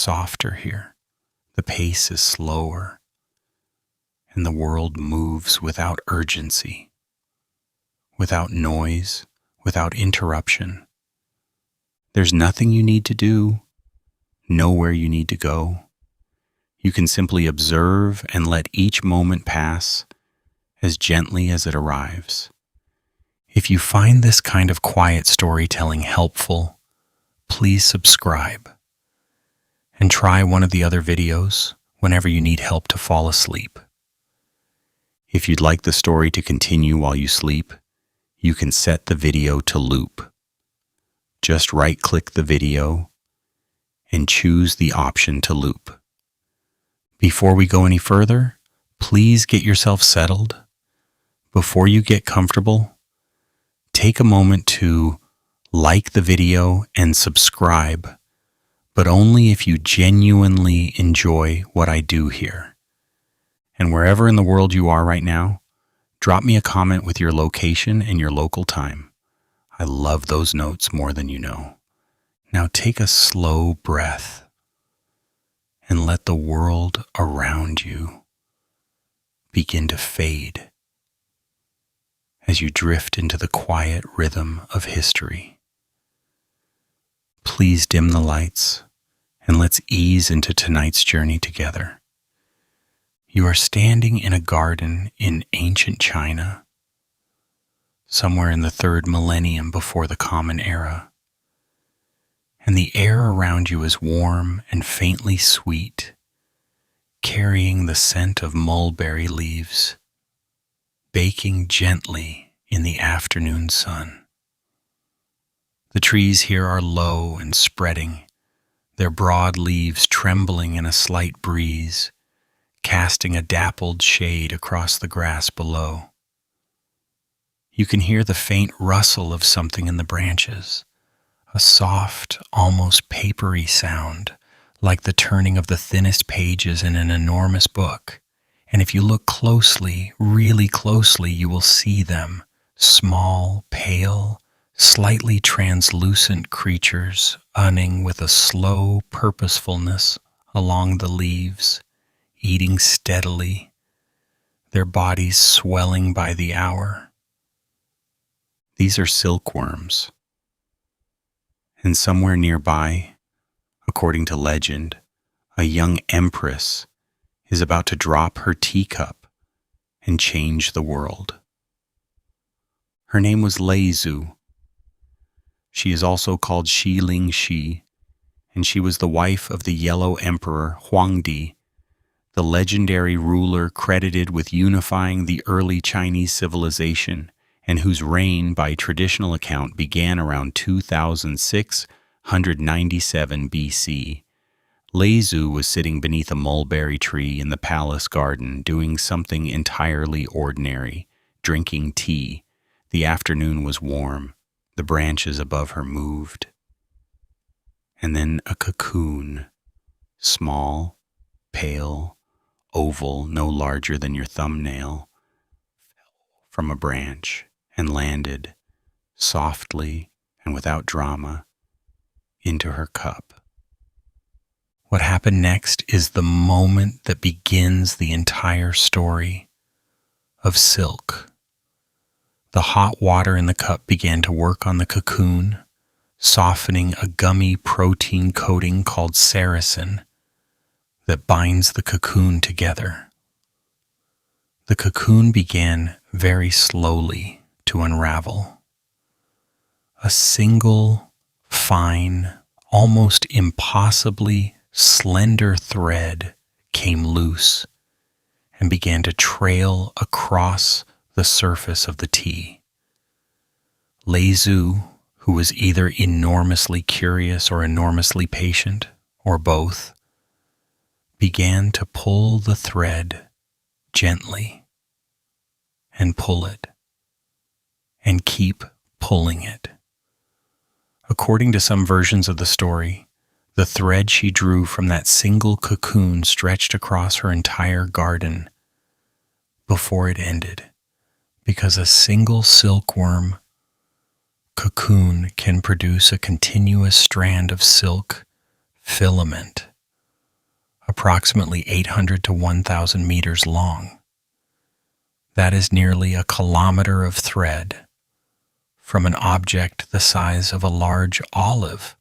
softer here. The pace is slower, and the world moves without urgency, without noise, without interruption. There's nothing you need to do, nowhere you need to go. You can simply observe and let each moment pass as gently as it arrives. If you find this kind of quiet storytelling helpful, please subscribe and try one of the other videos whenever you need help to fall asleep. If you'd like the story to continue while you sleep, you can set the video to loop. Just right-click the video and choose the option to loop. Before we go any further, please get yourself settled. Before you get comfortable, take a moment to like the video and subscribe, but only if you genuinely enjoy what I do here. And wherever in the world you are right now, drop me a comment with your location and your local time. I love those notes more than you know. Now take a slow breath and let the world around you begin to fade as you drift into the quiet rhythm of history. Please dim the lights and let's ease into tonight's journey together. You are standing in a garden in ancient China, somewhere in the 3rd millennium before the Common Era, and the air around you is warm and faintly sweet, carrying the scent of mulberry leaves, baking gently in the afternoon sun. The trees here are low and spreading, their broad leaves trembling in a slight breeze, casting a dappled shade across the grass below. You can hear the faint rustle of something in the branches, a soft, almost papery sound, like the turning of the thinnest pages in an enormous book. And if you look closely, really closely, you will see them, small, pale, slightly translucent creatures unning with a slow purposefulness along the leaves, eating steadily, their bodies swelling by the hour. These are silkworms. And somewhere nearby, according to legend, a young empress is about to drop her teacup and change the world. Her name was Leizu. She is also called Shi Ling Shi, and she was the wife of the Yellow Emperor Huangdi, the legendary ruler credited with unifying the early Chinese civilization and whose reign by traditional account began around 2697 BC. Leizu was sitting beneath a mulberry tree in the palace garden doing something entirely ordinary, drinking tea. The afternoon was warm. The branches above her moved. And then a cocoon, small, pale, oval, no larger than your thumbnail, fell from a branch and landed softly and without drama into her cup. What happened next is the moment that begins the entire story of silk. The hot water in the cup began to work on the cocoon, softening a gummy protein coating called sericin that binds the cocoon together. The cocoon began very slowly to unravel. A single, fine, almost impossibly slender thread came loose and began to trail across the surface of the tea. Leizu, who was either enormously curious or enormously patient, or both, began to pull the thread gently and pull it and keep pulling it. According to some versions of the story, the thread she drew from that single cocoon stretched across her entire garden before it ended, because a single silkworm cocoon can produce a continuous strand of silk filament approximately 800 to 1,000 meters long. That is nearly a kilometer of thread from an object the size of a large olive.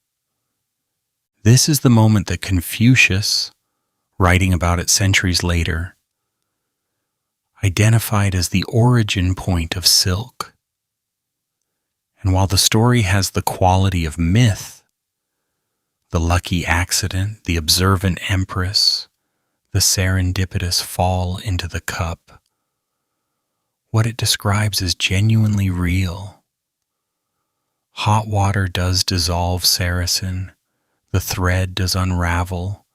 This is the moment that Confucius, writing about it centuries later, identified as the origin point of silk. And while the story has the quality of myth, the lucky accident, the observant empress, the serendipitous fall into the cup, what it describes is genuinely real. Hot water does dissolve Saracen, the thread does unravel,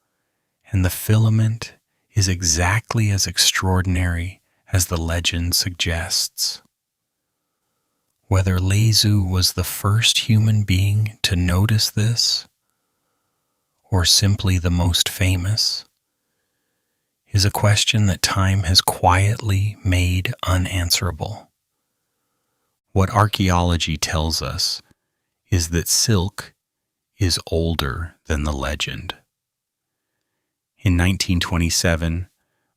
and the filament is exactly as extraordinary as the legend suggests. Whether Lezu was the first human being to notice this, or simply the most famous, is a question that time has quietly made unanswerable. What archaeology tells us is that silk is older than the legend. In 1927,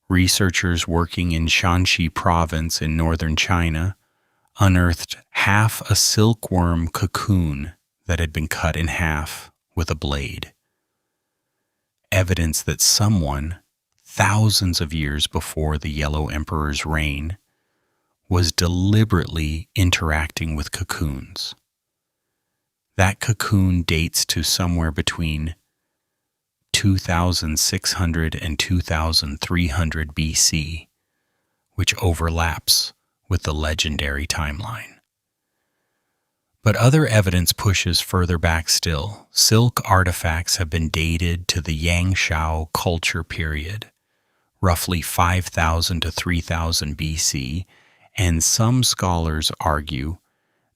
researchers working in Shanxi province in northern China unearthed half a silkworm cocoon that had been cut in half with a blade. Evidence that someone, thousands of years before the Yellow Emperor's reign, was deliberately interacting with cocoons. That cocoon dates to somewhere between 2,600 and 2,300 BC, which overlaps with the legendary timeline. But other evidence pushes further back still. Silk artifacts have been dated to the Yangshao culture period, roughly 5,000 to 3,000 BC, and some scholars argue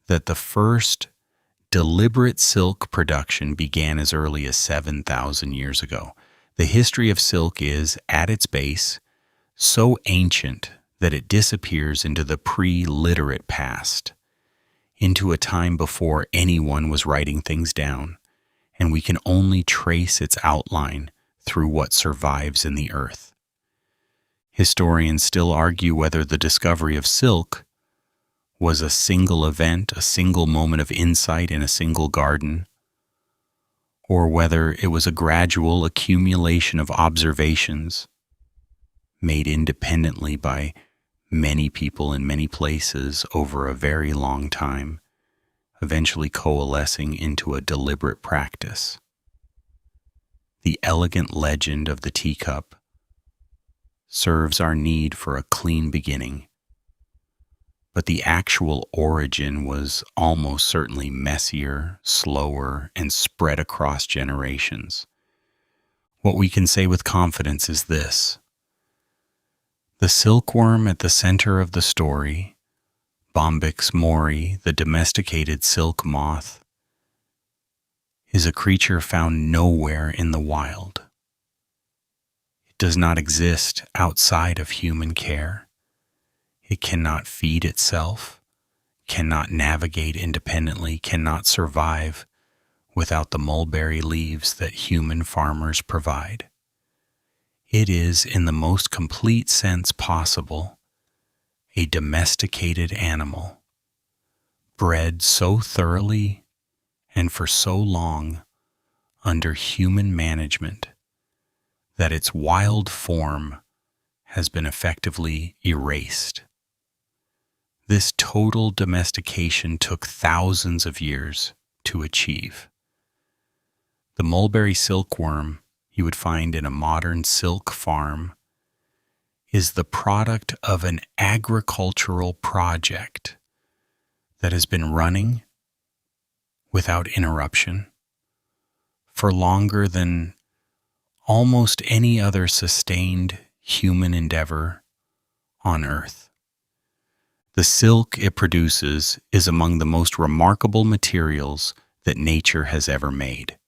that the first deliberate silk production began as early as 7,000 years ago. The history of silk is, at its base, so ancient that it disappears into the pre-literate past, into a time before anyone was writing things down, and we can only trace its outline through what survives in the earth. Historians still argue whether the discovery of silk was a single event, a single moment of insight in a single garden, or whether it was a gradual accumulation of observations made independently by many people in many places over a very long time, eventually coalescing into a deliberate practice. The elegant legend of the teacup serves our need for a clean beginning, but the actual origin was almost certainly messier, slower, and spread across generations. What we can say with confidence is this: the silkworm at the center of the story, Bombyx mori, the domesticated silk moth, is a creature found nowhere in the wild. It does not exist outside of human care. It cannot feed itself, cannot navigate independently, cannot survive without the mulberry leaves that human farmers provide. It is, in the most complete sense possible, a domesticated animal, bred so thoroughly and for so long under human management that its wild form has been effectively erased. This total domestication took thousands of years to achieve. The mulberry silkworm you would find in a modern silk farm is the product of an agricultural project that has been running without interruption for longer than almost any other sustained human endeavor on Earth. The silk it produces is among the most remarkable materials that nature has ever made.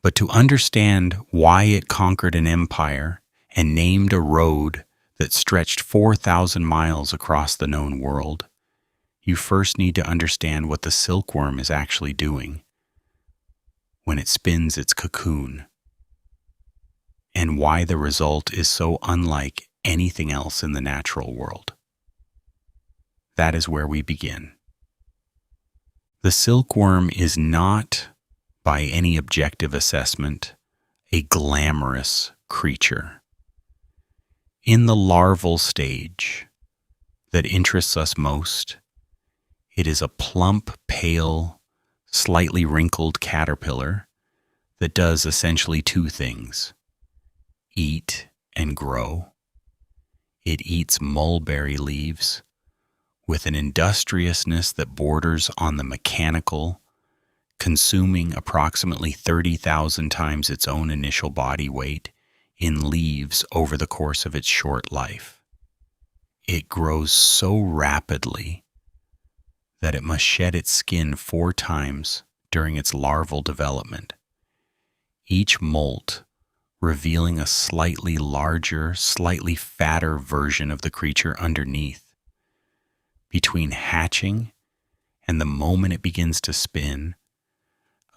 But to understand why it conquered an empire and named a road that stretched 4,000 miles across the known world, you first need to understand what the silkworm is actually doing when it spins its cocoon. and why the result is so unlike anything else in the natural world. That is where we begin. The silkworm is not, by any objective assessment, a glamorous creature. In the larval stage that interests us most, it is a plump, pale, slightly wrinkled caterpillar that does essentially two things: eat and grow. It eats mulberry leaves with an industriousness that borders on the mechanical, consuming approximately 30,000 times its own initial body weight in leaves over the course of its short life. It grows so rapidly that it must shed its skin 4 times during its larval development, each molt revealing a slightly larger, slightly fatter version of the creature underneath. Between hatching and the moment it begins to spin,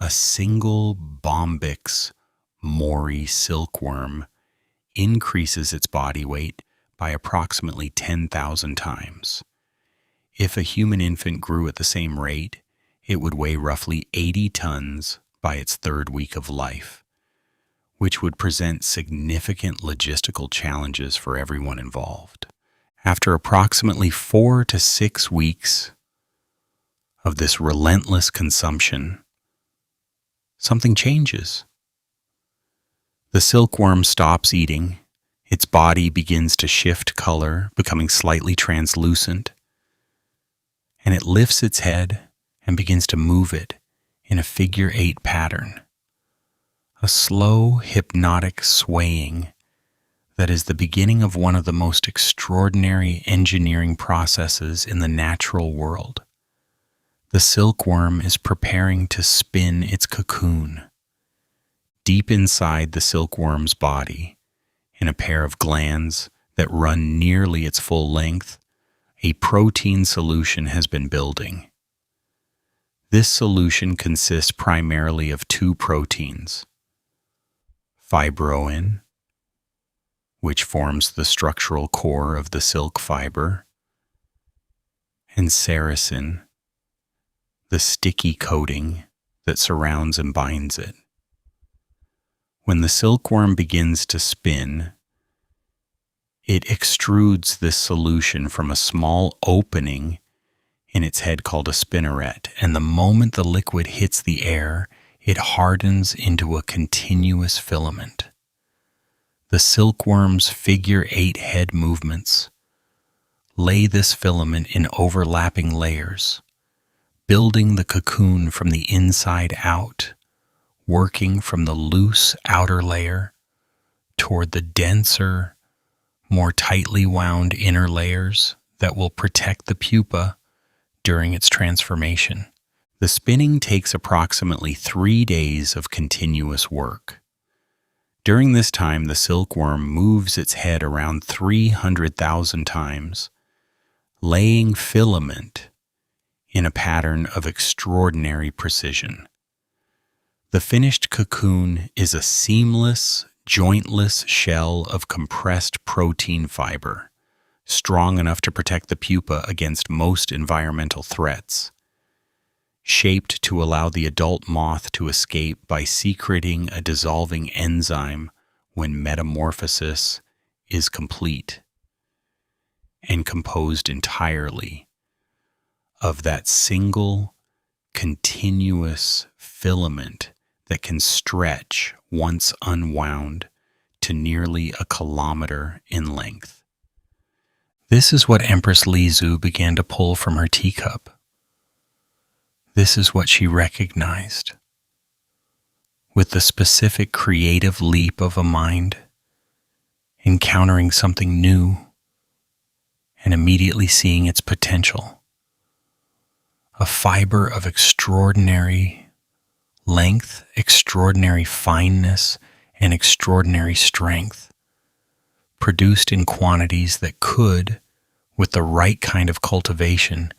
a single Bombyx Mori silkworm increases its body weight by approximately 10,000 times. If a human infant grew at the same rate, it would weigh roughly 80 tons by its 3rd week of life, which would present significant logistical challenges for everyone involved. After approximately 4 to 6 weeks of this relentless consumption, something changes. The silkworm stops eating, its body begins to shift color, becoming slightly translucent, and it lifts its head and begins to move it in a figure 8 pattern. A slow, hypnotic swaying that is the beginning of one of the most extraordinary engineering processes in the natural world. The silkworm is preparing to spin its cocoon. Deep inside the silkworm's body, in a pair of glands that run nearly its full length, a protein solution has been building. This solution consists primarily of 2 proteins: fibroin, which forms the structural core of the silk fiber, and sericin, the sticky coating that surrounds and binds it. When the silkworm begins to spin, it extrudes this solution from a small opening in its head called a spinneret, and the moment the liquid hits the air, it hardens into a continuous filament. The silkworm's figure 8 head movements lay this filament in overlapping layers, building the cocoon from the inside out, working from the loose outer layer toward the denser, more tightly wound inner layers that will protect the pupa during its transformation. The spinning takes approximately 3 days of continuous work. During this time, the silkworm moves its head around 300,000 times, laying filament in a pattern of extraordinary precision. The finished cocoon is a seamless, jointless shell of compressed protein fiber, strong enough to protect the pupa against most environmental threats, shaped to allow the adult moth to escape by secreting a dissolving enzyme when metamorphosis is complete, and composed entirely of that single, continuous filament that can stretch, once unwound, to nearly 1 kilometer in length. This is what Empress Suzhou began to pull from her teacup. This is what she recognized. With the specific creative leap of a mind, encountering something new and immediately seeing its potential. A fiber of extraordinary length, extraordinary fineness, and extraordinary strength, produced in quantities that could, with the right kind of cultivation,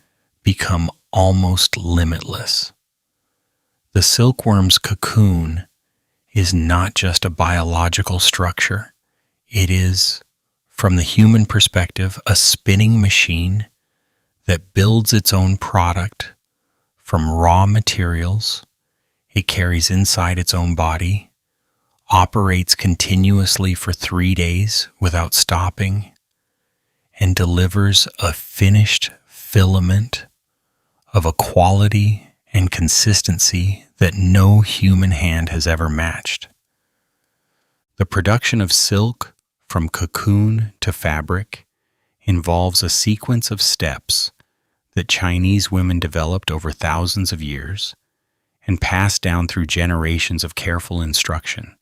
become almost limitless. The silkworm's cocoon is not just a biological structure. It is, from the human perspective, a spinning machine that builds its own product from raw materials it carries inside its own body, operates continuously for 3 days without stopping, and delivers a finished filament of a quality and consistency that no human hand has ever matched. The production of silk from cocoon to fabric involves a sequence of steps that Chinese women developed over thousands of years and passed down through generations of careful instruction.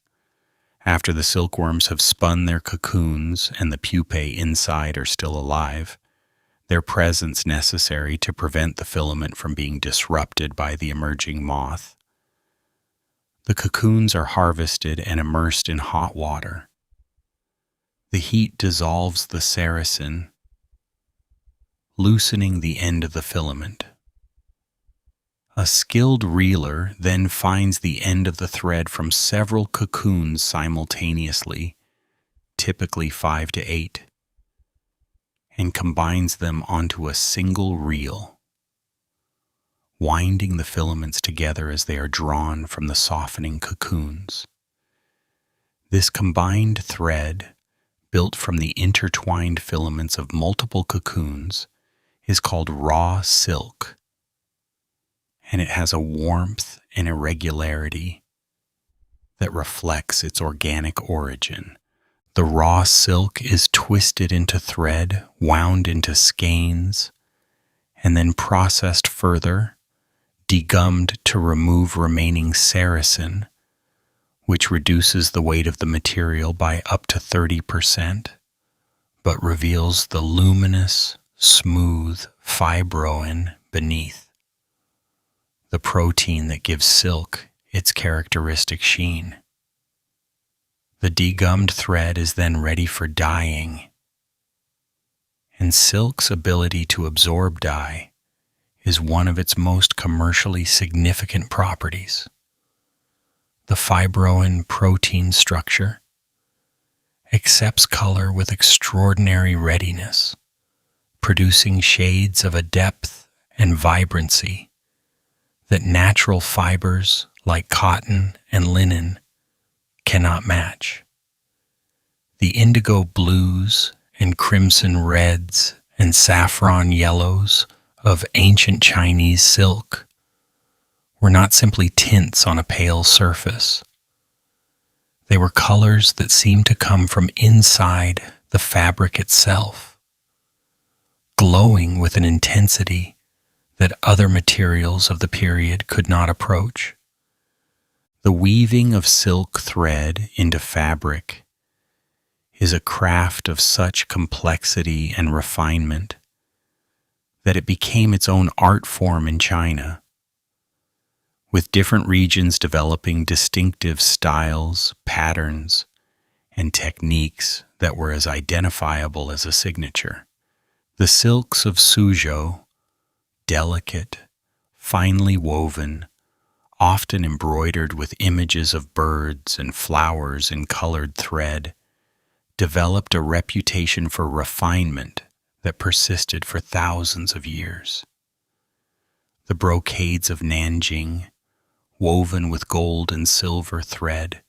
After the silkworms have spun their cocoons and the pupae inside are still alive, their presence necessary to prevent the filament from being disrupted by the emerging moth. The cocoons are harvested and immersed in hot water. The heat dissolves the sericin, loosening the end of the filament. A skilled reeler then finds the end of the thread from several cocoons simultaneously, typically 5 to 8, and combines them onto a single reel, winding the filaments together as they are drawn from the softening cocoons. This combined thread, built from the intertwined filaments of multiple cocoons, is called raw silk, and it has a warmth and irregularity that reflects its organic origin. The raw silk is twisted into thread, wound into skeins, and then processed further, degummed to remove remaining sericin, which reduces the weight of the material by up to 30%, but reveals the luminous, smooth fibroin beneath, the protein that gives silk its characteristic sheen. The degummed thread is then ready for dyeing, and silk's ability to absorb dye is one of its most commercially significant properties. The fibroin protein structure accepts color with extraordinary readiness, producing shades of a depth and vibrancy that natural fibers like cotton and linen cannot match. The indigo blues and crimson reds and saffron yellows of ancient Chinese silk were not simply tints on a pale surface. They were colors that seemed to come from inside the fabric itself, glowing with an intensity that other materials of the period could not approach. The weaving of silk thread into fabric is a craft of such complexity and refinement that it became its own art form in China, with different regions developing distinctive styles, patterns, and techniques that were as identifiable as a signature. The silks of Suzhou, delicate, finely woven, often embroidered with images of birds and flowers in colored thread, developed a reputation for refinement that persisted for thousands of years. The brocades of Nanjing, woven with gold and silver thread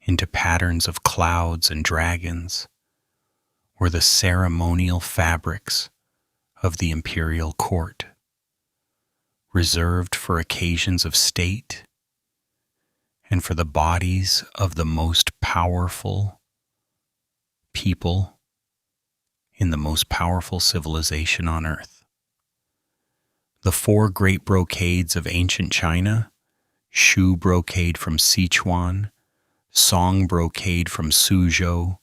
into patterns of clouds and dragons, were the ceremonial fabrics of the imperial court, reserved for occasions of state and for the bodies of the most powerful people in the most powerful civilization on earth. The 4 great brocades of ancient China, Shu brocade from Sichuan, Song brocade from Suzhou,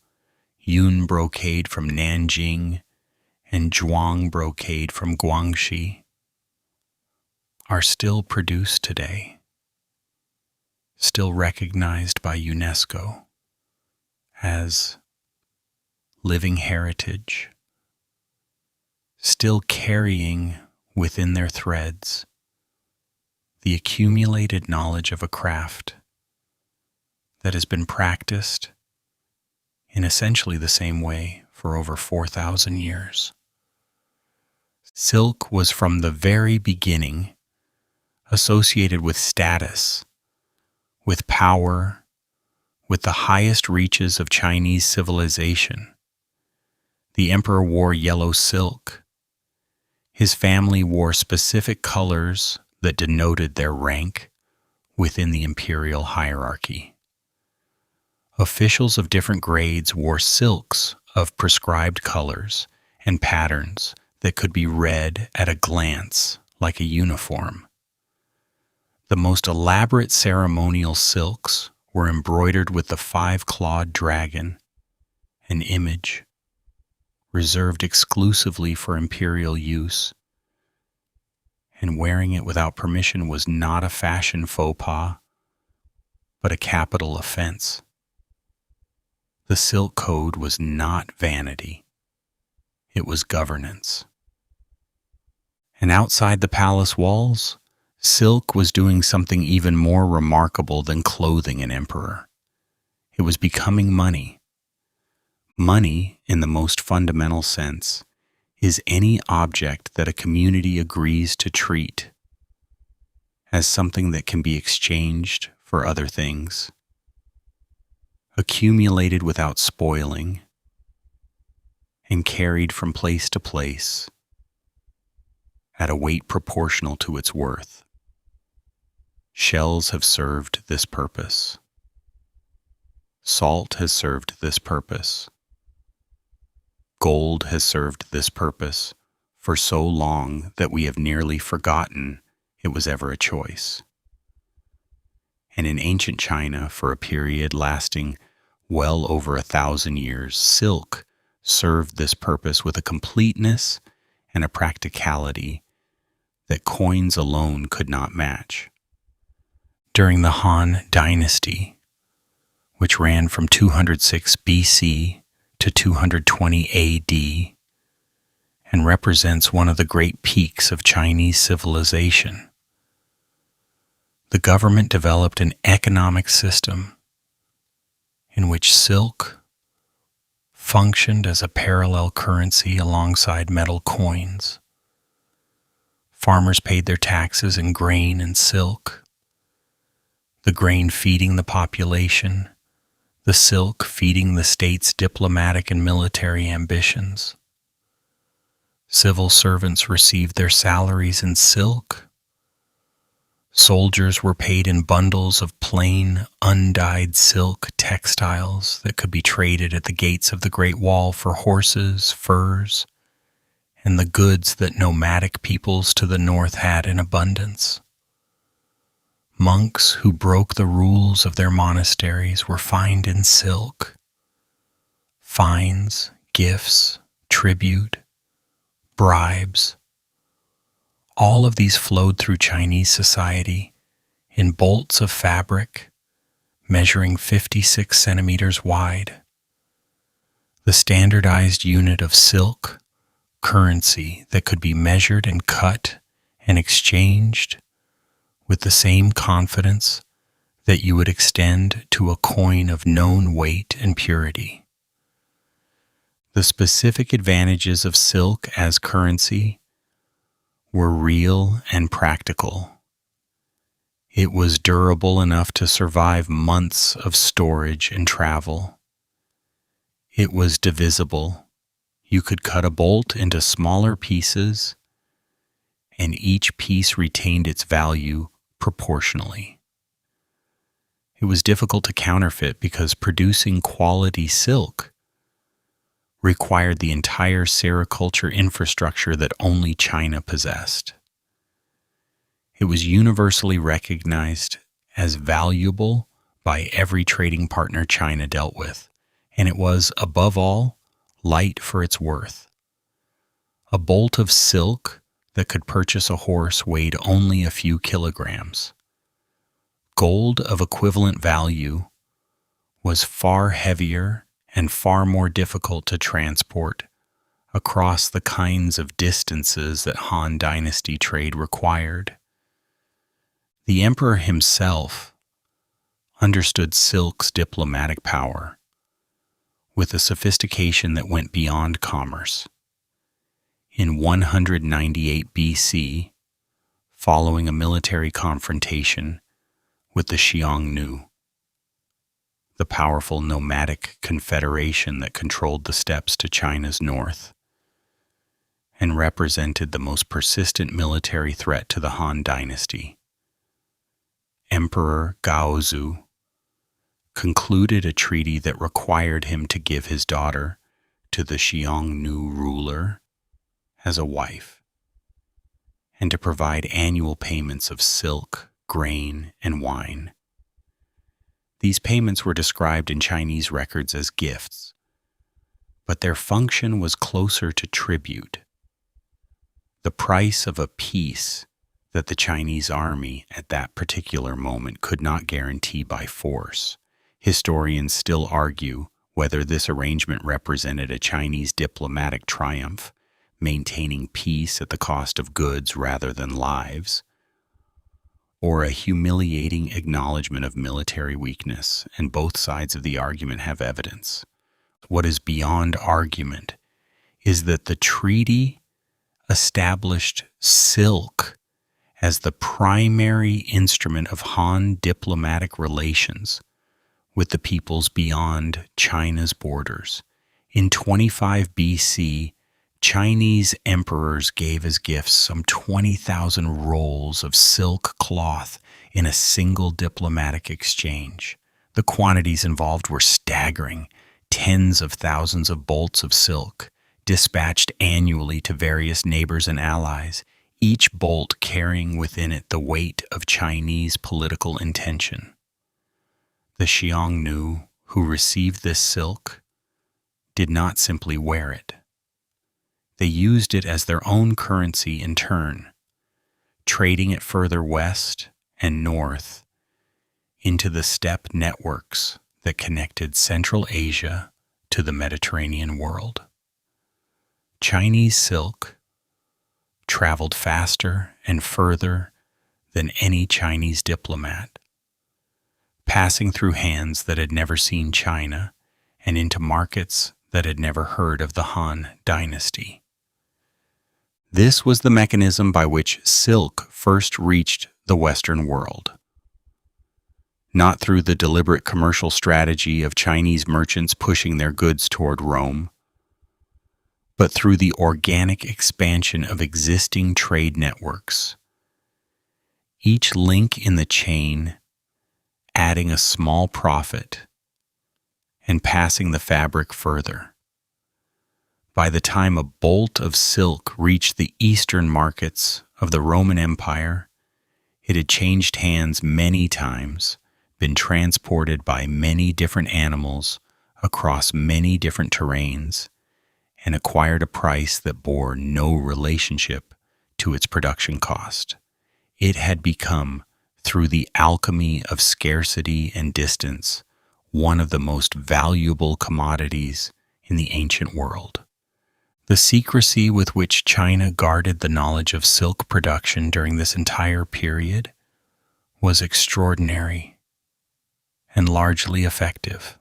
Yun brocade from Nanjing, and Zhuang brocade from Guangxi, are still produced today, still recognized by UNESCO as living heritage, still carrying within their threads the accumulated knowledge of a craft that has been practiced in essentially the same way for over 4,000 years. Silk was from the very beginning associated with status, with power, with the highest reaches of Chinese civilization. The emperor wore yellow silk. His family wore specific colors that denoted their rank within the imperial hierarchy. Officials of different grades wore silks of prescribed colors and patterns that could be read at a glance like a uniform. The most elaborate ceremonial silks were embroidered with the 5-clawed dragon, an image reserved exclusively for imperial use, and wearing it without permission was not a fashion faux pas, but a capital offense. The silk code was not vanity. It was governance. And outside the palace walls, silk was doing something even more remarkable than clothing an emperor. It was becoming money. Money, in the most fundamental sense, is any object that a community agrees to treat as something that can be exchanged for other things, accumulated without spoiling, and carried from place to place at a weight proportional to its worth. Shells have served this purpose. Salt has served this purpose. Gold has served this purpose for so long that we have nearly forgotten it was ever a choice. And in ancient China, for a period lasting well over 1,000 years, silk served this purpose with a completeness and a practicality that coins alone could not match. During the Han Dynasty, which ran from 206 BC to 220 AD, and represents one of the great peaks of Chinese civilization, the government developed an economic system in which silk functioned as a parallel currency alongside metal coins. Farmers paid their taxes in grain and silk, the grain feeding the population, the silk feeding the state's diplomatic and military ambitions. Civil servants received their salaries in silk. Soldiers were paid in bundles of plain, undyed silk textiles that could be traded at the gates of the Great Wall for horses, furs, and the goods that nomadic peoples to the north had in abundance. Monks who broke the rules of their monasteries were fined in silk. Fines, gifts, tribute, bribes, all of these flowed through Chinese society in bolts of fabric measuring 56 centimeters wide. The standardized unit of silk, currency that could be measured and cut and exchanged with the same confidence that you would extend to a coin of known weight and purity. The specific advantages of silk as currency were real and practical. It was durable enough to survive months of storage and travel. It was divisible. You could cut a bolt into smaller pieces, and each piece retained its value proportionally. It was difficult to counterfeit because producing quality silk required the entire sericulture infrastructure that only China possessed. It was universally recognized as valuable by every trading partner China dealt with, and it was, above all, light for its worth. A bolt of silk that could purchase a horse weighed only a few kilograms. Gold of equivalent value was far heavier and far more difficult to transport across the kinds of distances that Han Dynasty trade required. The emperor himself, understood silk's diplomatic power with a sophistication that went beyond commerce. In 198 BC, following a military confrontation with the Xiongnu, the powerful nomadic confederation that controlled the steppes to China's north and represented the most persistent military threat to the Han Dynasty, Emperor Gaozu concluded a treaty that required him to give his daughter to the Xiongnu ruler as a wife, and to provide annual payments of silk, grain, and wine. These payments were described in Chinese records as gifts, but their function was closer to tribute, the price of a peace that the Chinese army at that particular moment could not guarantee by force. Historians still argue whether this arrangement represented a Chinese diplomatic triumph, maintaining peace at the cost of goods rather than lives, or a humiliating acknowledgement of military weakness, and both sides of the argument have evidence. What is beyond argument is that the treaty established silk as the primary instrument of Han diplomatic relations with the peoples beyond China's borders. In 25 BC, Chinese emperors gave as gifts some 20,000 rolls of silk cloth in a single diplomatic exchange. The quantities involved were staggering. Tens of thousands of bolts of silk, dispatched annually to various neighbors and allies, each bolt carrying within it the weight of Chinese political intention. The Xiongnu, who received this silk, did not simply wear it. They used it as their own currency in turn, trading it further west and north into the steppe networks that connected Central Asia to the Mediterranean world. Chinese silk traveled faster and further than any Chinese diplomat, passing through hands that had never seen China and into markets that had never heard of the Han Dynasty. This was the mechanism by which silk first reached the Western world. Not through the deliberate commercial strategy of Chinese merchants pushing their goods toward Rome, but through the organic expansion of existing trade networks. Each link in the chain adding a small profit and passing the fabric further. By the time a bolt of silk reached the eastern markets of the Roman Empire, it had changed hands many times, been transported by many different animals across many different terrains, and acquired a price that bore no relationship to its production cost. It had become, through the alchemy of scarcity and distance, one of the most valuable commodities in the ancient world. The secrecy with which China guarded the knowledge of silk production during this entire period was extraordinary and largely effective.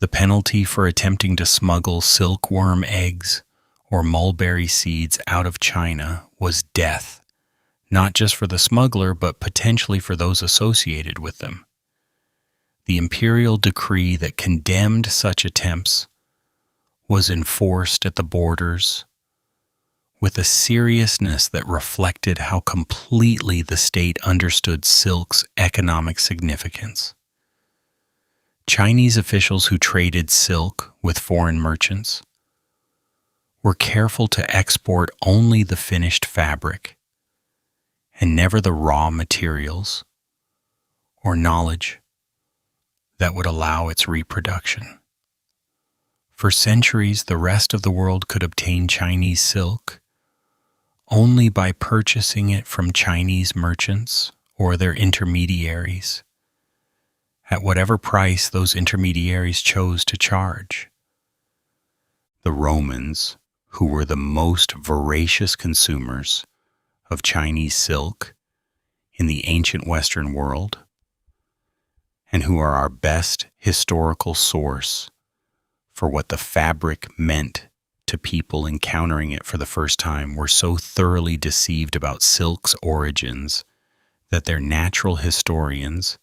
The penalty for attempting to smuggle silkworm eggs or mulberry seeds out of China was death, not just for the smuggler, but potentially for those associated with them. The imperial decree that condemned such attempts was enforced at the borders with a seriousness that reflected how completely the state understood silk's economic significance. Chinese officials who traded silk with foreign merchants were careful to export only the finished fabric and never the raw materials or knowledge that would allow its reproduction. For centuries, the rest of the world could obtain Chinese silk only by purchasing it from Chinese merchants or their intermediaries, at whatever price those intermediaries chose to charge. The Romans, who were the most voracious consumers of Chinese silk in the ancient Western world, and who are our best historical source for what the fabric meant to people encountering it for the first time, were so thoroughly deceived about silk's origins that their natural historians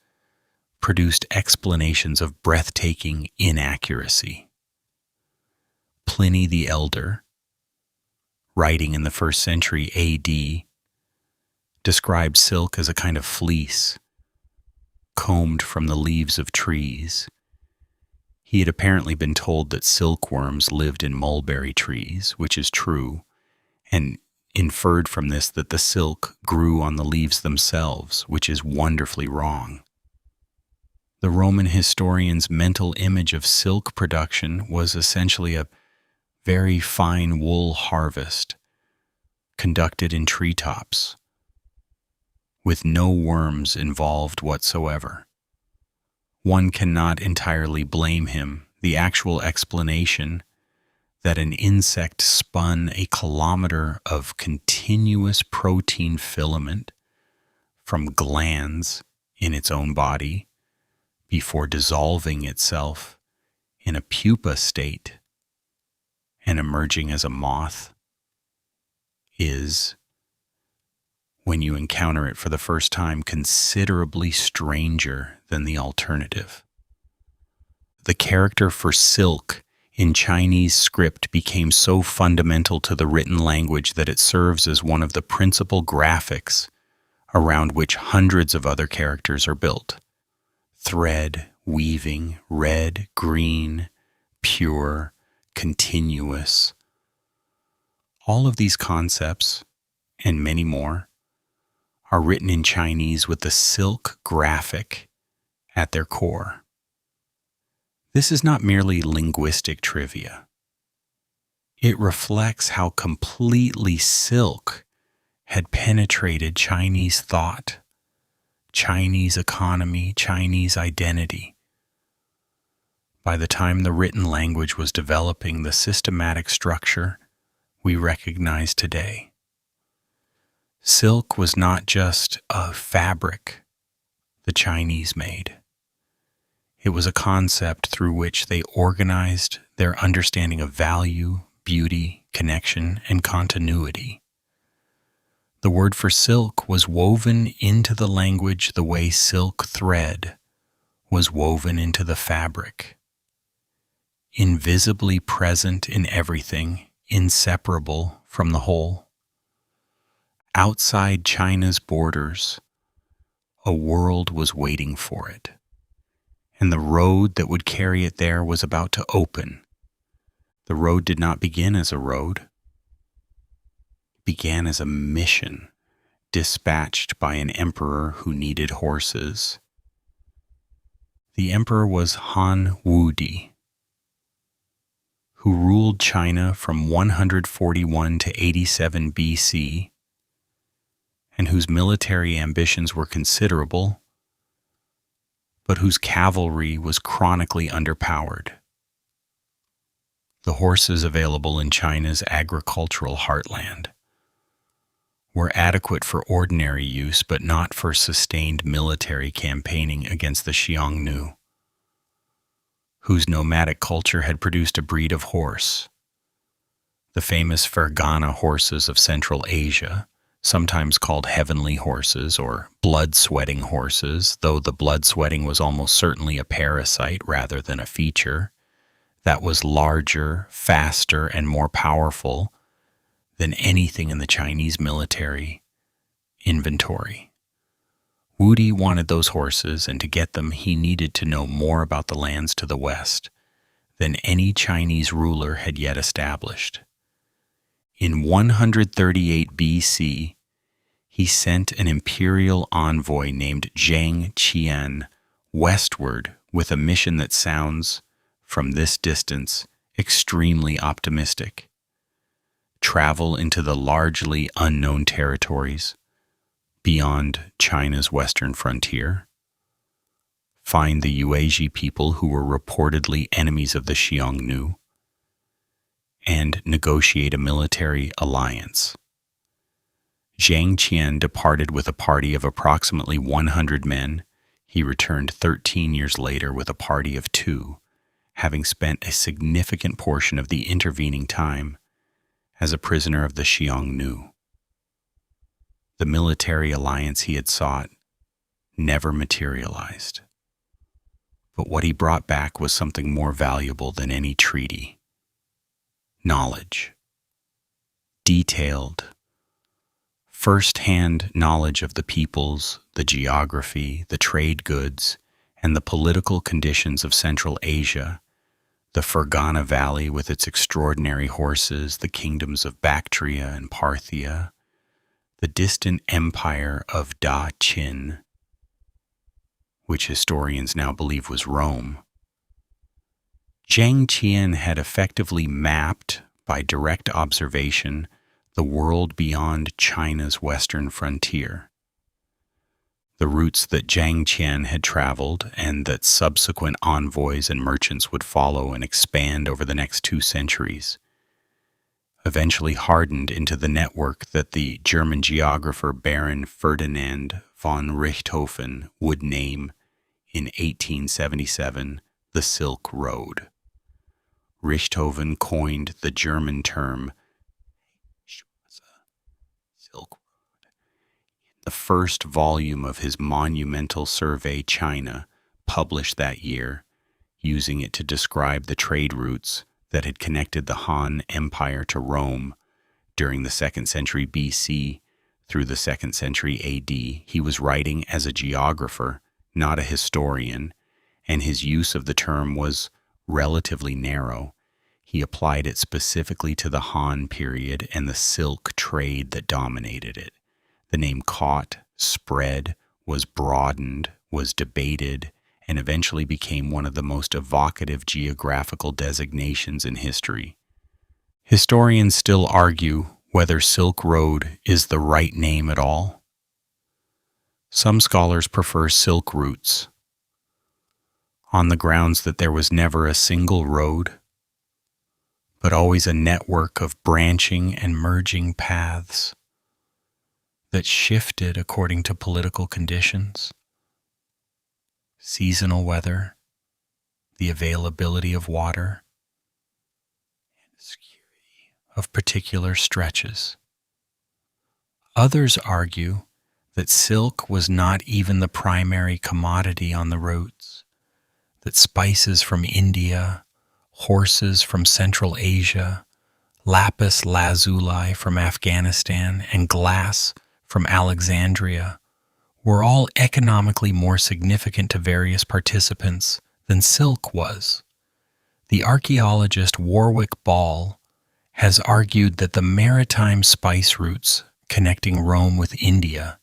produced explanations of breathtaking inaccuracy. Pliny the Elder, writing in the 1st century AD, described silk as a kind of fleece combed from the leaves of trees. He had apparently been told that silkworms lived in mulberry trees, which is true, and inferred from this that the silk grew on the leaves themselves, which is wonderfully wrong. The Roman historian's mental image of silk production was essentially a very fine wool harvest conducted in treetops, with no worms involved whatsoever. One cannot entirely blame him. The actual explanation that an insect spun a kilometer of continuous protein filament from glands in its own body before dissolving itself in a pupa state and emerging as a moth is, when you encounter it for the first time, considerably stranger than the alternative. The character for silk in Chinese script became so fundamental to the written language that it serves as one of the principal graphics around which hundreds of other characters are built. Thread, weaving, red, green, pure, continuous. All of these concepts, and many more, are written in Chinese with the silk graphic at their core. This is not merely linguistic trivia. It reflects how completely silk had penetrated Chinese thought, Chinese economy, Chinese identity. By the time the written language was developing the systematic structure we recognize today, silk was not just a fabric the Chinese made. It was a concept through which they organized their understanding of value, beauty, connection, and continuity. The word for silk was woven into the language the way silk thread was woven into the fabric. Invisibly present in everything, inseparable from the whole. Outside China's borders, a world was waiting for it, and the road that would carry it there was about to open. The road did not begin as a road. It began as a mission dispatched by an emperor who needed horses. The emperor was Han Wudi, who ruled China from 141 to 87 BC, and whose military ambitions were considerable, but whose cavalry was chronically underpowered. The horses available in China's agricultural heartland were adequate for ordinary use, but not for sustained military campaigning against the Xiongnu, whose nomadic culture had produced a breed of horse, the famous Fergana horses of Central Asia, sometimes called heavenly horses or blood-sweating horses, though the blood-sweating was almost certainly a parasite rather than a feature, that was larger, faster, and more powerful than anything in the Chinese military inventory. Wudi wanted those horses, and to get them he needed to know more about the lands to the west than any Chinese ruler had yet established. In 138 BC, he sent an imperial envoy named Zhang Qian westward with a mission that sounds, from this distance, extremely optimistic. Travel into the largely unknown territories beyond China's western frontier. Find the Yuezhi people who were reportedly enemies of the Xiongnu, and negotiate a military alliance. Zhang Qian departed with a party of approximately 100 men. He returned 13 years later with a party of two, having spent a significant portion of the intervening time as a prisoner of the Xiongnu. The military alliance he had sought never materialized. But what he brought back was something more valuable than any treaty: knowledge. Detailed, first-hand knowledge of the peoples, the geography, the trade goods, and the political conditions of Central Asia, the Fergana Valley with its extraordinary horses, the kingdoms of Bactria and Parthia, the distant empire of Da Qin, which historians now believe was Rome. Zhang Qian had effectively mapped, by direct observation, the world beyond China's western frontier. The routes that Zhang Qian had traveled and that subsequent envoys and merchants would follow and expand over the next 2 centuries eventually hardened into the network that the German geographer Baron Ferdinand von Richthofen would name in 1877 the Silk Road. Richthofen coined the German term Silk Road. The first volume of his monumental survey China, published that year, using it to describe the trade routes that had connected the Han Empire to Rome during the 2nd century BC through the 2nd century AD. He was writing as a geographer, not a historian, and his use of the term was relatively narrow. He applied it specifically to the Han period and the silk trade that dominated it. The name caught, spread, was broadened, was debated, and eventually became one of the most evocative geographical designations in history. Historians still argue whether Silk Road is the right name at all. Some scholars prefer Silk Routes, on the grounds that there was never a single road, but always a network of branching and merging paths that shifted according to political conditions, seasonal weather, the availability of water, and the security of particular stretches. Others argue that silk was not even the primary commodity on the routes, that spices from India, horses from Central Asia, lapis lazuli from Afghanistan, and glass from Alexandria were all economically more significant to various participants than silk was. The archaeologist Warwick Ball has argued that the maritime spice routes connecting Rome with India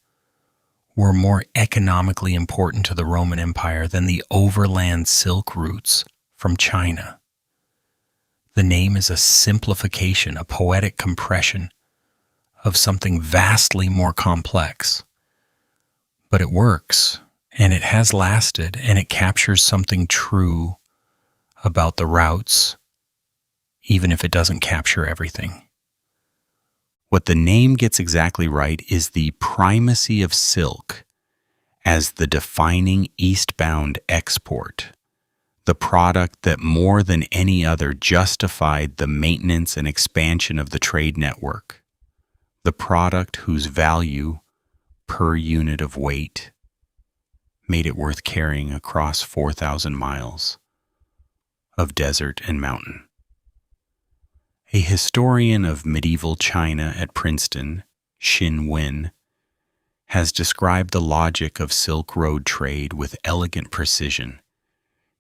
were more economically important to the Roman Empire than the overland silk routes from China. The name is a simplification, a poetic compression of something vastly more complex. But it works, and it has lasted, and it captures something true about the routes, even if it doesn't capture everything. What the name gets exactly right is the primacy of silk as the defining eastbound export, the product that more than any other justified the maintenance and expansion of the trade network, the product whose value per unit of weight made it worth carrying across 4,000 miles of desert and mountain. A historian of medieval China at Princeton, Xin Wen, has described the logic of Silk Road trade with elegant precision.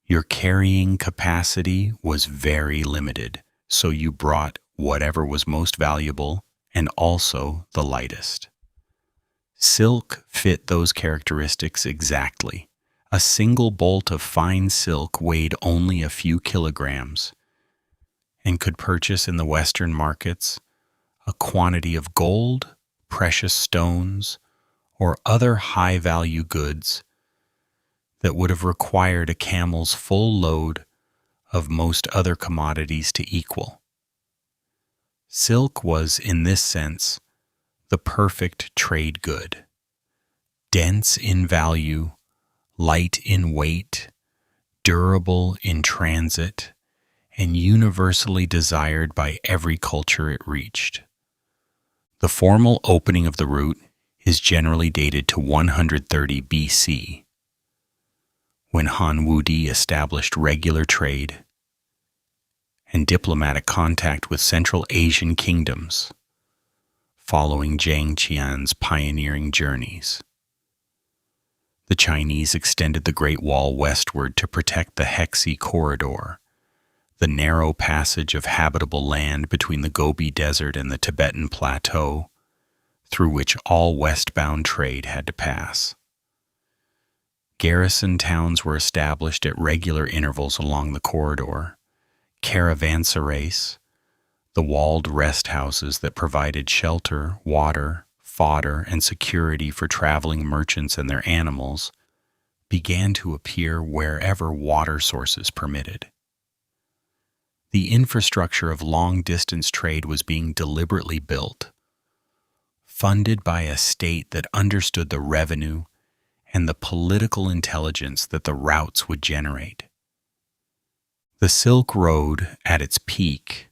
Your carrying capacity was very limited, so you brought whatever was most valuable and also the lightest. Silk fit those characteristics exactly. A single bolt of fine silk weighed only a few kilograms and could purchase in the Western markets a quantity of gold, precious stones, or other high-value goods that would have required a camel's full load of most other commodities to equal. Silk was, in this sense, the perfect trade good, dense in value, light in weight, durable in transit, and universally desired by every culture it reached. The formal opening of the route is generally dated to 130 BC, when Han Wudi established regular trade and diplomatic contact with Central Asian kingdoms, following Zhang Qian's pioneering journeys. The Chinese extended the Great Wall westward to protect the Hexi Corridor, the narrow passage of habitable land between the Gobi Desert and the Tibetan Plateau, through which all westbound trade had to pass. Garrison towns were established at regular intervals along the corridor, caravanserais, the walled rest houses that provided shelter, water, fodder, and security for traveling merchants and their animals, began to appear wherever water sources permitted. The infrastructure of long-distance trade was being deliberately built, funded by a state that understood the revenue and the political intelligence that the routes would generate. The Silk Road, at its peak,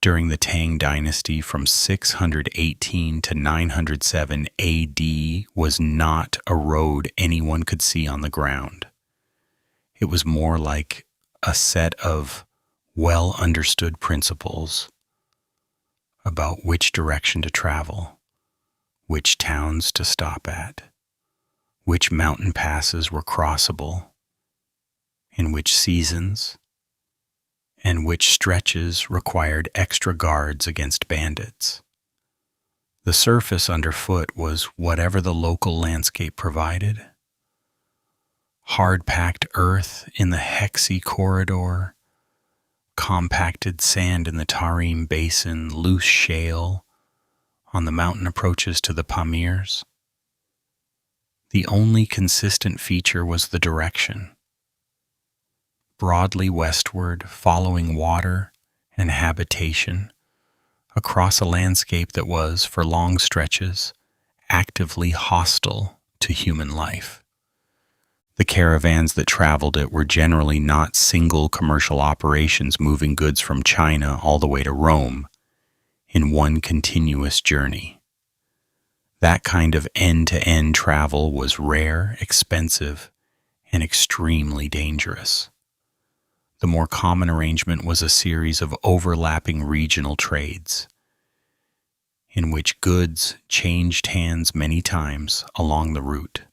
during the Tang Dynasty from 618 to 907 AD, was not a road anyone could see on the ground. It was more like a set of well-understood principles about which direction to travel, which towns to stop at, which mountain passes were crossable, in which seasons, and which stretches required extra guards against bandits. The surface underfoot was whatever the local landscape provided. Hard-packed earth in the Hexi Corridor, compacted sand in the Tarim Basin, loose shale on the mountain approaches to the Pamirs. The only consistent feature was the direction. Broadly westward, following water and habitation, across a landscape that was, for long stretches, actively hostile to human life. The caravans that traveled it were generally not single commercial operations moving goods from China all the way to Rome in one continuous journey. That kind of end-to-end travel was rare, expensive, and extremely dangerous. The more common arrangement was a series of overlapping regional trades, in which goods changed hands many times along the route.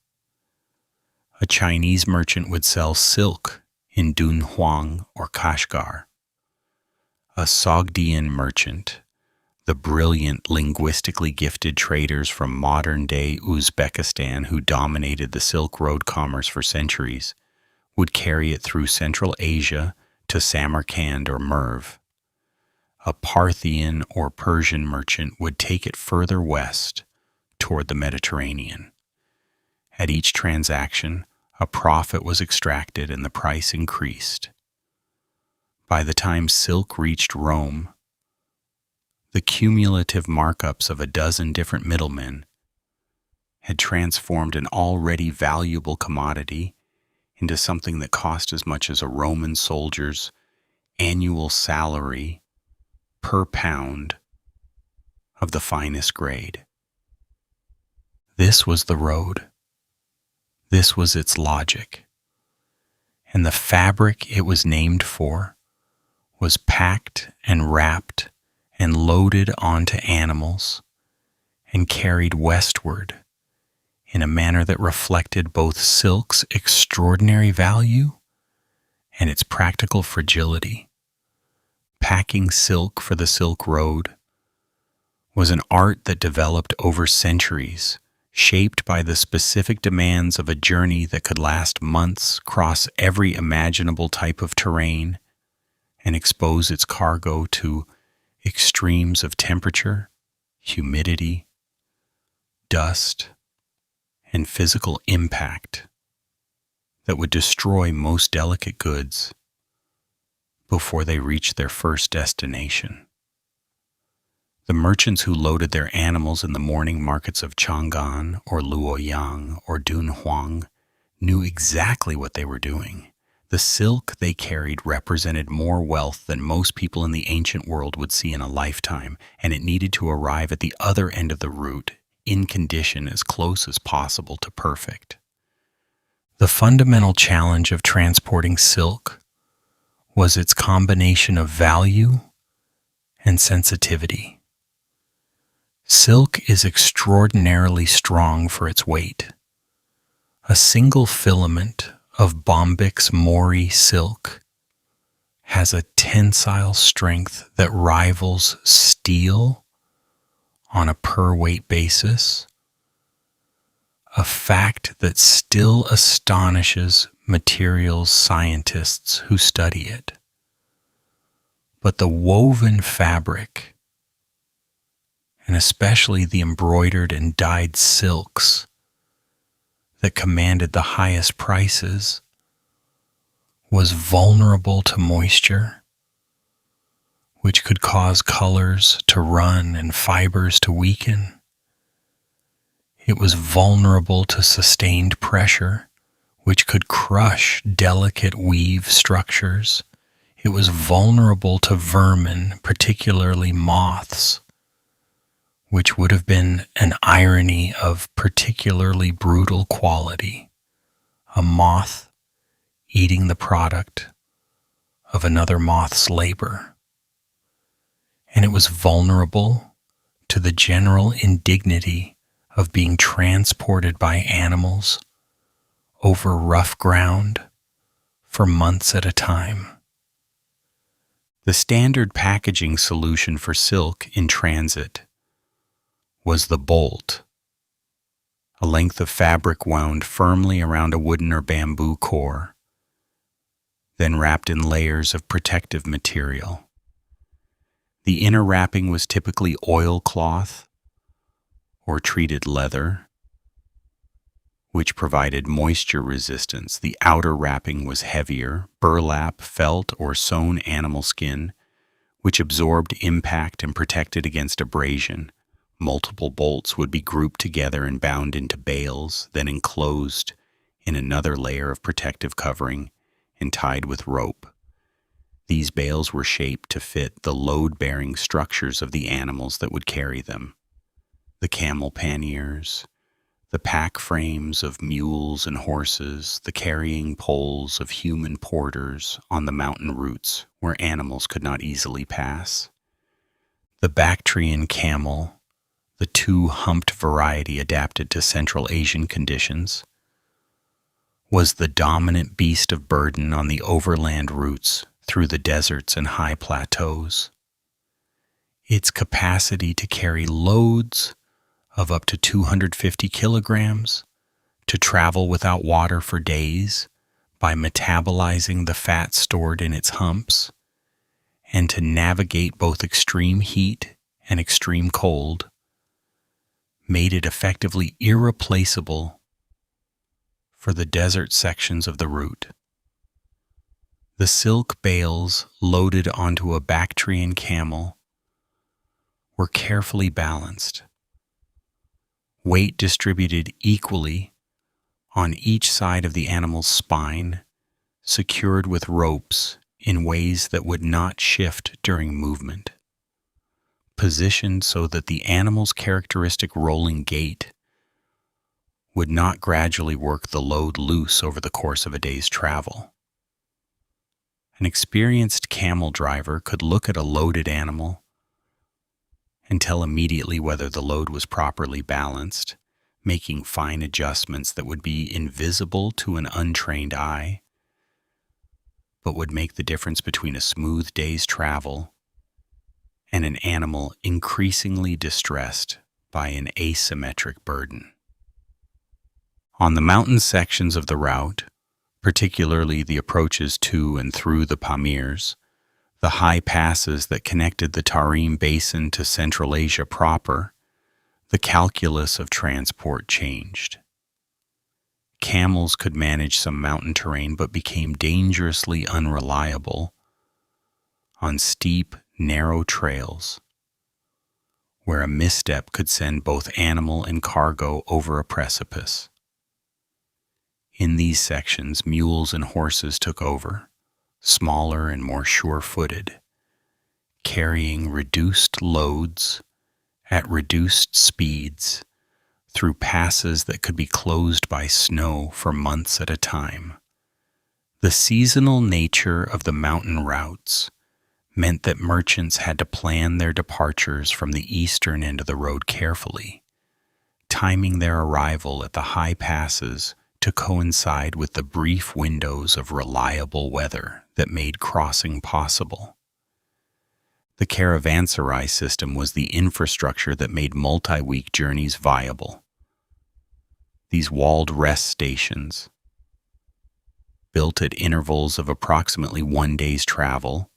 A Chinese merchant would sell silk in Dunhuang or Kashgar. A Sogdian merchant, the brilliant, linguistically gifted traders from modern-day Uzbekistan who dominated the Silk Road commerce for centuries, would carry it through Central Asia to Samarkand or Merv. A Parthian or Persian merchant would take it further west toward the Mediterranean. At each transaction, a profit was extracted and the price increased. By the time silk reached Rome, the cumulative markups of a dozen different middlemen had transformed an already valuable commodity into something that cost as much as a Roman soldier's annual salary per pound of the finest grade. This was the road. This was its logic. And the fabric it was named for was packed and wrapped and loaded onto animals and carried westward in a manner that reflected both silk's extraordinary value and its practical fragility. Packing silk for the Silk Road was an art that developed over centuries, shaped by the specific demands of a journey that could last months, cross every imaginable type of terrain, and expose its cargo to extremes of temperature, humidity, dust, and physical impact that would destroy most delicate goods before they reached their first destination. The merchants who loaded their animals in the morning markets of Chang'an or Luoyang or Dunhuang knew exactly what they were doing. The silk they carried represented more wealth than most people in the ancient world would see in a lifetime, and it needed to arrive at the other end of the route in condition as close as possible to perfect. The fundamental challenge of transporting silk was its combination of value and sensitivity. Silk is extraordinarily strong for its weight. A single filament of Bombyx Mori silk has a tensile strength that rivals steel on a per-weight basis, a fact that still astonishes materials scientists who study it. But the woven fabric, and especially the embroidered and dyed silks that commanded the highest prices, was vulnerable to moisture, which could cause colors to run and fibers to weaken. It was vulnerable to sustained pressure, which could crush delicate weave structures. It was vulnerable to vermin, particularly moths, which would have been an irony of particularly brutal quality. A moth eating the product of another moth's labor. And it was vulnerable to the general indignity of being transported by animals over rough ground for months at a time. The standard packaging solution for silk in transit was the bolt, a length of fabric wound firmly around a wooden or bamboo core, then wrapped in layers of protective material. The inner wrapping was typically oilcloth or treated leather, which provided moisture resistance. The outer wrapping was heavier, burlap, felt, or sewn animal skin, which absorbed impact and protected against abrasion. Multiple bolts would be grouped together and bound into bales, then enclosed in another layer of protective covering and tied with rope. These bales were shaped to fit the load-bearing structures of the animals that would carry them. The camel panniers, the pack frames of mules and horses, the carrying poles of human porters on the mountain routes where animals could not easily pass. The Bactrian camel, the two-humped variety adapted to Central Asian conditions, was the dominant beast of burden on the overland routes through the deserts and high plateaus. Its capacity to carry loads of up to 250 kilograms, to travel without water for days by metabolizing the fat stored in its humps, and to navigate both extreme heat and extreme cold, made it effectively irreplaceable for the desert sections of the route. The silk bales loaded onto a Bactrian camel were carefully balanced, weight distributed equally on each side of the animal's spine, secured with ropes in ways that would not shift during movement, positioned so that the animal's characteristic rolling gait would not gradually work the load loose over the course of a day's travel. An experienced camel driver could look at a loaded animal and tell immediately whether the load was properly balanced, making fine adjustments that would be invisible to an untrained eye, but would make the difference between a smooth day's travel and an animal increasingly distressed by an asymmetric burden. On the mountain sections of the route, particularly the approaches to and through the Pamirs, the high passes that connected the Tarim Basin to Central Asia proper, the calculus of transport changed. Camels could manage some mountain terrain but became dangerously unreliable on steep, narrow trails where a misstep could send both animal and cargo over a precipice. In these sections, mules and horses took over, smaller and more sure-footed, carrying reduced loads at reduced speeds through passes that could be closed by snow for months at a time. The seasonal nature of the mountain routes meant that merchants had to plan their departures from the eastern end of the road carefully, timing their arrival at the high passes to coincide with the brief windows of reliable weather that made crossing possible. The caravanserai system was the infrastructure that made multi-week journeys viable. These walled rest stations, built at intervals of approximately 1 day's travel,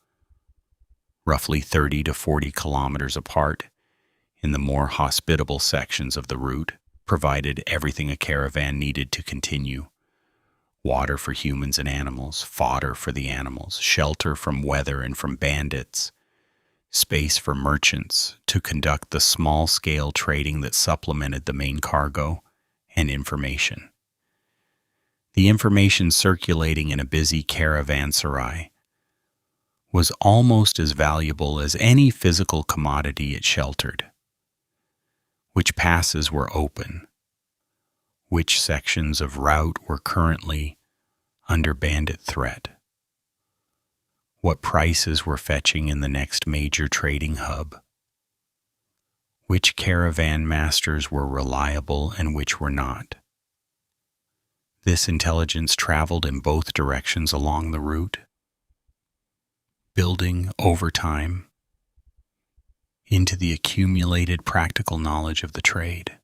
roughly 30 to 40 kilometers apart, in the more hospitable sections of the route, provided everything a caravan needed to continue: water for humans and animals, fodder for the animals, shelter from weather and from bandits, space for merchants to conduct the small-scale trading that supplemented the main cargo, and information. The information circulating in a busy caravanserai was almost as valuable as any physical commodity it sheltered. Which passes were open, which sections of route were currently under bandit threat, what prices were fetching in the next major trading hub, which caravan masters were reliable and which were not. This intelligence traveled in both directions along the route, building over time into the accumulated practical knowledge of the trade.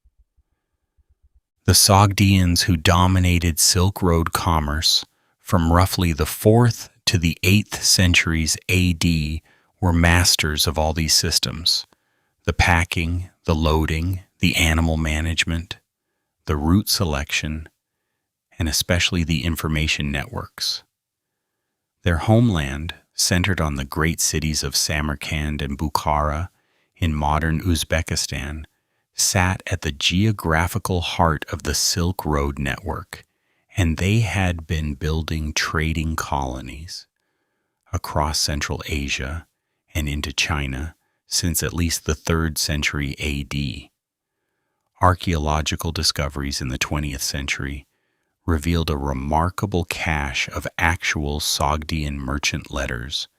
The Sogdians, who dominated Silk Road commerce from roughly the 4th to the 8th centuries AD, were masters of all these systems: the packing, the loading, the animal management, the route selection, and especially the information networks. Their homeland, centered on the great cities of Samarkand and Bukhara in modern Uzbekistan, sat at the geographical heart of the Silk Road network, and they had been building trading colonies across Central Asia and into China since at least the 3rd century AD. Archaeological discoveries in the 20th century revealed a remarkable cache of actual Sogdian merchant letters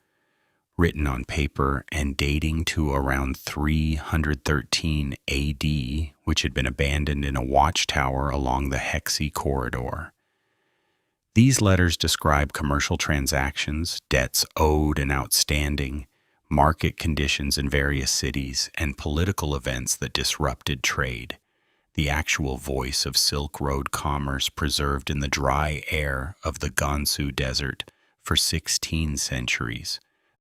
written on paper and dating to around 313 AD, which had been abandoned in a watchtower along the Hexi corridor. These letters describe commercial transactions, debts owed and outstanding, market conditions in various cities, and political events that disrupted trade. The actual voice of Silk Road commerce preserved in the dry air of the Gansu Desert for 16 centuries.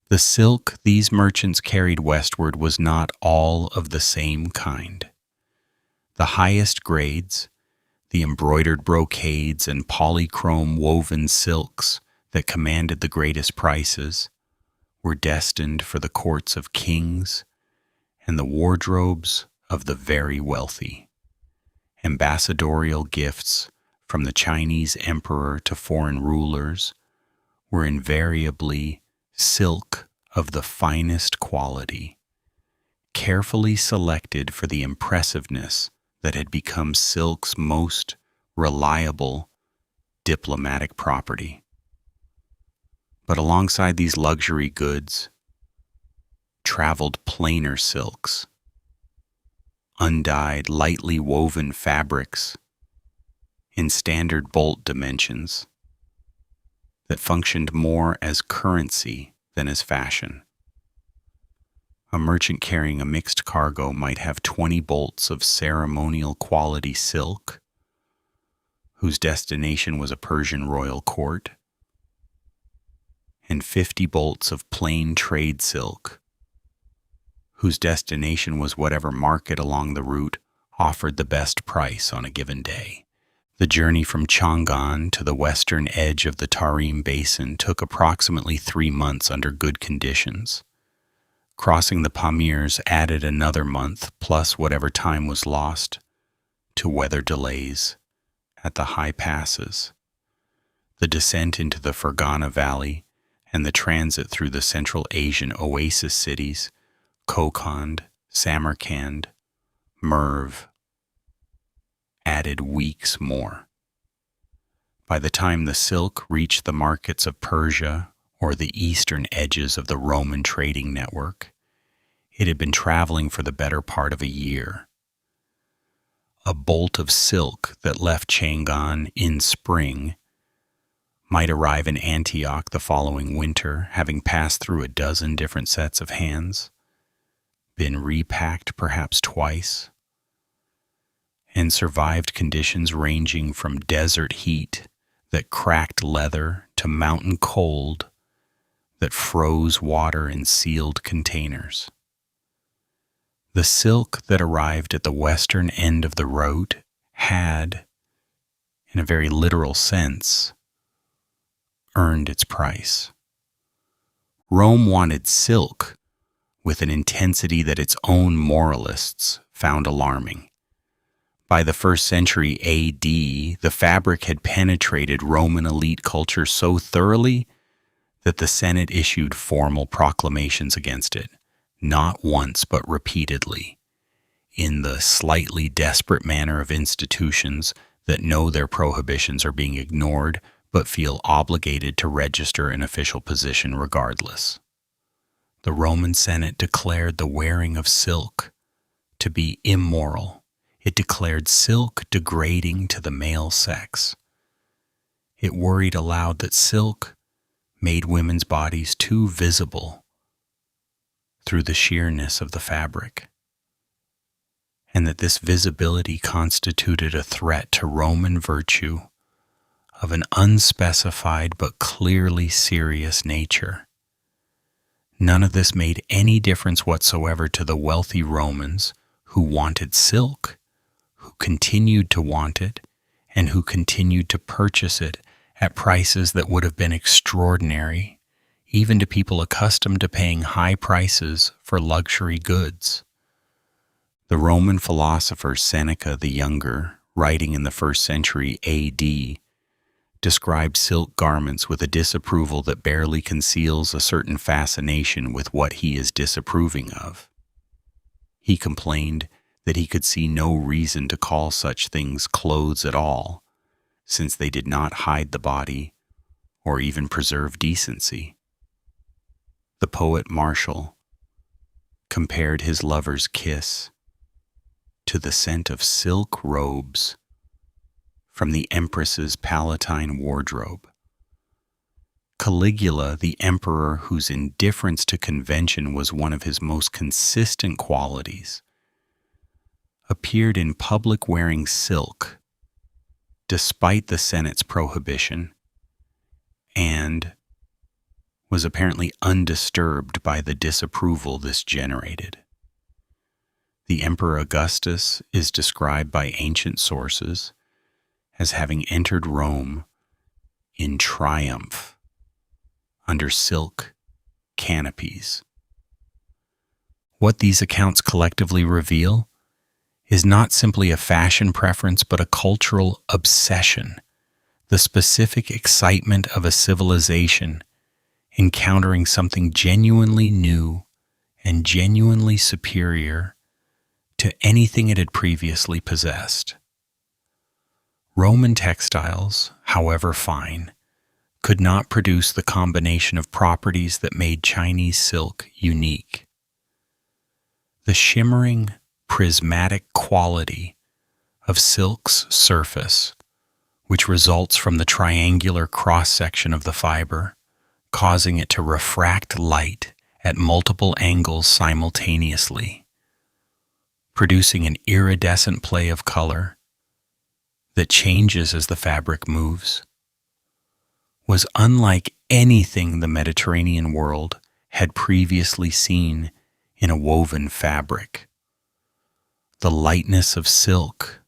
The silk these merchants carried westward was not all of the same kind. The highest grades, the embroidered brocades and polychrome woven silks that commanded the greatest prices, were destined for the courts of kings and the wardrobes of the very wealthy. Ambassadorial gifts from the Chinese emperor to foreign rulers were invariably silk of the finest quality, carefully selected for the impressiveness that had become silk's most reliable diplomatic property. But alongside these luxury goods traveled plainer silks, undyed, lightly woven fabrics in standard bolt dimensions that functioned more as currency than as fashion. A merchant carrying a mixed cargo might have 20 bolts of ceremonial quality silk, whose destination was a Persian royal court, and 50 bolts of plain trade silk, whose destination was whatever market along the route offered the best price on a given day. The journey from Chang'an to the western edge of the Tarim Basin took approximately 3 months under good conditions. Crossing the Pamirs added another month, plus whatever time was lost to weather delays at the high passes. the descent into the Fergana Valley, and the transit through the Central Asian oasis cities, Cocoon, Samarkand, Merv, added weeks more. By the time the silk reached the markets of Persia or the eastern edges of the Roman trading network, it had been traveling for the better part of a year. A bolt of silk that left Chang'an in spring might arrive in Antioch the following winter, having passed through a dozen different sets of hands, been repacked perhaps twice, and survived conditions ranging from desert heat that cracked leather to mountain cold that froze water in sealed containers. The silk that arrived at the western end of the route had, in a very literal sense, earned its price. Rome wanted silk with an intensity that its own moralists found alarming. By the 1st century A.D., the fabric had penetrated Roman elite culture so thoroughly that the Senate issued formal proclamations against it, not once but repeatedly, in the slightly desperate manner of institutions that know their prohibitions are being ignored but feel obligated to register an official position regardless. The Roman Senate declared the wearing of silk to be immoral. It declared silk degrading to the male sex. It worried aloud that silk made women's bodies too visible through the sheerness of the fabric, and that this visibility constituted a threat to Roman virtue of an unspecified but clearly serious nature. None of this made any difference whatsoever to the wealthy Romans who wanted silk, who continued to want it, and who continued to purchase it at prices that would have been extraordinary, even to people accustomed to paying high prices for luxury goods. The Roman philosopher Seneca the Younger, writing in the 1st century A.D., described silk garments with a disapproval that barely conceals a certain fascination with what he is disapproving of. He complained that he could see no reason to call such things clothes at all, since they did not hide the body or even preserve decency. The poet Martial compared his lover's kiss to the scent of silk robes from the Empress's Palatine wardrobe. Caligula, the emperor whose indifference to convention was one of his most consistent qualities, appeared in public wearing silk despite the Senate's prohibition, and was apparently undisturbed by the disapproval this generated. The Emperor Augustus is described by ancient sources as having entered Rome in triumph under silk canopies. What these accounts collectively reveal is not simply a fashion preference but a cultural obsession, the specific excitement of a civilization encountering something genuinely new and genuinely superior to anything it had previously possessed. Roman textiles, however fine, could not produce the combination of properties that made Chinese silk unique. The shimmering, prismatic quality of silk's surface, which results from the triangular cross-section of the fiber, causing it to refract light at multiple angles simultaneously, producing an iridescent play of color that changes as the fabric moves, was unlike anything the Mediterranean world had previously seen in a woven fabric. The lightness of silk,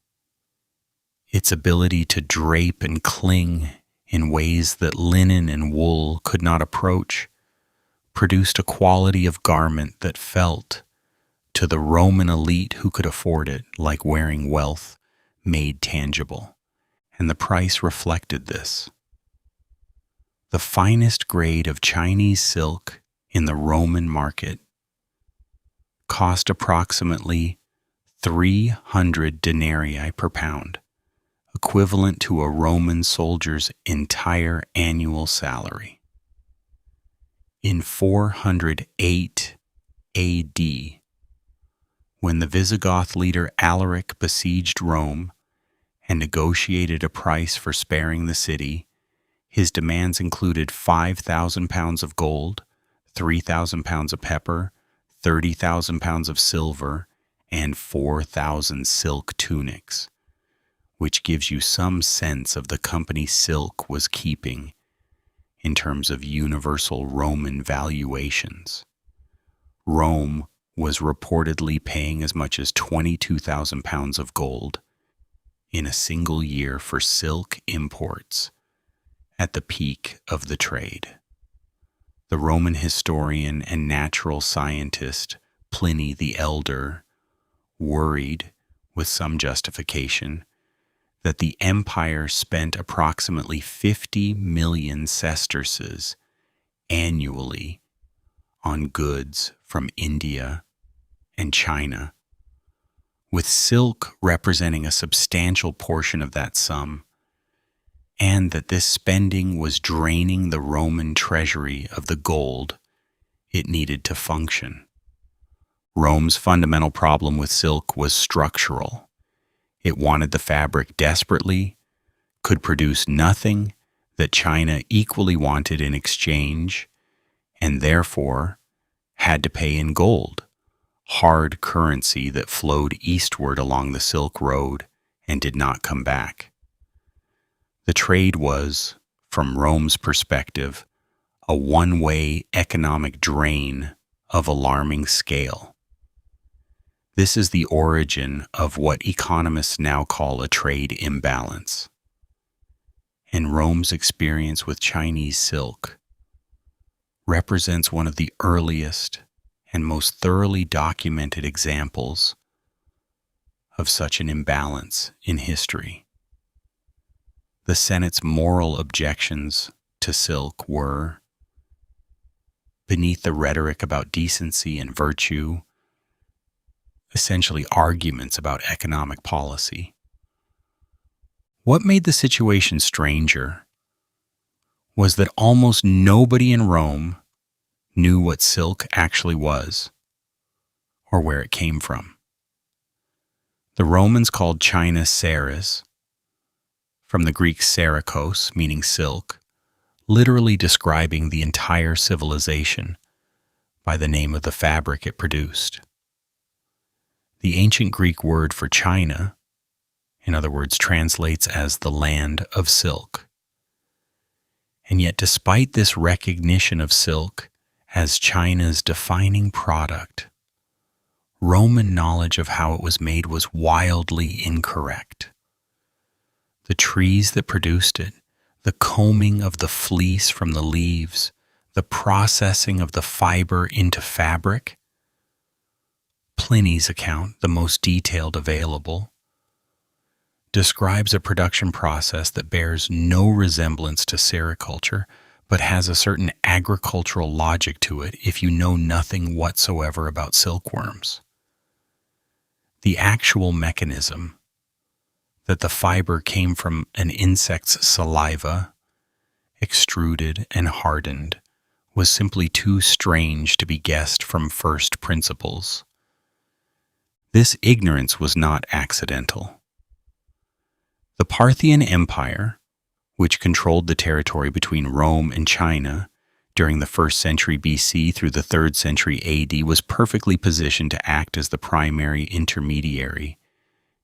its ability to drape and cling in ways that linen and wool could not approach, produced a quality of garment that felt, to the Roman elite who could afford it, like wearing wealth made tangible, and the price reflected this. The finest grade of Chinese silk in the Roman market cost approximately 300 denarii per pound, equivalent to a Roman soldier's entire annual salary. In 408 AD, when the Visigoth leader Alaric besieged Rome and negotiated a price for sparing the city, his demands included 5,000 pounds of gold, 3,000 pounds of pepper, 30,000 pounds of silver, and 4,000 silk tunics, which gives you some sense of the company silk was keeping in terms of universal Roman valuations. Rome was reportedly paying as much as 22,000 pounds of gold in a single year for silk imports at the peak of the trade. The Roman historian and natural scientist Pliny the Elder worried, with some justification, that the empire spent approximately 50 million sesterces annually on goods from India and China, with silk representing a substantial portion of that sum, and that this spending was draining the Roman treasury of the gold it needed to function. Rome's fundamental problem with silk was structural. It wanted the fabric desperately, could produce nothing that China equally wanted in exchange, and therefore had to pay in gold, hard currency that flowed eastward along the Silk Road and did not come back. The trade was, from Rome's perspective, a one-way economic drain of alarming scale. This is the origin of what economists now call a trade imbalance. And Rome's experience with Chinese silk represents one of the earliest and most thoroughly documented examples of such an imbalance in history. The Senate's moral objections to silk were, beneath the rhetoric about decency and virtue, essentially arguments about economic policy. What made the situation stranger was that almost nobody in Rome knew what silk actually was or where it came from. The Romans called China Ceres, from the Greek serakos, meaning silk, literally describing the entire civilization by the name of the fabric it produced. The ancient Greek word for China, in other words, translates as the land of silk. And yet, despite this recognition of silk as China's defining product, Roman knowledge of how it was made was wildly incorrect. The trees that produced it, the combing of the fleece from the leaves, the processing of the fiber into fabric, Pliny's account, the most detailed available, describes a production process that bears no resemblance to sericulture, but has a certain agricultural logic to it if you know nothing whatsoever about silkworms. The actual mechanism that the fiber came from an insect's saliva, extruded and hardened, was simply too strange to be guessed from first principles. This ignorance was not accidental. The Parthian Empire, which controlled the territory between Rome and China during the 1st century BC through the 3rd century AD, was perfectly positioned to act as the primary intermediary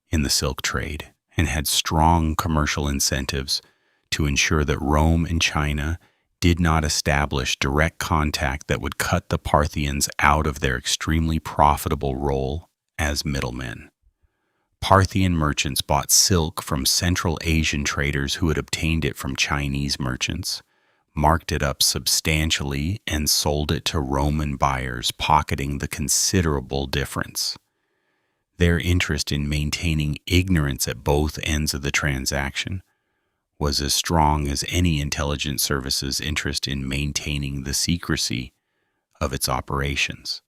in the silk trade and had strong commercial incentives to ensure that Rome and China did not establish direct contact that would cut the Parthians out of their extremely profitable role as middlemen. Parthian merchants bought silk from Central Asian traders who had obtained it from Chinese merchants, marked it up substantially, and sold it to Roman buyers, pocketing the considerable difference. Their interest in maintaining ignorance at both ends of the transaction was as strong as any intelligence service's interest in maintaining the secrecy of its operations.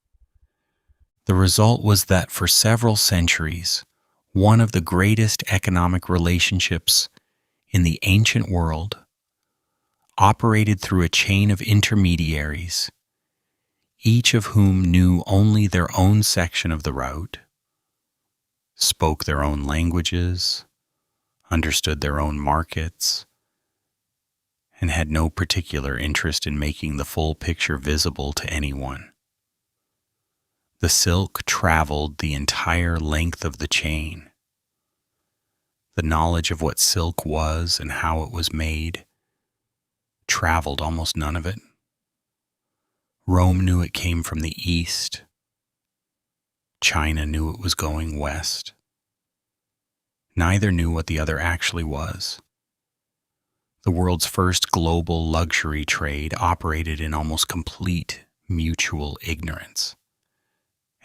The result was that for several centuries, one of the greatest economic relationships in the ancient world operated through a chain of intermediaries, each of whom knew only their own section of the route, spoke their own languages, understood their own markets, and had no particular interest in making the full picture visible to anyone. The silk traveled the entire length of the chain. The knowledge of what silk was and how it was made traveled almost none of it. Rome knew it came from the east. China knew it was going west. Neither knew what the other actually was. The world's first global luxury trade operated in almost complete mutual ignorance.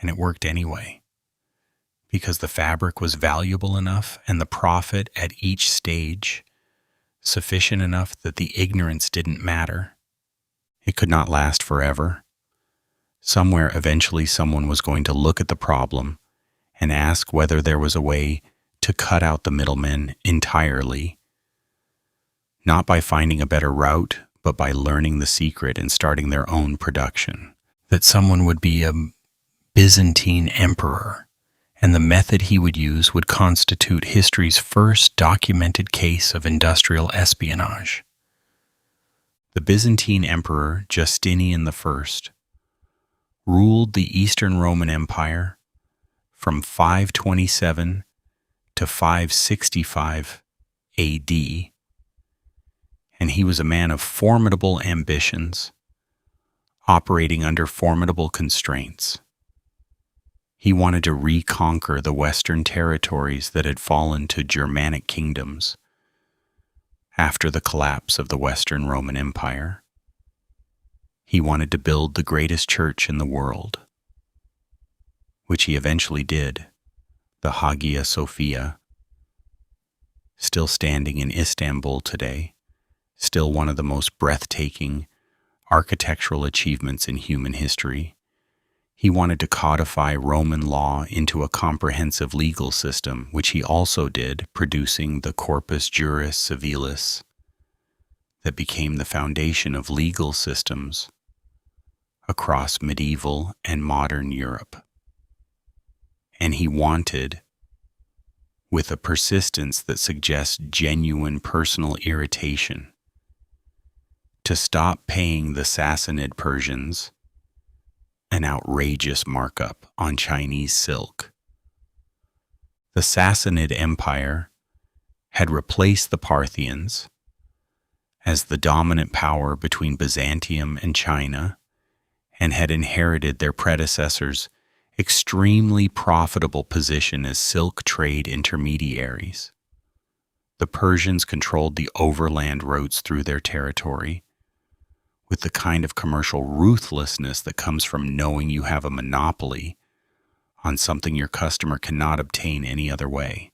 And it worked anyway, because the fabric was valuable enough and the profit at each stage sufficient enough that the ignorance didn't matter. It could not last forever. Somewhere eventually someone was going to look at the problem and ask whether there was a way to cut out the middlemen entirely, not by finding a better route, but by learning the secret and starting their own production. That someone would be a Byzantine emperor, and the method he would use would constitute history's first documented case of industrial espionage. The Byzantine emperor Justinian I ruled the Eastern Roman Empire from 527 to 565 AD, and he was a man of formidable ambitions, operating under formidable constraints. He wanted to reconquer the Western territories that had fallen to Germanic kingdoms after the collapse of the Western Roman Empire. He wanted to build the greatest church in the world, which he eventually did, the Hagia Sophia, still standing in Istanbul today, still one of the most breathtaking architectural achievements in human history. He wanted to codify Roman law into a comprehensive legal system, which he also did, producing the Corpus Juris Civilis that became the foundation of legal systems across medieval and modern Europe. And he wanted, with a persistence that suggests genuine personal irritation, to stop paying the Sassanid Persians an outrageous markup on Chinese silk. The Sassanid Empire had replaced the Parthians as the dominant power between Byzantium and China, and had inherited their predecessors' extremely profitable position as silk trade intermediaries. The Persians controlled the overland routes through their territory, with the kind of commercial ruthlessness that comes from knowing you have a monopoly on something your customer cannot obtain any other way.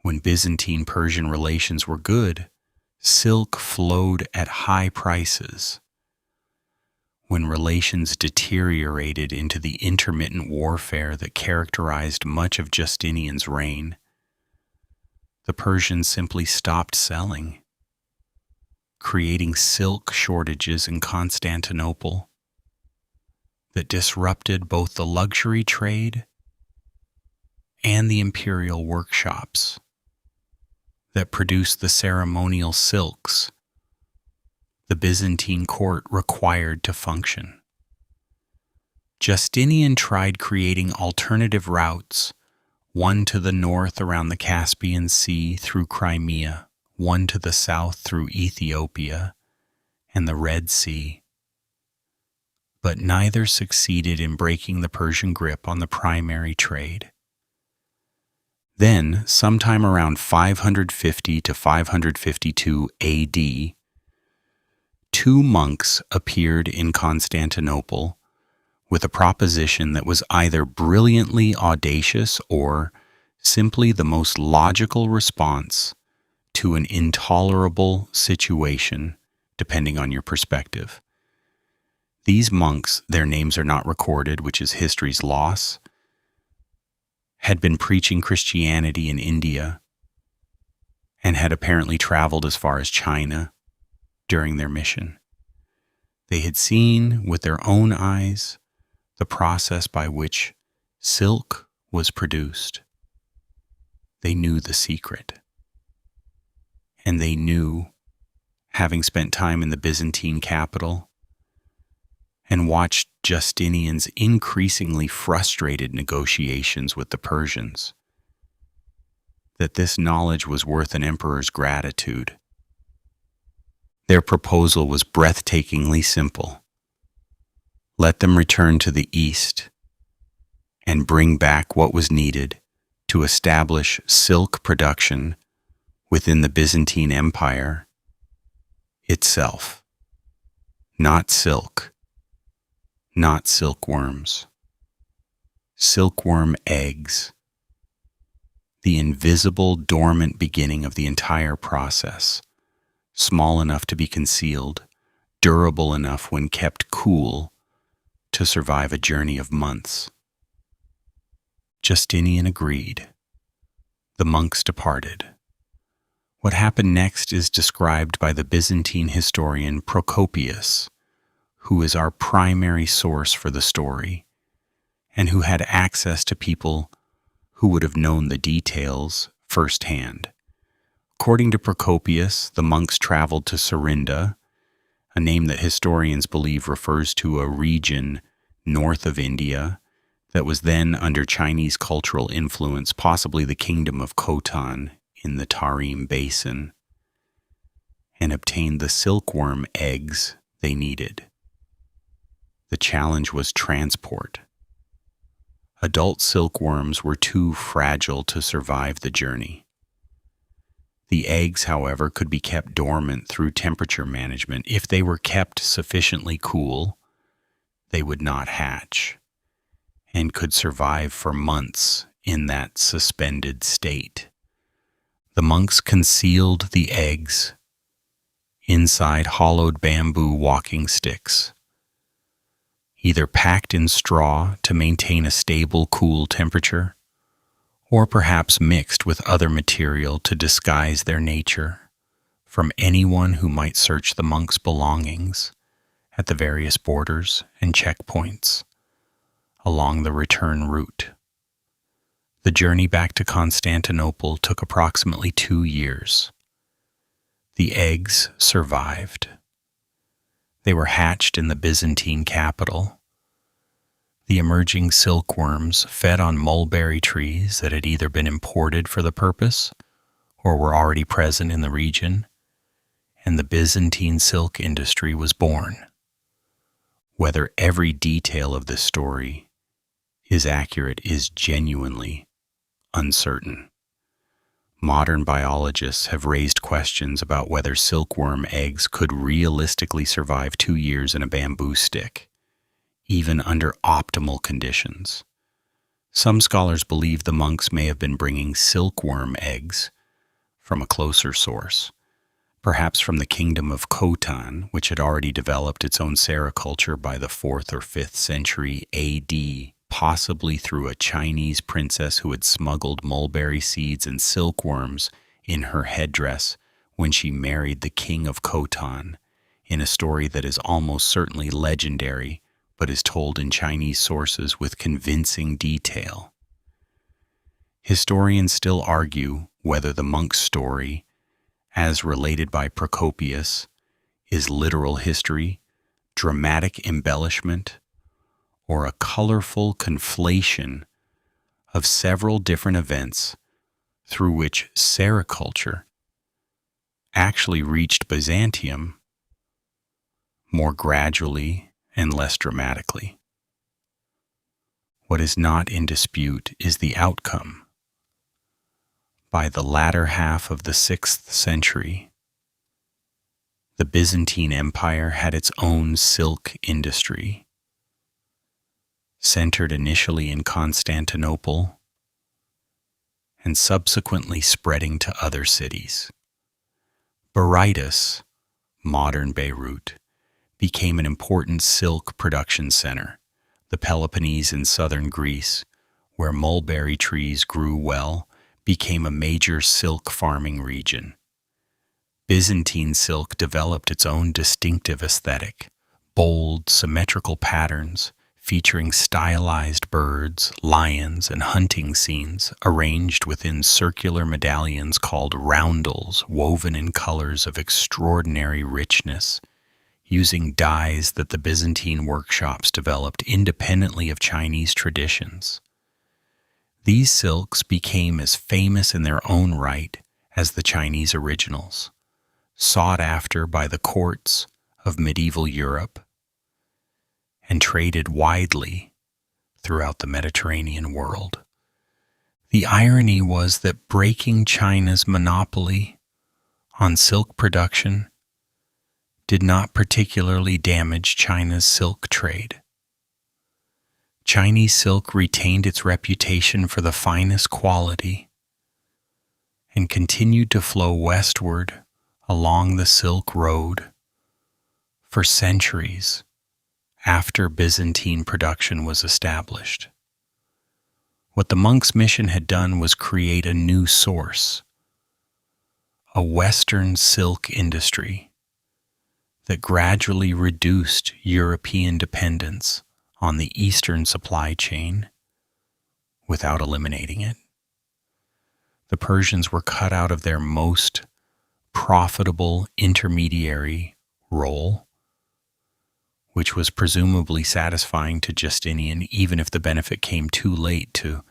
When Byzantine-Persian relations were good, silk flowed at high prices. When relations deteriorated into the intermittent warfare that characterized much of Justinian's reign, the Persians simply stopped selling, creating silk shortages in Constantinople that disrupted both the luxury trade and the imperial workshops that produced the ceremonial silks the Byzantine court required to function. Justinian tried creating alternative routes, one to the north around the Caspian Sea through Crimea, one to the south through Ethiopia and the Red Sea. But neither succeeded in breaking the Persian grip on the primary trade. Then, sometime around 550 to 552 AD, two monks appeared in Constantinople with a proposition that was either brilliantly audacious or simply the most logical response to an intolerable situation, depending on your perspective. These monks, their names are not recorded, which is history's loss, had been preaching Christianity in India and had apparently traveled as far as China during their mission. They had seen with their own eyes the process by which silk was produced. They knew the secret. And they knew, having spent time in the Byzantine capital and watched Justinian's increasingly frustrated negotiations with the Persians, that this knowledge was worth an emperor's gratitude. Their proposal was breathtakingly simple. Let them return to the east and bring back what was needed to establish silk production within the Byzantine Empire itself. Not silk, not silkworms. Silkworm eggs, the invisible, dormant beginning of the entire process, small enough to be concealed, durable enough when kept cool to survive a journey of months. Justinian agreed. The monks departed. What happened next is described by the Byzantine historian Procopius, who is our primary source for the story, and who had access to people who would have known the details firsthand. According to Procopius, the monks traveled to Serinda, a name that historians believe refers to a region north of India that was then under Chinese cultural influence, possibly the kingdom of Cocoon in the Tarim Basin, and obtained the silkworm eggs they needed. The challenge was transport. Adult silkworms were too fragile to survive the journey. The eggs, however, could be kept dormant through temperature management. If they were kept sufficiently cool, they would not hatch and could survive for months in that suspended state. The monks concealed the eggs inside hollowed bamboo walking sticks, either packed in straw to maintain a stable, cool temperature, or perhaps mixed with other material to disguise their nature from anyone who might search the monks' belongings at the various borders and checkpoints along the return route. The journey back to Constantinople took approximately 2 years. The eggs survived. They were hatched in the Byzantine capital. The emerging silkworms fed on mulberry trees that had either been imported for the purpose or were already present in the region, and the Byzantine silk industry was born. Whether every detail of this story is accurate is genuinely uncertain. Modern biologists have raised questions about whether silkworm eggs could realistically survive 2 years in a bamboo stick, even under optimal conditions. Some scholars believe the monks may have been bringing silkworm eggs from a closer source, perhaps from the kingdom of Cocoon, which had already developed its own sericulture by the 4th or 5th century AD, possibly through a Chinese princess who had smuggled mulberry seeds and silkworms in her headdress when she married the king of Cocoon, in a story that is almost certainly legendary, but is told in Chinese sources with convincing detail. Historians still argue whether the monk's story, as related by Procopius, is literal history, dramatic embellishment, or a colorful conflation of several different events through which sericulture actually reached Byzantium more gradually and less dramatically. What is not in dispute is the outcome. By the latter half of the 6th century, the Byzantine Empire had its own silk industry, centered initially in Constantinople and subsequently spreading to other cities. Berytus, modern Beirut, became an important silk production center. The Peloponnese in southern Greece, where mulberry trees grew well, became a major silk farming region. Byzantine silk developed its own distinctive aesthetic, bold, symmetrical patterns featuring stylized birds, lions, and hunting scenes arranged within circular medallions called roundels, woven in colors of extraordinary richness, using dyes that the Byzantine workshops developed independently of Chinese traditions. These silks became as famous in their own right as the Chinese originals, sought after by the courts of medieval Europe, and traded widely throughout the Mediterranean world. The irony was that breaking China's monopoly on silk production did not particularly damage China's silk trade. Chinese silk retained its reputation for the finest quality and continued to flow westward along the Silk Road for centuries after Byzantine production was established. What the monks' mission had done was create a new source, a Western silk industry that gradually reduced European dependence on the Eastern supply chain without eliminating it. The Persians were cut out of their most profitable intermediary role, which was presumably satisfying to Justinian, even if the benefit came too late to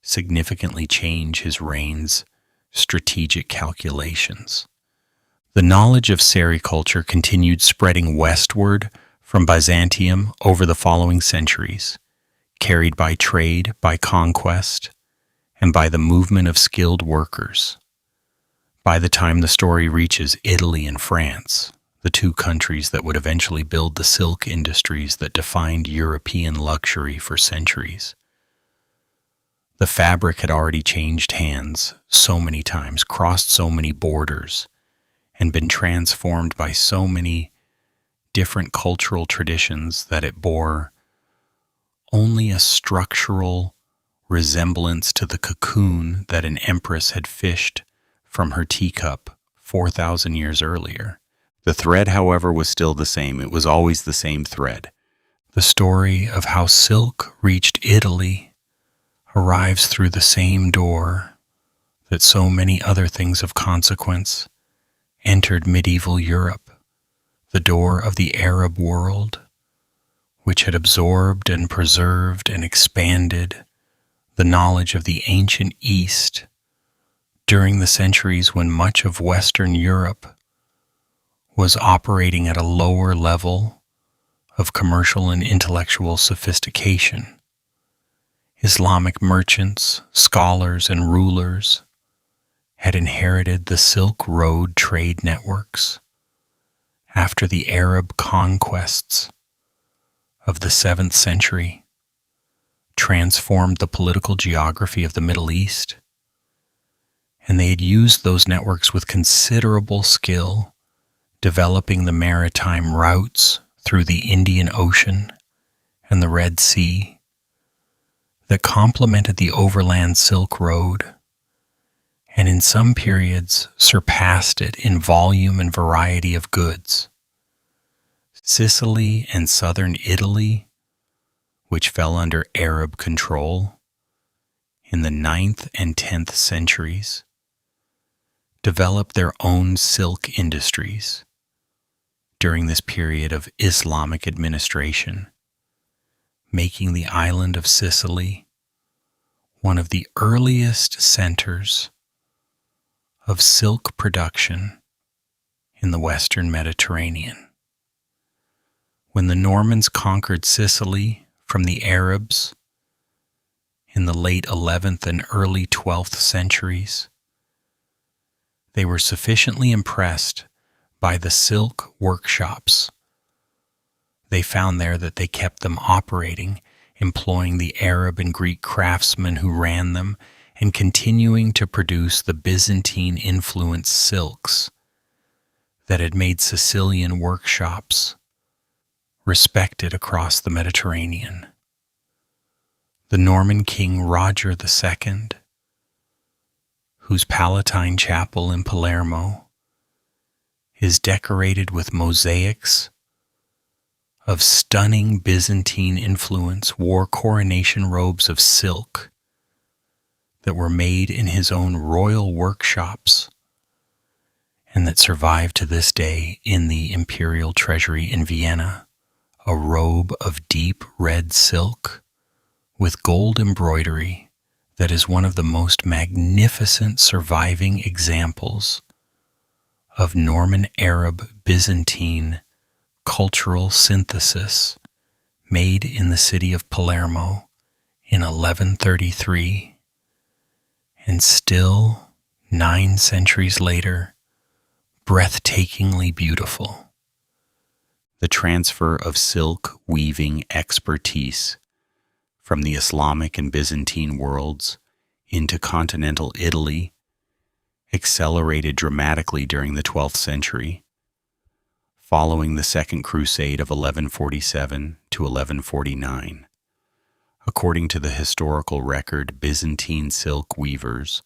significantly change his reign's strategic calculations. The knowledge of sericulture continued spreading westward from Byzantium over the following centuries, carried by trade, by conquest, and by the movement of skilled workers. By the time the story reaches Italy and France, the two countries that would eventually build the silk industries that defined European luxury for centuries, the fabric had already changed hands so many times, crossed so many borders, and been transformed by so many different cultural traditions that it bore only a structural resemblance to the cocoon that an empress had fished from her teacup 4,000 years earlier. The thread, however, was still the same. It was always the same thread. The story of how silk reached Italy arrives through the same door that so many other things of consequence entered medieval Europe, the door of the Arab world, which had absorbed and preserved and expanded the knowledge of the ancient East during the centuries when much of Western Europe was operating at a lower level of commercial and intellectual sophistication. Islamic merchants, scholars, and rulers had inherited the Silk Road trade networks after the Arab conquests of the 7th century transformed the political geography of the Middle East, and they had used those networks with considerable skill, developing the maritime routes through the Indian Ocean and the Red Sea that complemented the overland Silk Road, and in some periods surpassed it in volume and variety of goods. Sicily and southern Italy, which fell under Arab control in the 9th and 10th centuries, developed their own silk industries during this period of Islamic administration, making the island of Sicily one of the earliest centers of silk production in the Western Mediterranean. When the Normans conquered Sicily from the Arabs in the late 11th and early 12th centuries, they were sufficiently impressed by the silk workshops they found there that they kept them operating, employing the Arab and Greek craftsmen who ran them, and continuing to produce the Byzantine-influenced silks that had made Sicilian workshops respected across the Mediterranean. The Norman King Roger II, whose Palatine Chapel in Palermo is decorated with mosaics of stunning Byzantine influence, wore coronation robes of silk that were made in his own royal workshops and that survive to this day in the imperial treasury in Vienna, a robe of deep red silk with gold embroidery that is one of the most magnificent surviving examples of Norman Arab Byzantine cultural synthesis made in the city of Palermo in 1133, and still 9 centuries later, breathtakingly beautiful. The transfer of silk weaving expertise from the Islamic and Byzantine worlds into continental Italy accelerated dramatically during the 12th century, following the Second Crusade of 1147 to 1149. According to the historical record, Byzantine silk weavers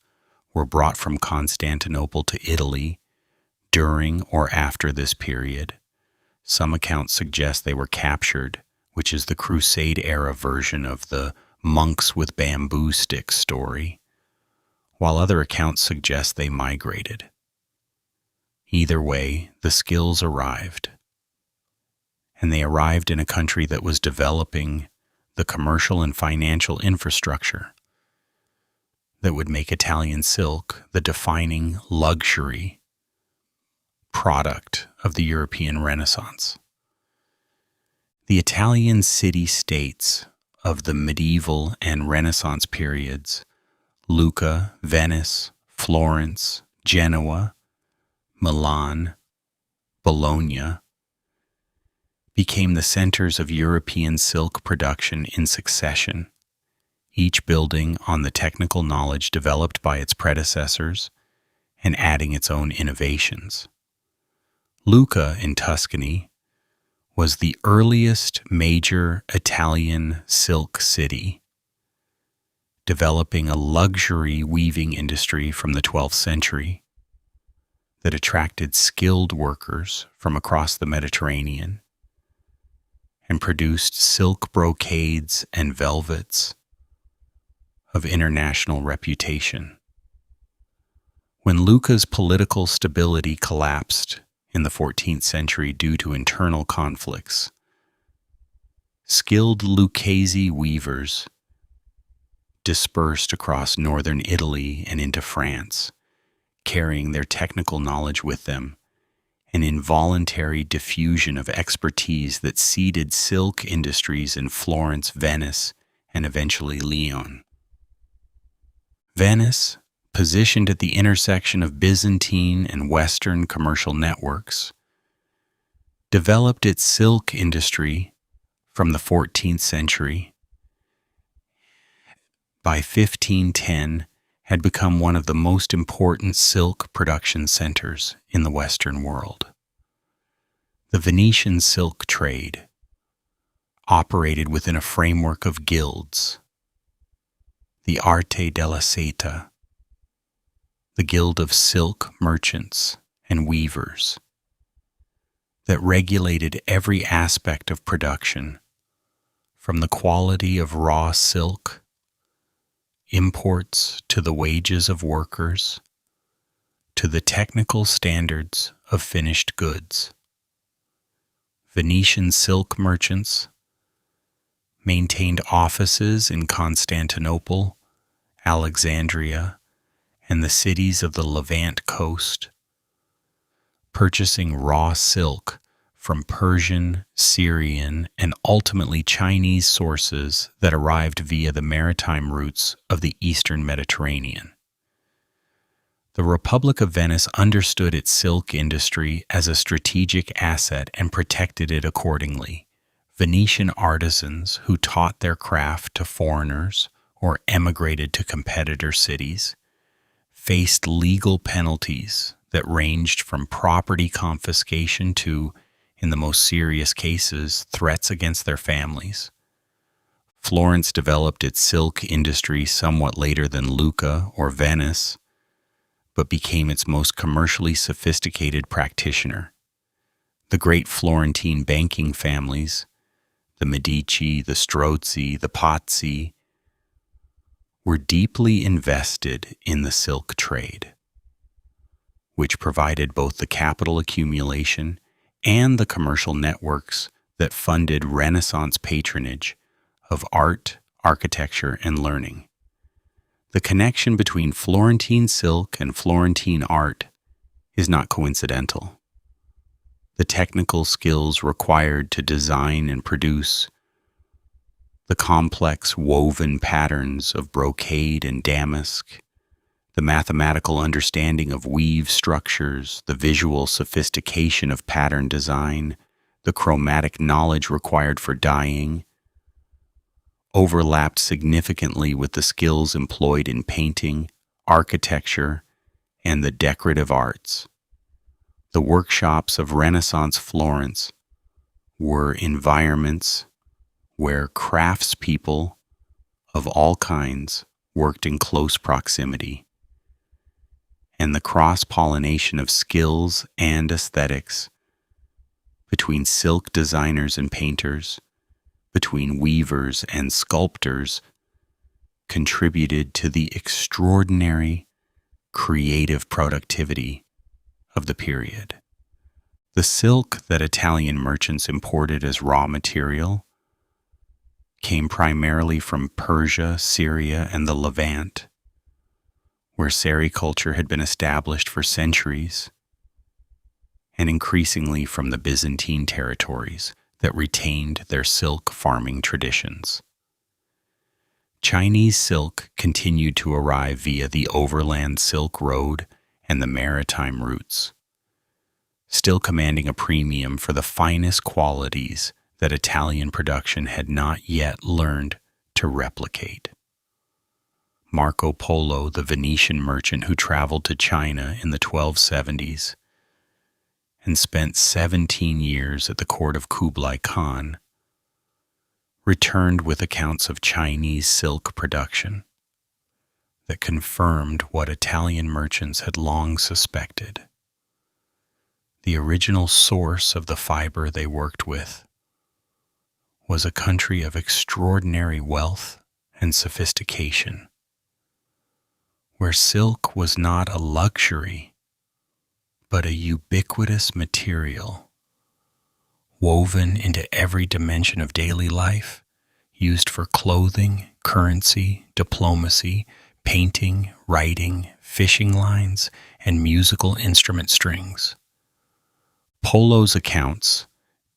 were brought from Constantinople to Italy during or after this period. Some accounts suggest they were captured, which is the Crusade-era version of the monks with bamboo sticks story, while other accounts suggest they migrated. Either way, the skills arrived, and they arrived in a country that was developing the commercial and financial infrastructure that would make Italian silk the defining luxury product of the European Renaissance. The Italian city-states of the medieval and Renaissance periods, Lucca, Venice, Florence, Genoa, Milan, Bologna, became the centers of European silk production in succession, each building on the technical knowledge developed by its predecessors and adding its own innovations. Lucca in Tuscany was the earliest major Italian silk city, developing a luxury weaving industry from the 12th century that attracted skilled workers from across the Mediterranean and produced silk brocades and velvets of international reputation. When Lucca's political stability collapsed in the 14th century due to internal conflicts, skilled Lucchese weavers dispersed across northern Italy and into France, carrying their technical knowledge with them, an involuntary diffusion of expertise that seeded silk industries in Florence, Venice, and eventually Lyon. Venice, positioned at the intersection of Byzantine and Western commercial networks, developed its silk industry from the 14th century. By 1510, had become one of the most important silk production centers in the Western world. The Venetian silk trade operated within a framework of guilds: the Arte della Seta, the Guild of Silk Merchants and Weavers, that regulated every aspect of production, from the quality of raw silk, imports to the wages of workers, to the technical standards of finished goods. Venetian silk merchants maintained offices in Constantinople, Alexandria, and the cities of the Levant coast, purchasing raw silk from Persian, Syrian, and ultimately Chinese sources that arrived via the maritime routes of the Eastern Mediterranean. The Republic of Venice understood its silk industry as a strategic asset and protected it accordingly. Venetian artisans who taught their craft to foreigners or emigrated to competitor cities faced legal penalties that ranged from property confiscation to, in the most serious cases, threats against their families. Florence developed its silk industry somewhat later than Lucca or Venice, but became its most commercially sophisticated practitioner. The great Florentine banking families, the Medici, the Strozzi, the Pazzi, were deeply invested in the silk trade, which provided both the capital accumulation and the commercial networks that funded Renaissance patronage of art, architecture, and learning. The connection between Florentine silk and Florentine art is not coincidental. The technical skills required to design and produce the complex woven patterns of brocade and damask, the mathematical understanding of weave structures, the visual sophistication of pattern design, the chromatic knowledge required for dyeing, overlapped significantly with the skills employed in painting, architecture, and the decorative arts. The workshops of Renaissance Florence were environments where craftspeople of all kinds worked in close proximity, and the cross-pollination of skills and aesthetics between silk designers and painters, between weavers and sculptors, contributed to the extraordinary creative productivity of the period. The silk that Italian merchants imported as raw material came primarily from Persia, Syria, and the Levant, where sericulture had been established for centuries, and increasingly from the Byzantine territories that retained their silk farming traditions. Chinese silk continued to arrive via the overland Silk Road and the maritime routes, still commanding a premium for the finest qualities that Italian production had not yet learned to replicate. Marco Polo, the Venetian merchant who traveled to China in the 1270s and spent 17 years at the court of Kublai Khan, returned with accounts of Chinese silk production that confirmed what Italian merchants had long suspected. The original source of the fiber they worked with was a country of extraordinary wealth and sophistication, where silk was not a luxury, but a ubiquitous material, woven into every dimension of daily life, used for clothing, currency, diplomacy, painting, writing, fishing lines, and musical instrument strings. Polo's accounts,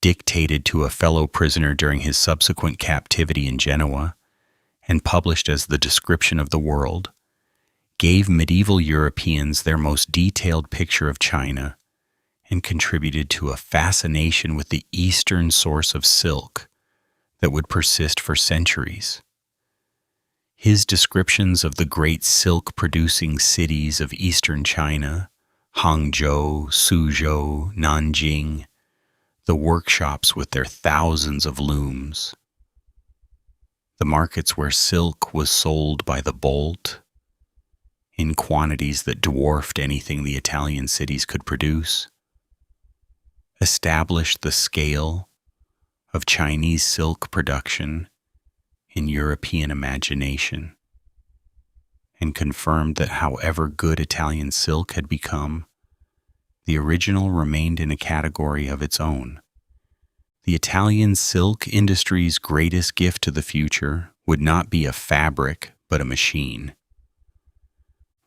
dictated to a fellow prisoner during his subsequent captivity in Genoa, and published as the description of the world, gave medieval Europeans their most detailed picture of China and contributed to a fascination with the Eastern source of silk that would persist for centuries. His descriptions of the great silk-producing cities of Eastern China, Hangzhou, Suzhou, Nanjing, the workshops with their thousands of looms, the markets where silk was sold by the bolt in quantities that dwarfed anything the Italian cities could produce, established the scale of Chinese silk production in European imagination, and confirmed that however good Italian silk had become, the original remained in a category of its own. The Italian silk industry's greatest gift to the future would not be a fabric, but a machine.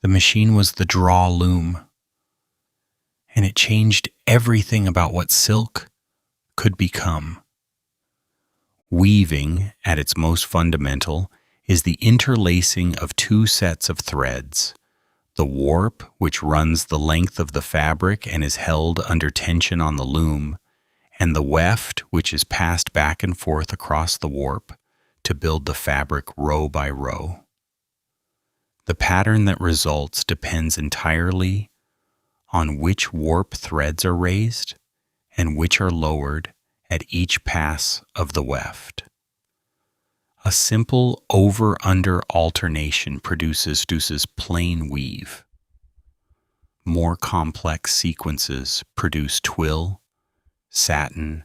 The machine was the draw loom, and it changed everything about what silk could become. Weaving, at its most fundamental, is the interlacing of two sets of threads: the warp, which runs the length of the fabric and is held under tension on the loom, and the weft, which is passed back and forth across the warp to build the fabric row by row. The pattern that results depends entirely on which warp threads are raised and which are lowered at each pass of the weft. A simple over-under alternation produces plain weave. More complex sequences produce twill, satin,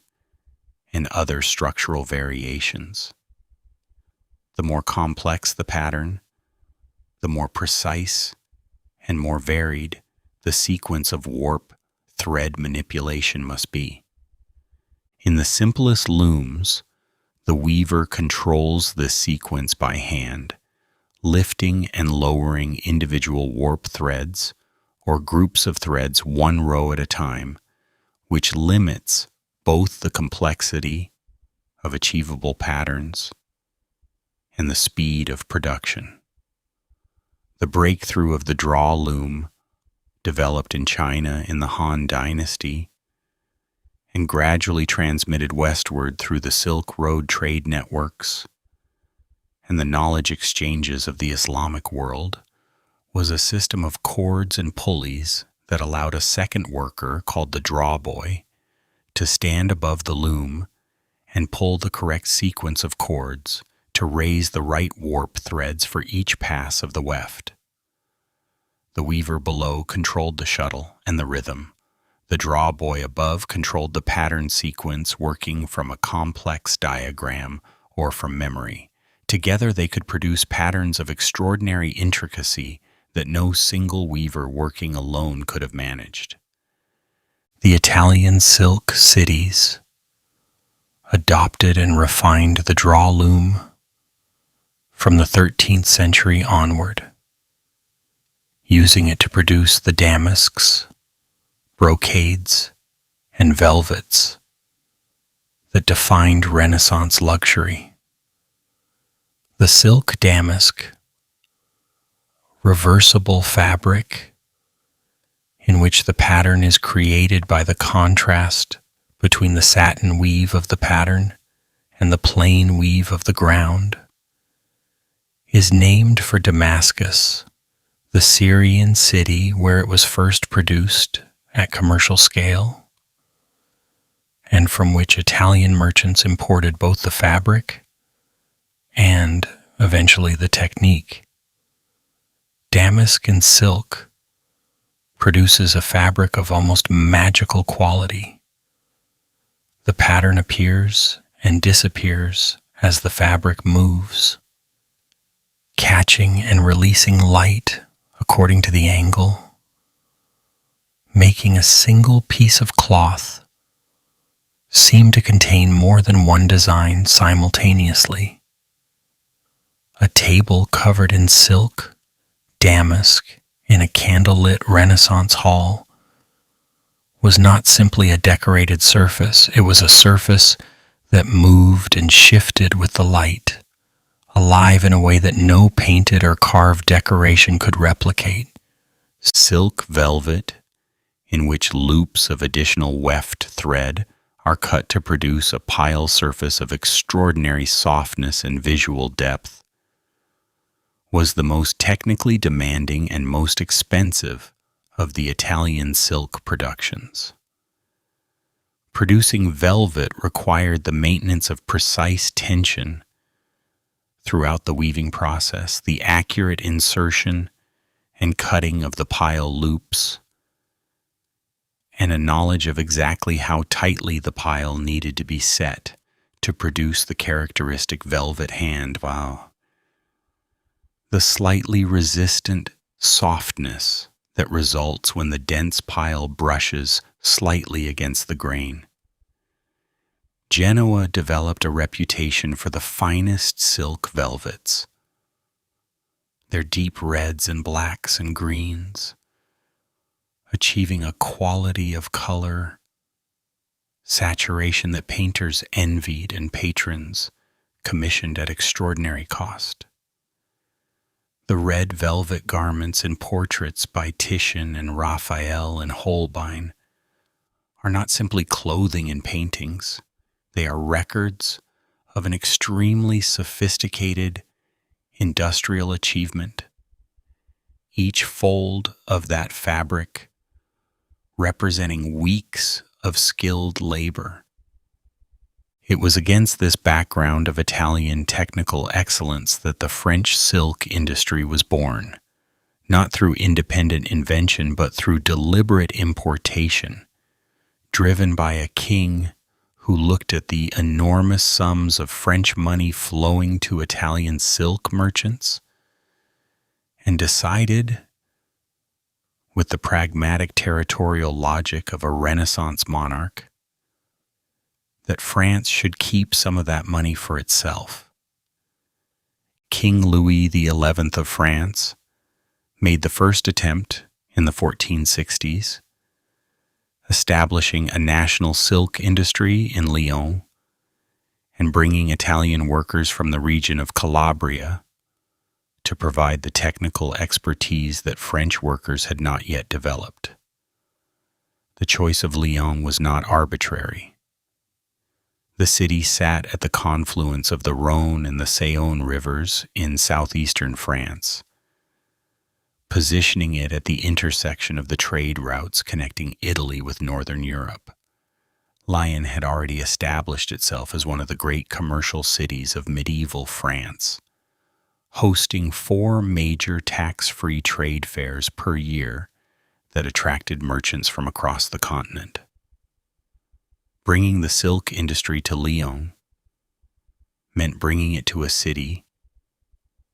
and other structural variations. The more complex the pattern, the more precise and more varied the sequence of warp thread manipulation must be. In the simplest looms, the weaver controls this sequence by hand, lifting and lowering individual warp threads or groups of threads one row at a time, which limits both the complexity of achievable patterns and the speed of production. The breakthrough of the draw loom, developed in China in the Han Dynasty, and gradually transmitted westward through the Silk Road trade networks and the knowledge exchanges of the Islamic world, was a system of cords and pulleys that allowed a second worker, called the draw boy, to stand above the loom and pull the correct sequence of cords to raise the right warp threads for each pass of the weft. The weaver below controlled the shuttle and the rhythm. The draw boy above controlled the pattern sequence, working from a complex diagram or from memory. Together they could produce patterns of extraordinary intricacy that no single weaver working alone could have managed. The Italian silk cities adopted and refined the draw loom from the 13th century onward, using it to produce the damasks, brocades, and velvets that defined Renaissance luxury. The silk damask, reversible fabric in which the pattern is created by the contrast between the satin weave of the pattern and the plain weave of the ground, is named for Damascus, the Syrian city where it was first produced at commercial scale, and from which Italian merchants imported both the fabric and eventually the technique. Damask and silk produces a fabric of almost magical quality. The pattern appears and disappears as the fabric moves, catching and releasing light according to the angle, making a single piece of cloth seem to contain more than one design simultaneously. A table covered in silk, damask, in a candlelit Renaissance hall was not simply a decorated surface. It was a surface that moved and shifted with the light, alive in a way that no painted or carved decoration could replicate. Silk velvet, in which loops of additional weft thread are cut to produce a pile surface of extraordinary softness and visual depth, was the most technically demanding and most expensive of the Italian silk productions. Producing velvet required the maintenance of precise tension throughout the weaving process, the accurate insertion and cutting of the pile loops, and a knowledge of exactly how tightly the pile needed to be set to produce the characteristic velvet hand. Wow. The slightly resistant softness that results when the dense pile brushes slightly against the grain. Genoa developed a reputation for the finest silk velvets. Their deep reds and blacks and greens, achieving a quality of color, saturation that painters envied and patrons commissioned at extraordinary cost. The red velvet garments in portraits by Titian and Raphael and Holbein are not simply clothing in paintings. They are records of an extremely sophisticated industrial achievement. Each fold of that fabric representing weeks of skilled labor. It was against this background of Italian technical excellence that the French silk industry was born, not through independent invention but through deliberate importation, driven by a king who looked at the enormous sums of French money flowing to Italian silk merchants and decided, with the pragmatic territorial logic of a Renaissance monarch, that France should keep some of that money for itself. King Louis XI of France made the first attempt in the 1460s, establishing a national silk industry in Lyon and bringing Italian workers from the region of Calabria to provide the technical expertise that French workers had not yet developed. The choice of Lyon was not arbitrary. The city sat at the confluence of the Rhône and the Saône rivers in southeastern France, positioning it at the intersection of the trade routes connecting Italy with northern Europe. Lyon had already established itself as one of the great commercial cities of medieval France, hosting 4 major tax-free trade fairs per year that attracted merchants from across the continent. Bringing the silk industry to Lyon meant bringing it to a city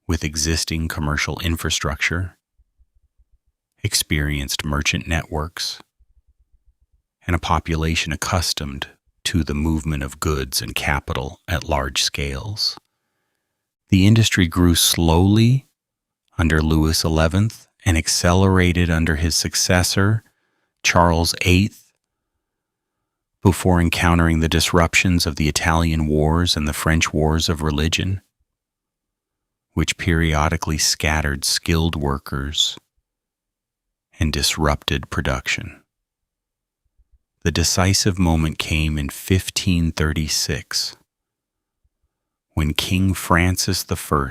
with existing commercial infrastructure, experienced merchant networks, and a population accustomed to the movement of goods and capital at large scales. The industry grew slowly under Louis XI and accelerated under his successor, Charles VIII, before encountering the disruptions of the Italian Wars and the French Wars of Religion, which periodically scattered skilled workers and disrupted production. The decisive moment came in 1536, when King Francis I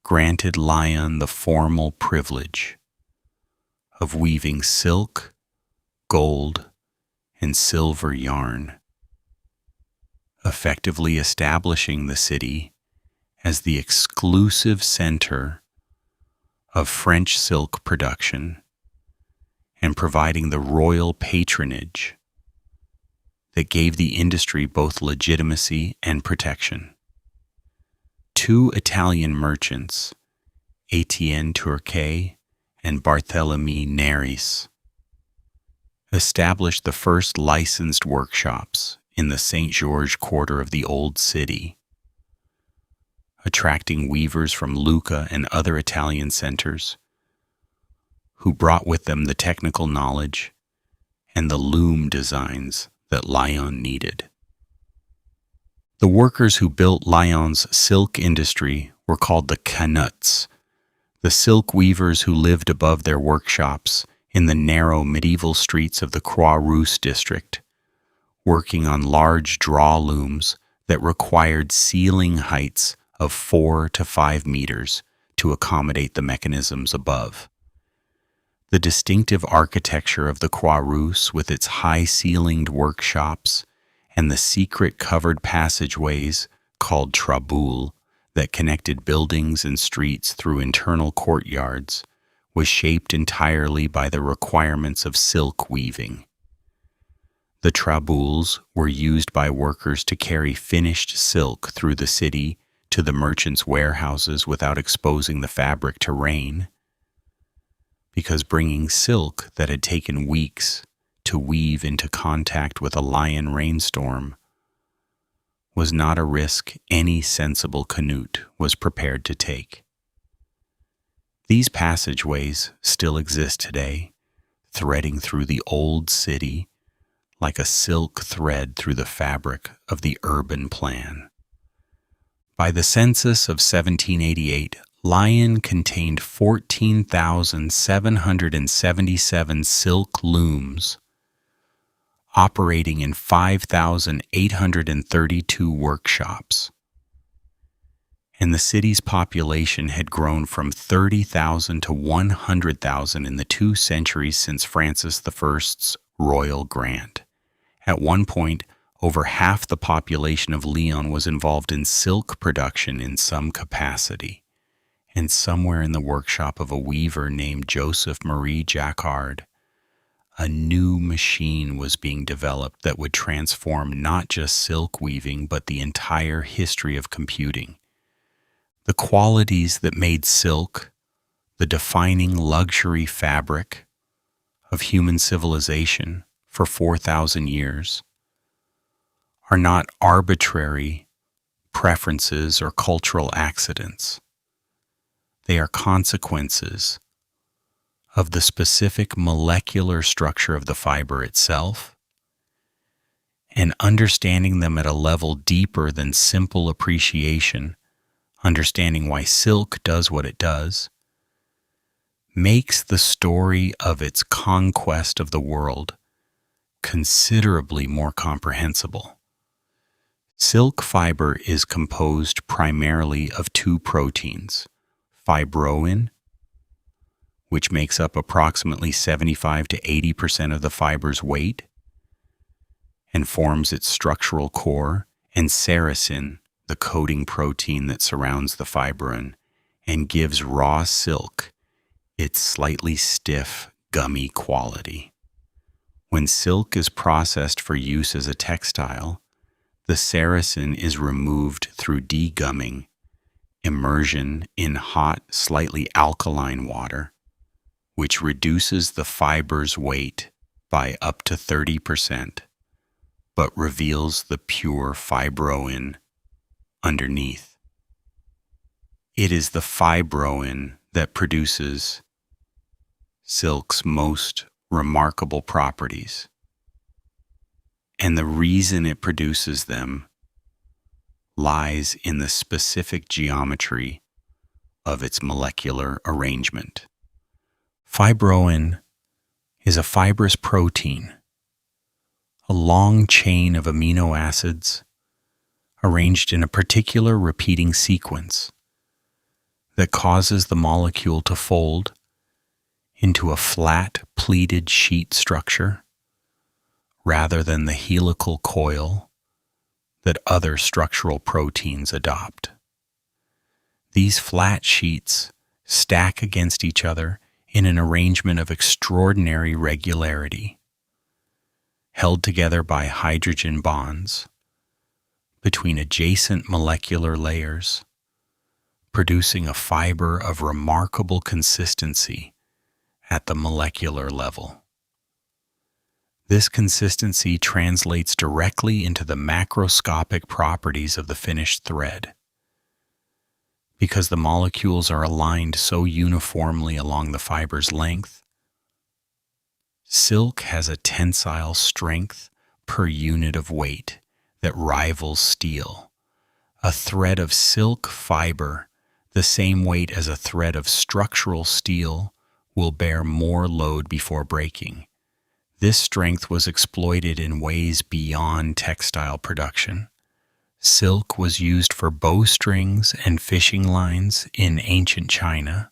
granted Lyon the formal privilege of weaving silk, gold, and silver yarn, effectively establishing the city as the exclusive center of French silk production and providing the royal patronage that gave the industry both legitimacy and protection. 2 Italian merchants, Etienne Turquet and Barthélemy Neris, established the first licensed workshops in the St. George quarter of the Old City, attracting weavers from Lucca and other Italian centers who brought with them the technical knowledge and the loom designs that Lyon needed. The workers who built Lyon's silk industry were called the canuts, the silk weavers who lived above their workshops in the narrow medieval streets of the Croix-Rousse district, working on large draw looms that required ceiling heights of 4 to 5 meters to accommodate the mechanisms above. The distinctive architecture of the Croix-Rousse, with its high-ceilinged workshops and the secret covered passageways called traboules that connected buildings and streets through internal courtyards, was shaped entirely by the requirements of silk weaving. The traboules were used by workers to carry finished silk through the city to the merchants' warehouses without exposing the fabric to rain, because bringing silk that had taken weeks to weave into contact with a Lyon rainstorm was not a risk any sensible canute was prepared to take. These passageways still exist today, threading through the old city like a silk thread through the fabric of the urban plan. By the census of 1788, Lyon contained 14,777 silk looms, operating in 5,832 workshops. and the city's population had grown from 30,000 to 100,000 in the 2 centuries since Francis I's royal grant. At one point, over half the population of Lyon was involved in silk production in some capacity, and somewhere in the workshop of a weaver named Joseph Marie Jacquard, a new machine was being developed that would transform not just silk weaving, but the entire history of computing. The qualities that made silk the defining luxury fabric of human civilization for 4,000 years are not arbitrary preferences or cultural accidents. They are consequences of the specific molecular structure of the fiber itself, and understanding them at a level deeper than simple appreciation, understanding why silk does what it does, makes the story of its conquest of the world considerably more comprehensible. Silk fiber is composed primarily of 2 proteins, fibroin, which makes up approximately 75 to 80% of the fiber's weight and forms its structural core, and sericin, the coating protein that surrounds the fibrin and gives raw silk its slightly stiff, gummy quality. When silk is processed for use as a textile, the sericin is removed through degumming, immersion in hot, slightly alkaline water, which reduces the fiber's weight by up to 30%, but reveals the pure fibroin underneath. It is the fibroin that produces silk's most remarkable properties, and the reason it produces them lies in the specific geometry of its molecular arrangement. Fibroin is a fibrous protein, a long chain of amino acids arranged in a particular repeating sequence that causes the molecule to fold into a flat, pleated sheet structure rather than the helical coil that other structural proteins adopt. These flat sheets stack against each other in an arrangement of extraordinary regularity, held together by hydrogen bonds between adjacent molecular layers, producing a fiber of remarkable consistency at the molecular level. This consistency translates directly into the macroscopic properties of the finished thread. Because the molecules are aligned so uniformly along the fiber's length, silk has a tensile strength per unit of weight that rivals steel. A thread of silk fiber, the same weight as a thread of structural steel, will bear more load before breaking. This strength was exploited in ways beyond textile production. Silk was used for bowstrings and fishing lines in ancient China,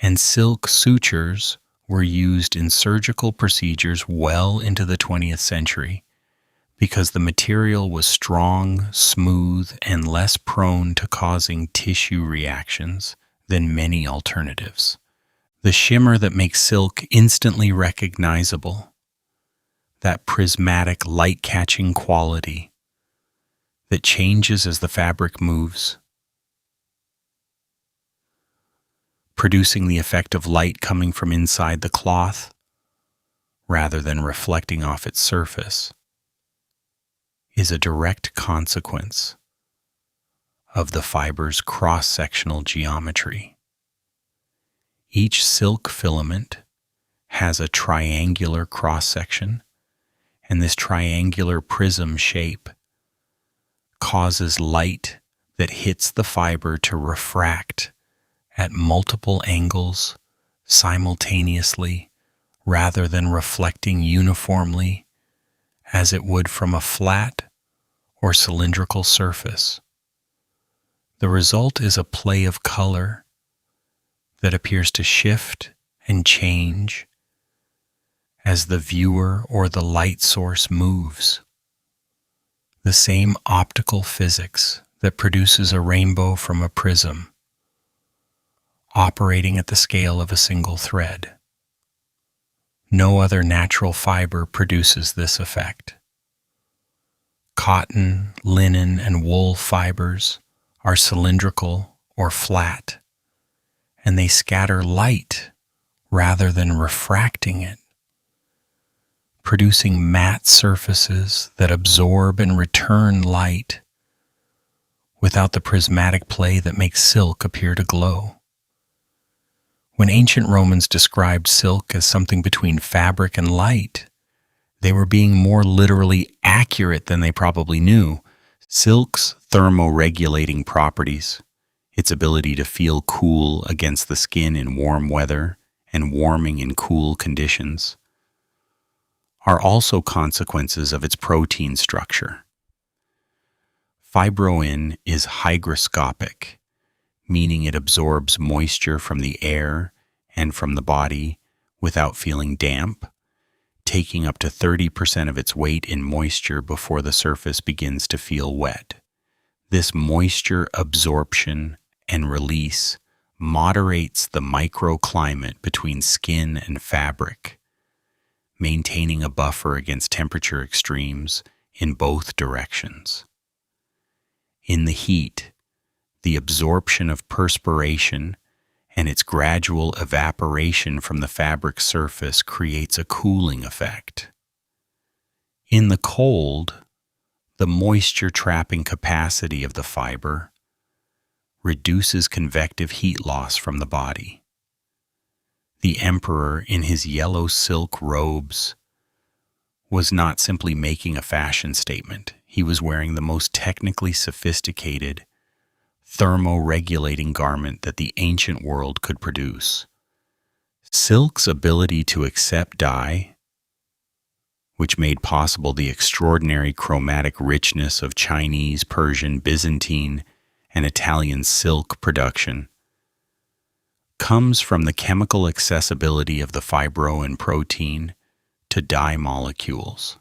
and silk sutures were used in surgical procedures well into the 20th century because the material was strong, smooth, and less prone to causing tissue reactions than many alternatives. The shimmer that makes silk instantly recognizable, that prismatic light-catching quality that changes as the fabric moves, producing the effect of light coming from inside the cloth rather than reflecting off its surface, is a direct consequence of the fiber's cross-sectional geometry. Each silk filament has a triangular cross-section, and this triangular prism shape causes light that hits the fiber to refract at multiple angles simultaneously rather than reflecting uniformly as it would from a flat or cylindrical surface. The result is a play of color that appears to shift and change as the viewer or the light source moves. The same optical physics that produces a rainbow from a prism, operating at the scale of a single thread. No other natural fiber produces this effect. Cotton, linen, and wool fibers are cylindrical or flat, and they scatter light rather than refracting it, producing matte surfaces that absorb and return light without the prismatic play that makes silk appear to glow. When ancient Romans described silk as something between fabric and light, they were being more literally accurate than they probably knew. Silk's thermoregulating properties, its ability to feel cool against the skin in warm weather and warming in cool conditions, are also consequences of its protein structure. Fibroin is hygroscopic, meaning it absorbs moisture from the air and from the body without feeling damp, taking up to 30% of its weight in moisture before the surface begins to feel wet. This moisture absorption and release moderates the microclimate between skin and fabric, maintaining a buffer against temperature extremes in both directions. In the heat, the absorption of perspiration and its gradual evaporation from the fabric surface creates a cooling effect. In the cold, the moisture-trapping capacity of the fiber reduces convective heat loss from the body. The emperor, in his yellow silk robes, was not simply making a fashion statement. He was wearing the most technically sophisticated, thermoregulating garment that the ancient world could produce. Silk's ability to accept dye, which made possible the extraordinary chromatic richness of Chinese, Persian, Byzantine, and Italian silk production, comes from the chemical accessibility of the fibroin protein to dye molecules.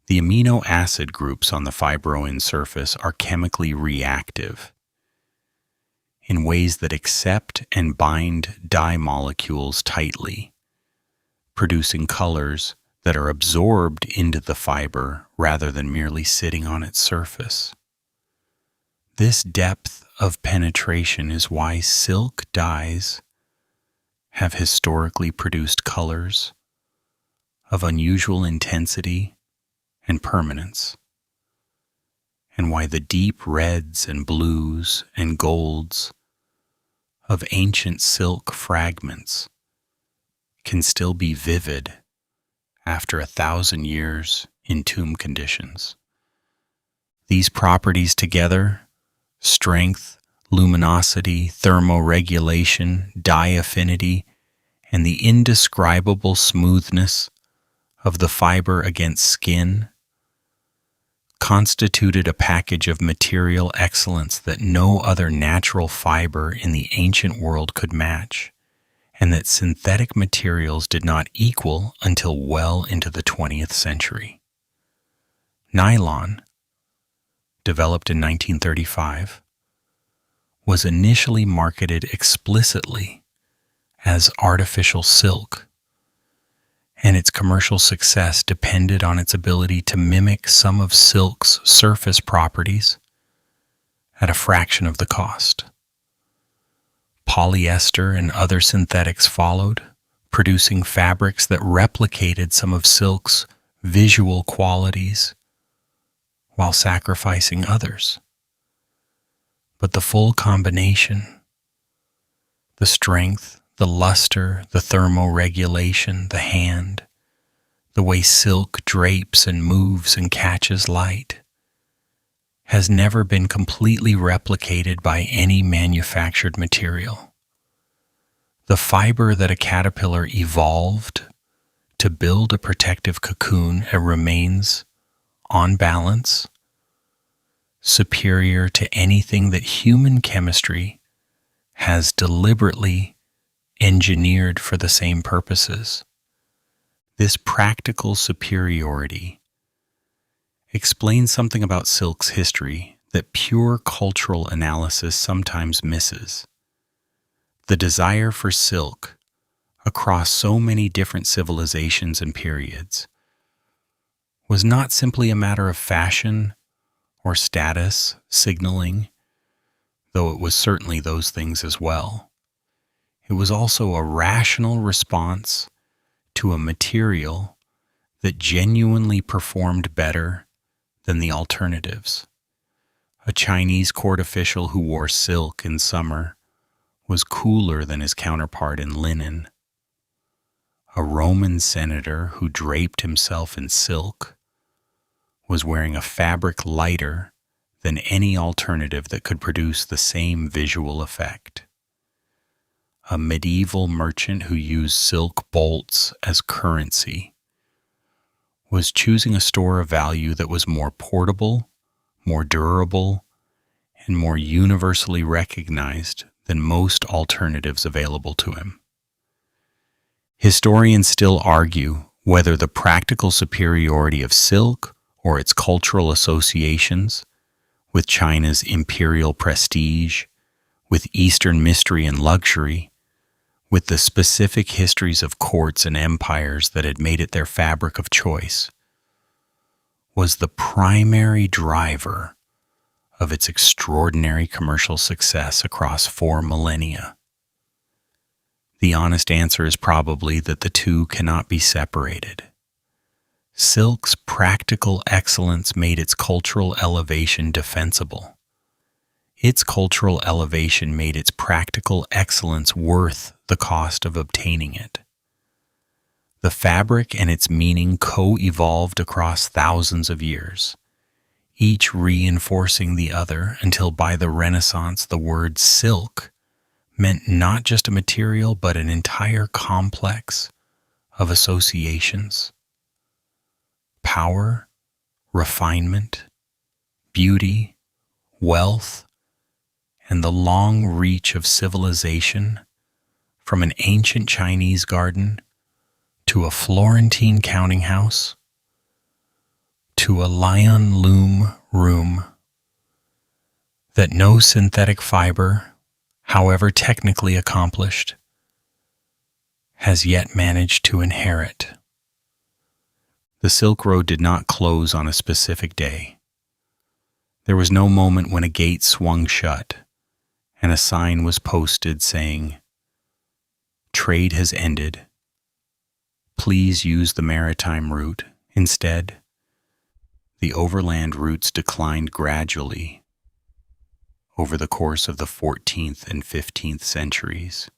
The amino acid groups on the fibroin surface are chemically reactive in ways that accept and bind dye molecules tightly, producing colors that are absorbed into the fiber rather than merely sitting on its surface. This depth of penetration is why silk dyes have historically produced colors of unusual intensity and permanence, and why the deep reds and blues and golds of ancient silk fragments can still be vivid after 1,000 years in tomb conditions. These properties together, strength, luminosity, thermoregulation, dye affinity, and the indescribable smoothness of the fiber against skin, constituted a package of material excellence that no other natural fiber in the ancient world could match, and that synthetic materials did not equal until well into the 20th century. Nylon, developed in 1935, was initially marketed explicitly as artificial silk, and its commercial success depended on its ability to mimic some of silk's surface properties at a fraction of the cost. Polyester and other synthetics followed, producing fabrics that replicated some of silk's visual qualities while sacrificing others. But the full combination, the strength, the luster, the thermoregulation, the hand, the way silk drapes and moves and catches light, has never been completely replicated by any manufactured material. The fiber that a caterpillar evolved to build a protective cocoon remains, on balance, superior to anything that human chemistry has deliberately engineered for the same purposes. This practical superiority explains something about silk's history that pure cultural analysis sometimes misses. The desire for silk across so many different civilizations and periods was not simply a matter of fashion or status signaling, though it was certainly those things as well. It was also a rational response to a material that genuinely performed better than the alternatives. A Chinese court official who wore silk in summer was cooler than his counterpart in linen. A Roman senator who draped himself in silk was wearing a fabric lighter than any alternative that could produce the same visual effect. A medieval merchant who used silk bolts as currency was choosing a store of value that was more portable, more durable, and more universally recognized than most alternatives available to him. Historians still argue whether the practical superiority of silk or its cultural associations with China's imperial prestige, with Eastern mystery and luxury, with the specific histories of courts and empires that had made it their fabric of choice, was the primary driver of its extraordinary commercial success across 4 millennia. The honest answer is probably that the two cannot be separated. Silk's practical excellence made its cultural elevation defensible. Its cultural elevation made its practical excellence worth the cost of obtaining it. The fabric and its meaning co-evolved across thousands of years, each reinforcing the other until by the Renaissance the word silk meant not just a material but an entire complex of associations. Power, refinement, beauty, wealth, and the long reach of civilization from an ancient Chinese garden to a Florentine counting house to a lion loom room that no synthetic fiber, however technically accomplished, has yet managed to inherit. The Silk Road did not close on a specific day. There was no moment when a gate swung shut and a sign was posted saying, "Trade has ended. Please use the maritime route." Instead, the overland routes declined gradually over the course of the 14th and 15th centuries.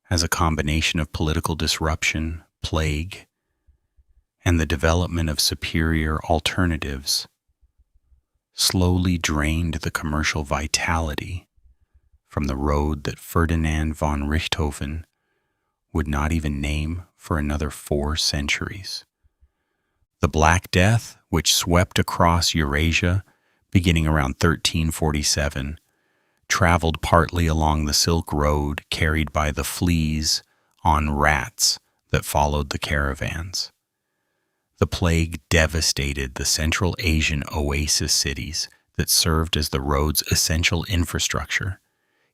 As a combination of political disruption, plague, and the development of superior alternatives slowly drained the commercial vitality from the road that Ferdinand von Richthofen would not even name for another 4 centuries. The Black Death, which swept across Eurasia beginning around 1347, traveled partly along the Silk Road carried by the fleas on rats that followed the caravans. The plague devastated the Central Asian oasis cities that served as the road's essential infrastructure,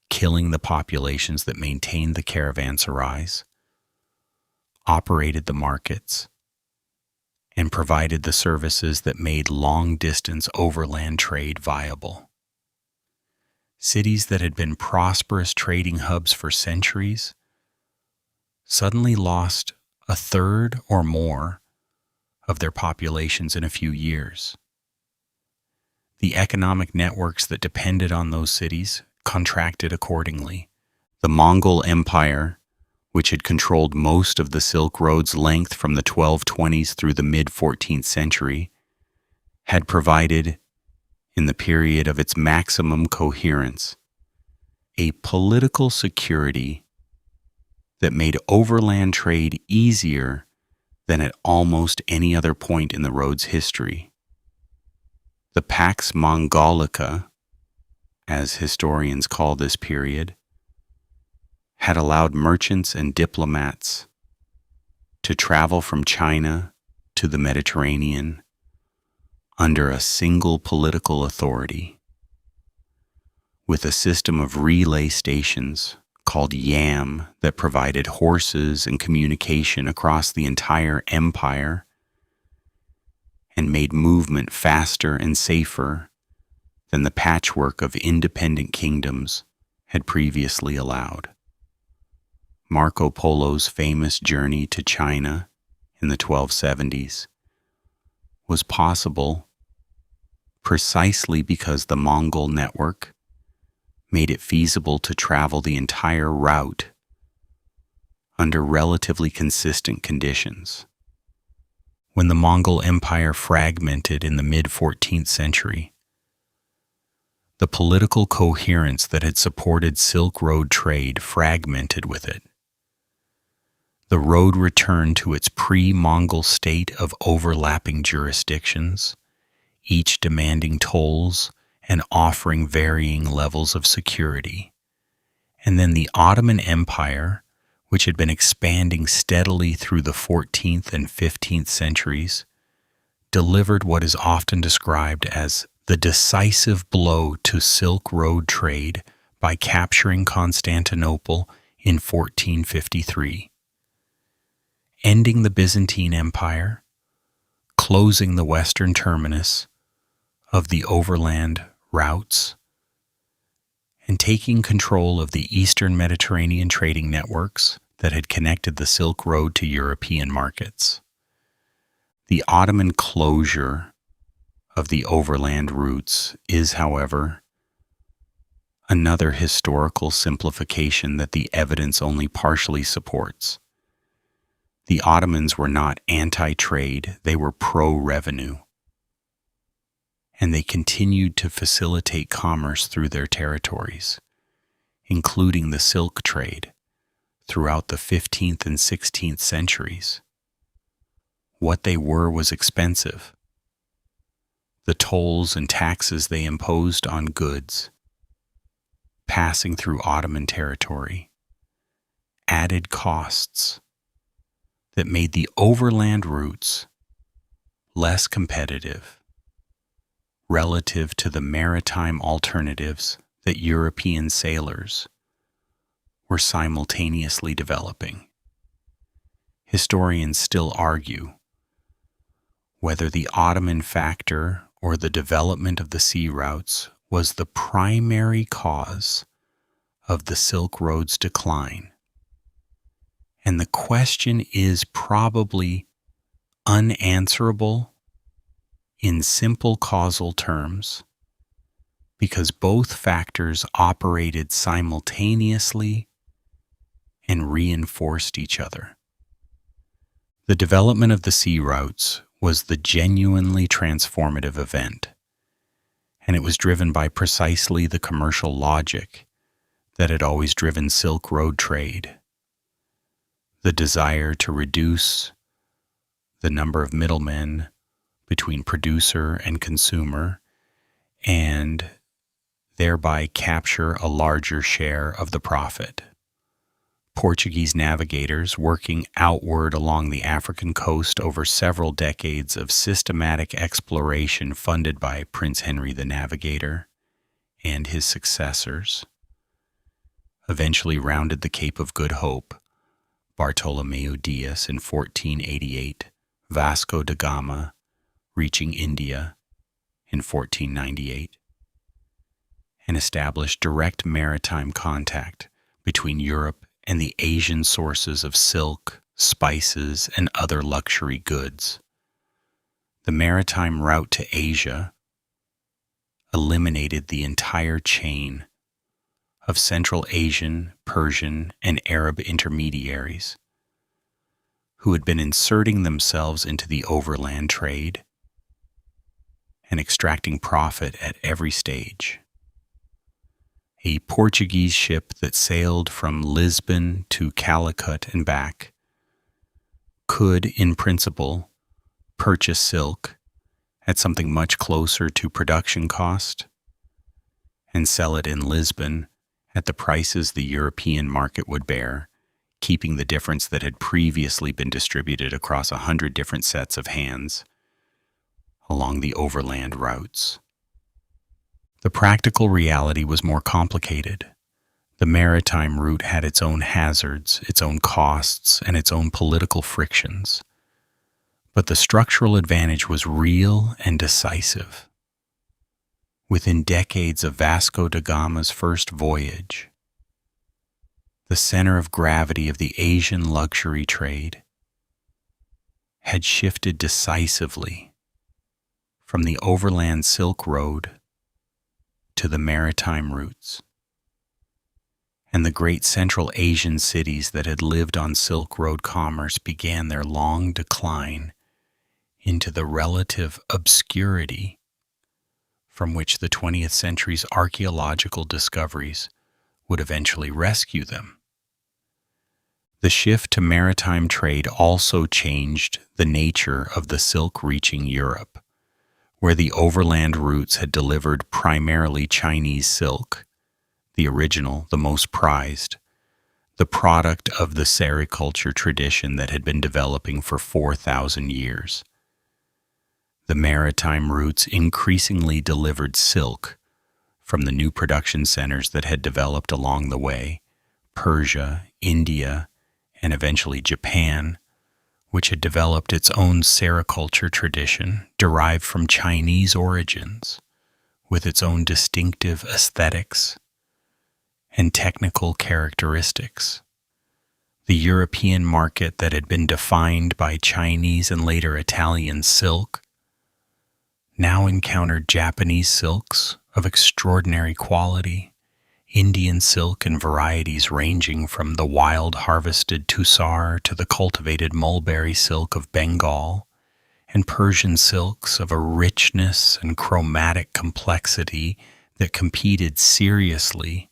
killing the populations that maintained the caravanserais, operated the markets, and provided the services that made long-distance overland trade viable. Cities that had been prosperous trading hubs for centuries suddenly lost a third or more of their populations in a few years. The economic networks that depended on those cities contracted accordingly. The Mongol Empire, which had controlled most of the Silk Road's length from the 1220s through the mid-14th century, had provided, in the period of its maximum coherence, a political security that made overland trade easier than at almost any other point in the road's history. The Pax Mongolica, as historians call this period, had allowed merchants and diplomats to travel from China to the Mediterranean under a single political authority, with a system of relay stations called Yam that provided horses and communication across the entire empire and made movement faster and safer than the patchwork of independent kingdoms had previously allowed. Marco Polo's famous journey to China in the 1270s was possible precisely because the Mongol network made it feasible to travel the entire route under relatively consistent conditions. When the Mongol Empire fragmented in the mid-14th century, the political coherence that had supported Silk Road trade fragmented with it. The road returned to its pre-Mongol state of overlapping jurisdictions, each demanding tolls and offering varying levels of security. And then the Ottoman Empire, which had been expanding steadily through the 14th and 15th centuries, delivered what is often described as the decisive blow to Silk Road trade by capturing Constantinople in 1453, ending the Byzantine Empire, closing the western terminus of the overland routes, and taking control of the Eastern Mediterranean trading networks that had connected the Silk Road to European markets. The Ottoman closure of the overland routes is, however, another historical simplification that the evidence only partially supports. The Ottomans were not anti-trade, they were pro-revenue, and they continued to facilitate commerce through their territories, including the silk trade, throughout the 15th and 16th centuries. What they were was expensive. The tolls and taxes they imposed on goods passing through Ottoman territory added costs that made the overland routes less competitive relative to the maritime alternatives that European sailors were simultaneously developing. Historians still argue whether the Ottoman factor or the development of the sea routes was the primary cause of the Silk Road's decline. And the question is probably unanswerable in simple causal terms, because both factors operated simultaneously and reinforced each other. The development of the sea routes was the genuinely transformative event, and it was driven by precisely the commercial logic that had always driven Silk Road trade: the desire to reduce the number of middlemen between producer and consumer, and thereby capture a larger share of the profit. Portuguese navigators working outward along the African coast over several decades of systematic exploration funded by Prince Henry the Navigator and his successors eventually rounded the Cape of Good Hope, Bartolomeu Dias in 1488, Vasco da Gama reaching India in 1498, and established direct maritime contact between Europe and the Asian sources of silk, spices, and other luxury goods. The maritime route to Asia eliminated the entire chain of Central Asian, Persian, and Arab intermediaries who had been inserting themselves into the overland trade and extracting profit at every stage. A Portuguese ship that sailed from Lisbon to Calicut and back could, in principle, purchase silk at something much closer to production cost and sell it in Lisbon at the prices the European market would bear, keeping the difference that had previously been distributed across 100 different sets of hands along the overland routes. The practical reality was more complicated. The maritime route had its own hazards, its own costs, and its own political frictions. But the structural advantage was real and decisive. Within decades of Vasco da Gama's first voyage, the center of gravity of the Asian luxury trade had shifted decisively from the overland Silk Road to the maritime routes. And the great Central Asian cities that had lived on Silk Road commerce began their long decline into the relative obscurity from which the 20th century's archaeological discoveries would eventually rescue them. The shift to maritime trade also changed the nature of the silk reaching Europe, where the overland routes had delivered primarily Chinese silk, the original, the most prized, the product of the sericulture tradition that had been developing for 4,000 years. The maritime routes increasingly delivered silk from the new production centers that had developed along the way, Persia, India, and eventually Japan, which had developed its own sericulture tradition derived from Chinese origins, with its own distinctive aesthetics and technical characteristics. The European market that had been defined by Chinese and later Italian silk now encountered Japanese silks of extraordinary quality, Indian silk in varieties ranging from the wild harvested tussar to the cultivated mulberry silk of Bengal, and Persian silks of a richness and chromatic complexity that competed seriously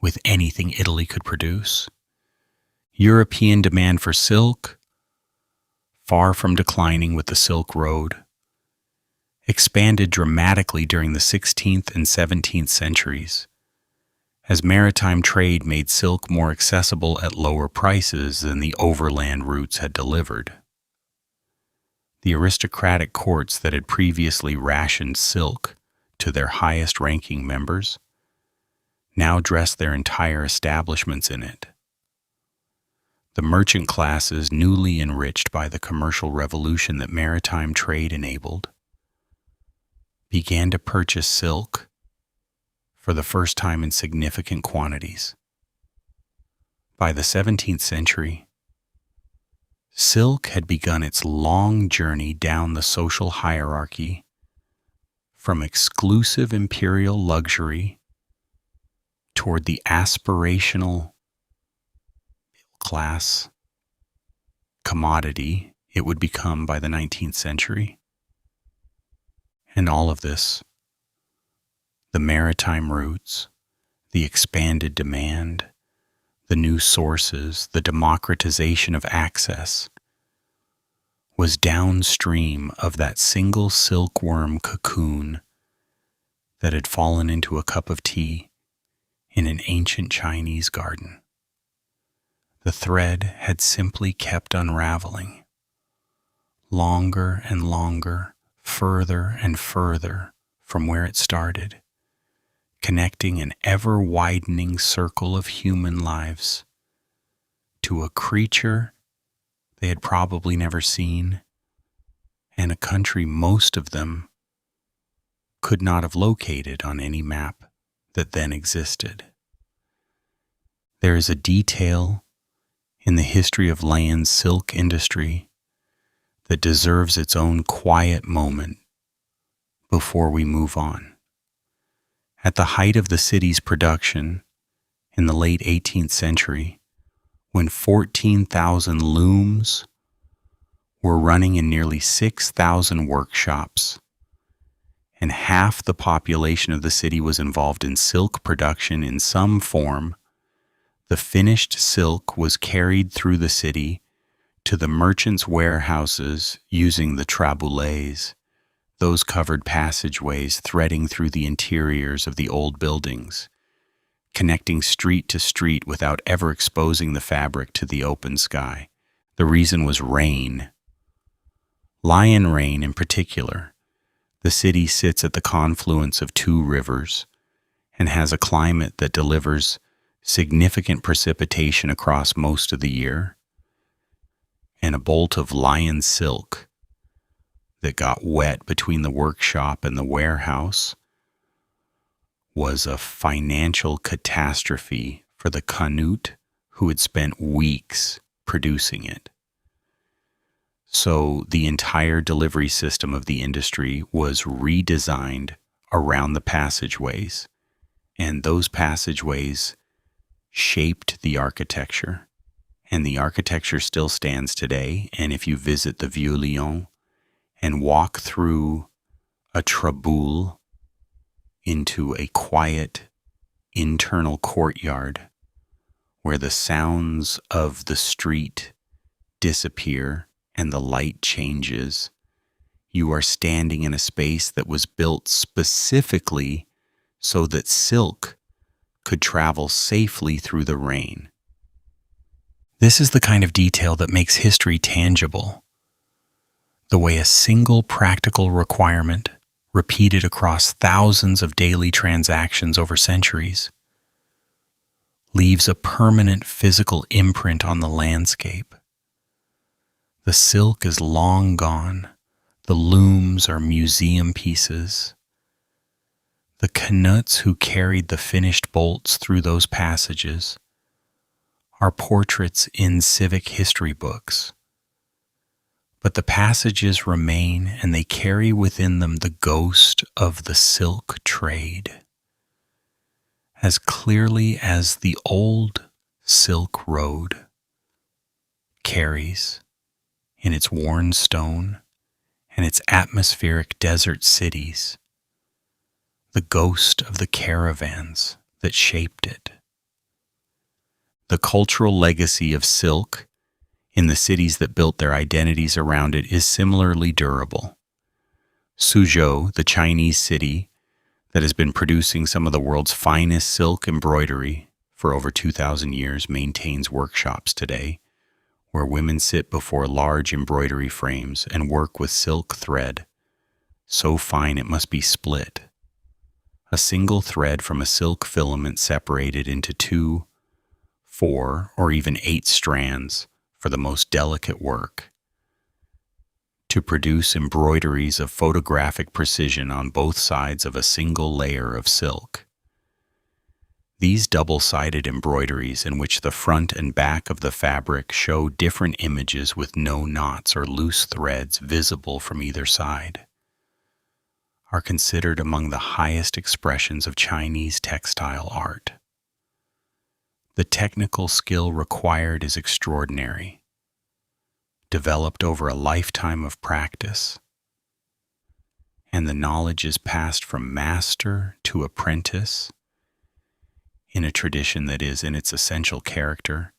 with anything Italy could produce. European demand for silk, far from declining with the Silk Road, expanded dramatically during the 16th and 17th centuries, as maritime trade made silk more accessible at lower prices than the overland routes had delivered. The aristocratic courts that had previously rationed silk to their highest-ranking members now dressed their entire establishments in it. The merchant classes, newly enriched by the commercial revolution that maritime trade enabled, began to purchase silk for the first time in significant quantities. By the 17th century, silk had begun its long journey down the social hierarchy from exclusive imperial luxury toward the aspirational class commodity it would become by the 19th century. And all of this, the maritime routes, the expanded demand, the new sources, the democratization of access, was downstream of that single silkworm cocoon that had fallen into a cup of tea in an ancient Chinese garden. The thread had simply kept unraveling, longer and longer, further and further from where it started, connecting an ever-widening circle of human lives to a creature they had probably never seen, and a country most of them could not have located on any map that then existed. There is a detail in the history of Lan's silk industry that deserves its own quiet moment before we move on. At the height of the city's production in the late 18th century, when 14,000 looms were running in nearly 6,000 workshops, and half the population of the city was involved in silk production in some form, the finished silk was carried through the city to the merchants' warehouses using the traboulets, those covered passageways threading through the interiors of the old buildings, connecting street to street without ever exposing the fabric to the open sky. The reason was rain. Lion rain in particular. The city sits at the confluence of two rivers and has a climate that delivers significant precipitation across most of the year, and a bolt of lion silk that got wet between the workshop and the warehouse was a financial catastrophe for the Canute who had spent weeks producing it. So the entire delivery system of the industry was redesigned around the passageways, and those passageways shaped the architecture. And the architecture still stands today, and if you visit the Vieux Lyon and walk through a trabouille into a quiet internal courtyard where the sounds of the street disappear and the light changes, you are standing in a space that was built specifically so that silk could travel safely through the rain. This is the kind of detail that makes history tangible. The way a single practical requirement, repeated across thousands of daily transactions over centuries, leaves a permanent physical imprint on the landscape. The silk is long gone. The looms are museum pieces. The Canuts who carried the finished bolts through those passages are portraits in civic history books. But the passages remain, and they carry within them the ghost of the silk trade, as clearly as the old Silk Road carries in its worn stone and its atmospheric desert cities the ghost of the caravans that shaped it. The cultural legacy of silk in the cities that built their identities around it is similarly durable. Suzhou, the Chinese city that has been producing some of the world's finest silk embroidery for over 2,000 years, maintains workshops today where women sit before large embroidery frames and work with silk thread, so fine it must be split. A single thread from a silk filament separated into 2, 4, or even 8 strands for the most delicate work, to produce embroideries of photographic precision on both sides of a single layer of silk. These double-sided embroideries, in which the front and back of the fabric show different images with no knots or loose threads visible from either side, are considered among the highest expressions of Chinese textile art. The technical skill required is extraordinary, developed over a lifetime of practice, and the knowledge is passed from master to apprentice in a tradition that is, in its essential character,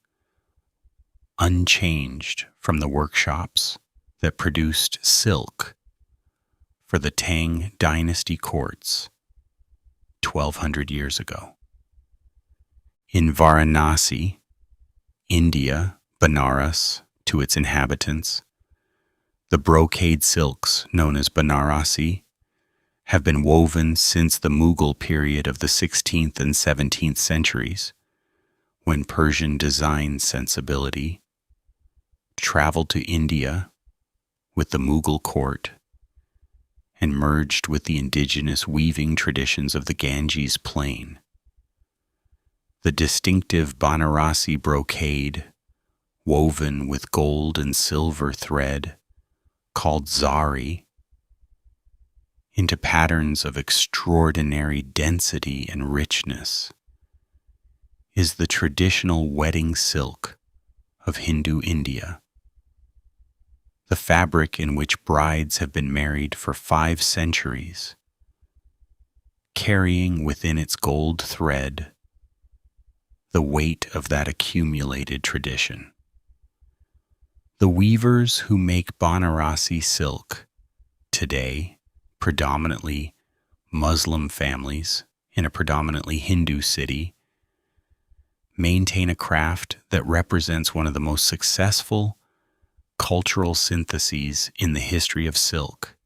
unchanged from the workshops that produced silk for the Tang dynasty courts 1,200 years ago. In Varanasi, India, Benares, to its inhabitants, the brocade silks known as Banarasi have been woven since the Mughal period of the 16th and 17th centuries, when Persian design sensibility traveled to India with the Mughal court and merged with the indigenous weaving traditions of the Ganges plain. The distinctive Banarasi brocade, woven with gold and silver thread, called zari, into patterns of extraordinary density and richness, is the traditional wedding silk of Hindu India, the fabric in which brides have been married for 5 centuries, carrying within its gold thread the weight of that accumulated tradition. The weavers who make Banarasi silk today predominantly Muslim families in a predominantly Hindu city maintain a craft that represents one of the most successful cultural syntheses in the history of silk.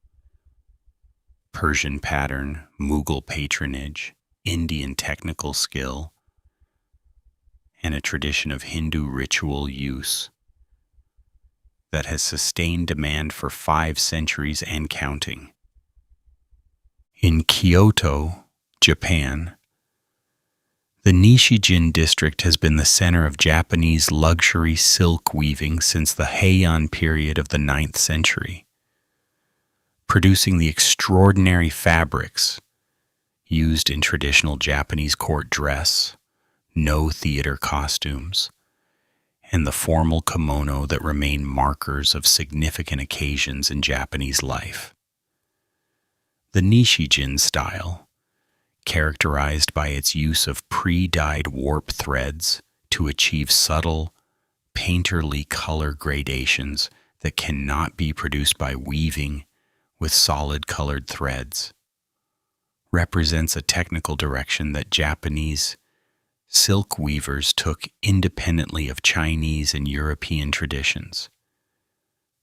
Persian pattern, Mughal patronage, Indian technical skill, and a tradition of Hindu ritual use that has sustained demand for 5 centuries and counting. In Kyoto, Japan, the Nishijin district has been the center of Japanese luxury silk weaving since the Heian period of the 9th century, producing the extraordinary fabrics used in traditional Japanese court dress, no theater costumes, and the formal kimono that remain markers of significant occasions in Japanese life. The Nishijin style, characterized by its use of pre-dyed warp threads to achieve subtle, painterly color gradations that cannot be produced by weaving with solid colored threads, represents a technical direction that Japanese silk weavers took independently of Chinese and European traditions,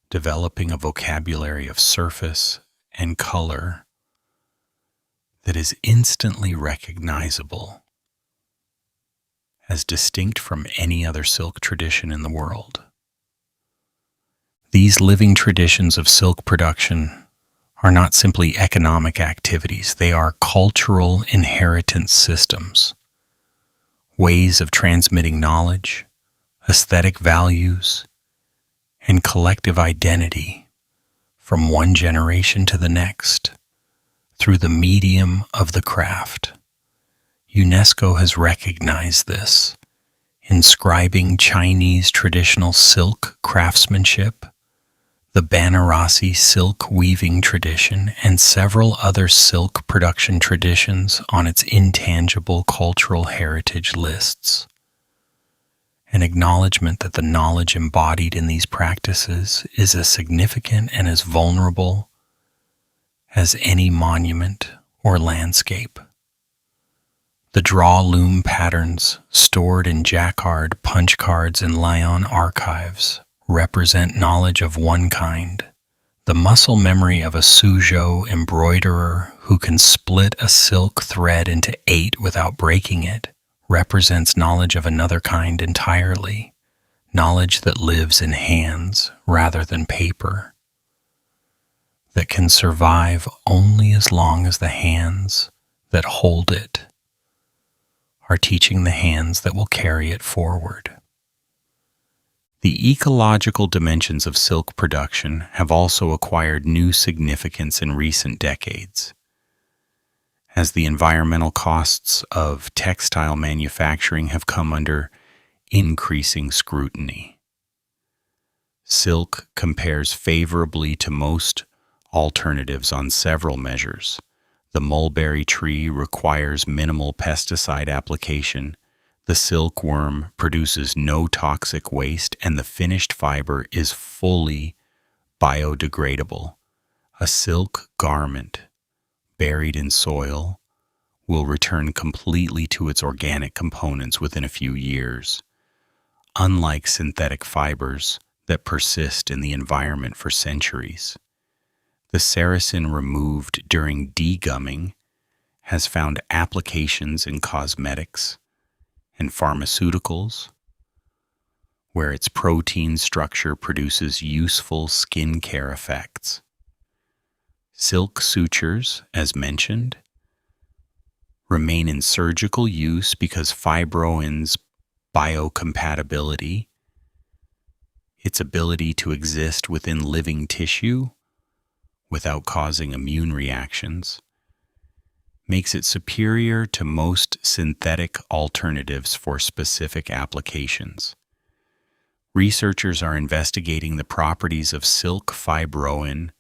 developing a vocabulary of surface and color that is instantly recognizable as distinct from any other silk tradition in the world. These living traditions of silk production are not simply economic activities, they are cultural inheritance systems, ways of transmitting knowledge, aesthetic values, and collective identity from one generation to the next through the medium of the craft. UNESCO has recognized this, inscribing Chinese traditional silk craftsmanship, the Banarasi silk weaving tradition, and several other silk production traditions on its intangible cultural heritage lists. An acknowledgement that the knowledge embodied in these practices is as significant and as vulnerable as any monument or landscape. The draw-loom patterns stored in jacquard punch cards in Lyon archives represent knowledge of one kind. The muscle memory of a Suzhou embroiderer who can split a silk thread into 8 without breaking it represents knowledge of another kind entirely, knowledge that lives in hands rather than paper, that can survive only as long as the hands that hold it are teaching the hands that will carry it forward. The ecological dimensions of silk production have also acquired new significance in recent decades, as the environmental costs of textile manufacturing have come under increasing scrutiny. Silk compares favorably to most alternatives on several measures. The mulberry tree requires minimal pesticide application, the silkworm produces no toxic waste, and the finished fiber is fully biodegradable. A silk garment buried in soil will return completely to its organic components within a few years, unlike synthetic fibers that persist in the environment for centuries. The sericin removed during degumming has found applications in cosmetics and pharmaceuticals, where its protein structure produces useful skincare effects. Silk sutures, as mentioned, remain in surgical use because fibroin's biocompatibility, its ability to exist within living tissue without causing immune reactions, makes it superior to most synthetic alternatives for specific applications. Researchers are investigating the properties of silk fibroin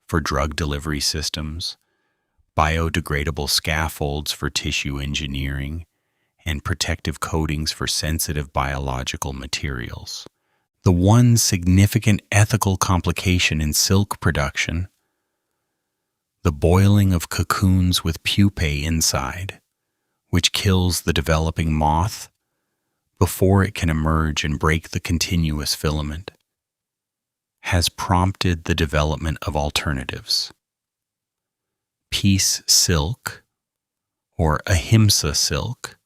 for drug delivery systems, biodegradable scaffolds for tissue engineering, and protective coatings for sensitive biological materials. The one significant ethical complication in silk production, the boiling of cocoons with pupae inside, which kills the developing moth before it can emerge and break the continuous filament, has prompted the development of alternatives. Piece silk, or ahimsa silk,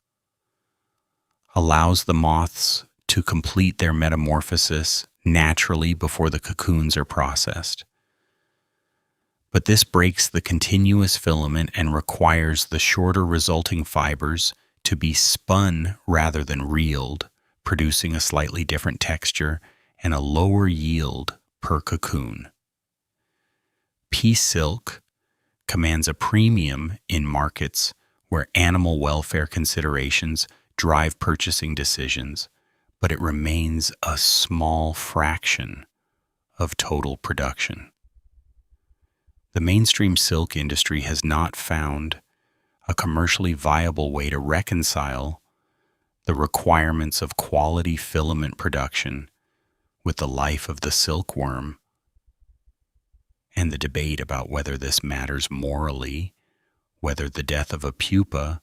allows the moths to complete their metamorphosis naturally before the cocoons are processed. But this breaks the continuous filament and requires the shorter resulting fibers to be spun rather than reeled, producing a slightly different texture and a lower yield per cocoon. Piece silk commands a premium in markets where animal welfare considerations drive purchasing decisions, but it remains a small fraction of total production. The mainstream silk industry has not found a commercially viable way to reconcile the requirements of quality filament production with the life of the silkworm and the debate about whether this matters morally, whether the death of a pupa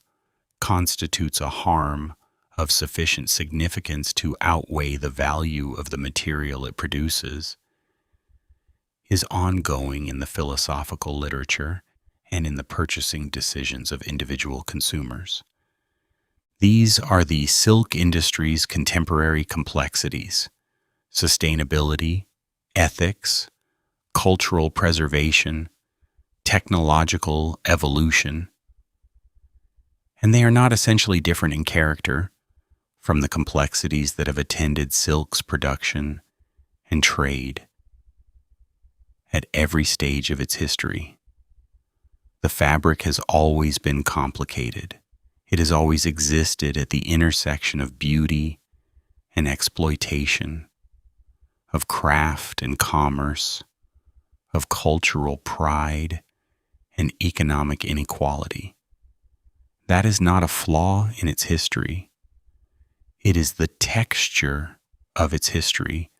constitutes a harm of sufficient significance to outweigh the value of the material it produces, is ongoing in the philosophical literature and in the purchasing decisions of individual consumers. These are the silk industry's contemporary complexities: sustainability, ethics, cultural preservation, technological evolution. And they are not essentially different in character from the complexities that have attended silk's production and trade at every stage of its history. The fabric has always been complicated. It has always existed at the intersection of beauty and exploitation, of craft and commerce, of cultural pride and economic inequality. That is not a flaw in its history. It is the texture of its history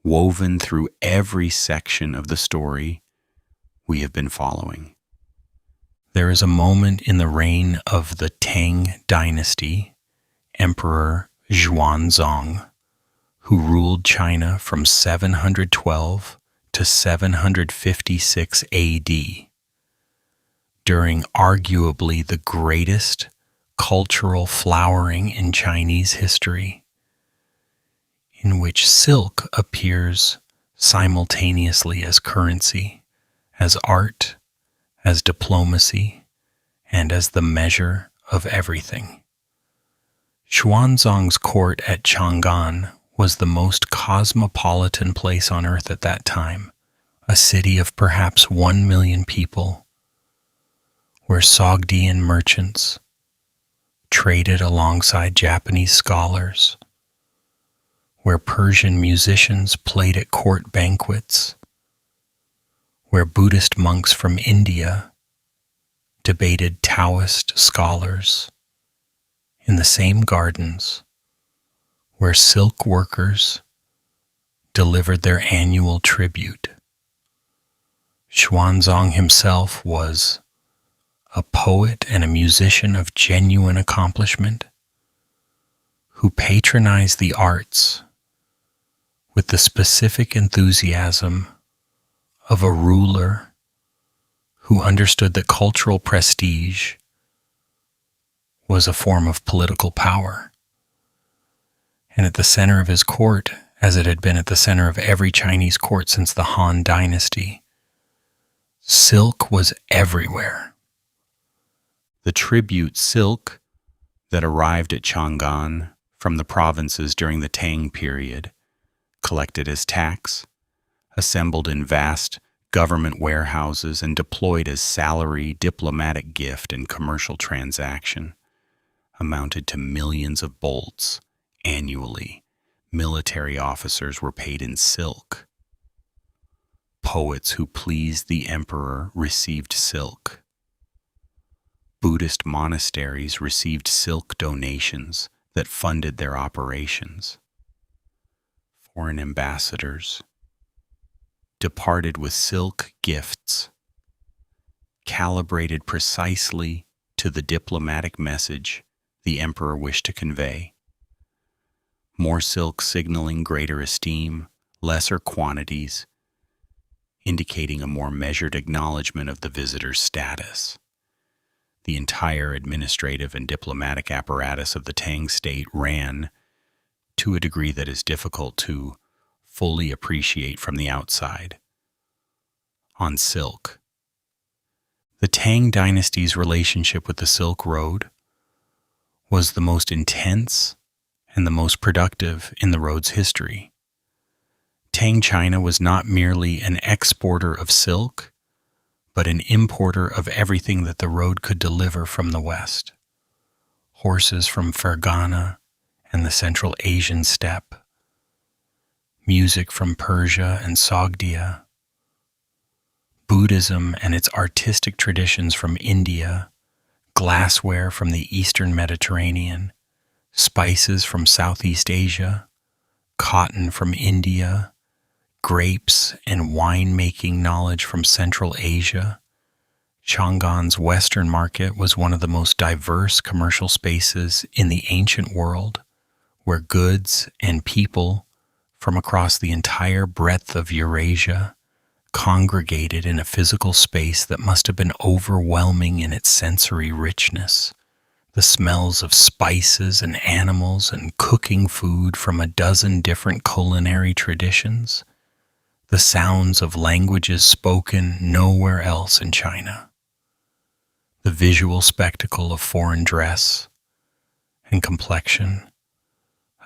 woven through every section of the story we have been following. There is a moment in the reign of the Tang dynasty, Emperor Xuanzong, who ruled China from 712 to 756 AD, during arguably the greatest cultural flowering in Chinese history, in which silk appears simultaneously as currency, as art, as diplomacy, and as the measure of everything. Xuanzong's court at Chang'an was the most cosmopolitan place on earth at that time, a city of perhaps 1 million people, where Sogdian merchants traded alongside Japanese scholars, where Persian musicians played at court banquets, where Buddhist monks from India debated Taoist scholars, in the same gardens where silk workers delivered their annual tribute. Xuanzong himself was a poet and a musician of genuine accomplishment who patronized the arts with the specific enthusiasm of a ruler who understood that cultural prestige was a form of political power. And at the center of his court, as it had been at the center of every Chinese court since the Han Dynasty, silk was everywhere. The tribute silk that arrived at Chang'an from the provinces during the Tang period, collected as tax, assembled in vast government warehouses, and deployed as salary, diplomatic gift, and commercial transaction, amounted to millions of bolts annually. Military officers were paid in silk. Poets who pleased the emperor received silk. Buddhist monasteries received silk donations that funded their operations. Foreign ambassadors departed with silk gifts, calibrated precisely to the diplomatic message the emperor wished to convey. More silk signaling greater esteem, lesser quantities, indicating a more measured acknowledgement of the visitor's status. The entire administrative and diplomatic apparatus of the Tang state ran, to a degree that is difficult to fully appreciate from the outside, on silk. The Tang dynasty's relationship with the Silk Road was the most intense and the most productive in the road's history. Tang China was not merely an exporter of silk, but an importer of everything that the road could deliver from the West. Horses from Fergana and the Central Asian steppe, music from Persia and Sogdia, Buddhism and its artistic traditions from India, glassware from the Eastern Mediterranean, spices from Southeast Asia, cotton from India, grapes and wine-making knowledge from Central Asia. Chang'an's Western market was one of the most diverse commercial spaces in the ancient world, where goods and people from across the entire breadth of Eurasia congregated in a physical space that must have been overwhelming in its sensory richness. The smells of spices and animals and cooking food from a dozen different culinary traditions. The sounds of languages spoken nowhere else in China. The visual spectacle of foreign dress and complexion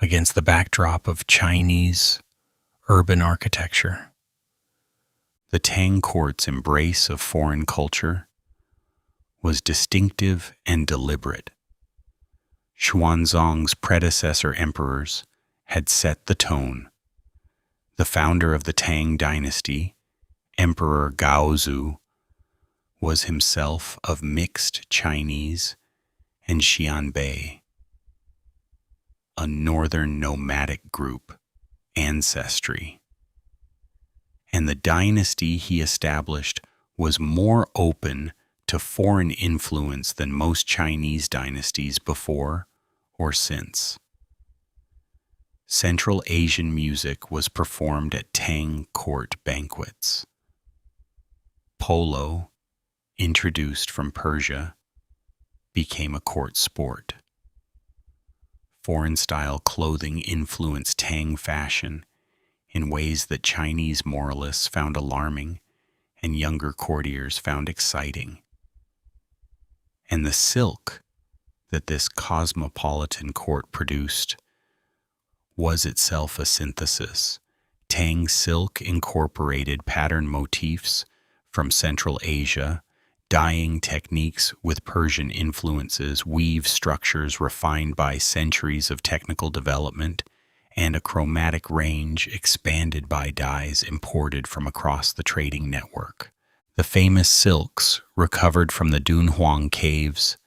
against the backdrop of Chinese urban architecture. The Tang court's embrace of foreign culture was distinctive and deliberate. Xuanzong's predecessor emperors had set the tone. The founder of the Tang dynasty, Emperor Gaozu, was himself of mixed Chinese and Xianbei, a northern nomadic group, ancestry. And the dynasty he established was more open to foreign influence than most Chinese dynasties before or since. Central Asian music was performed at Tang court banquets. Polo, introduced from Persia, became a court sport. Foreign-style clothing influenced Tang fashion in ways that Chinese moralists found alarming and younger courtiers found exciting. And the silk that this cosmopolitan court produced was itself a synthesis. Tang silk incorporated pattern motifs from Central Asia, dyeing techniques with Persian influences, weave structures refined by centuries of technical development, and a chromatic range expanded by dyes imported from across the trading network. The famous silks recovered from the Dunhuang caves,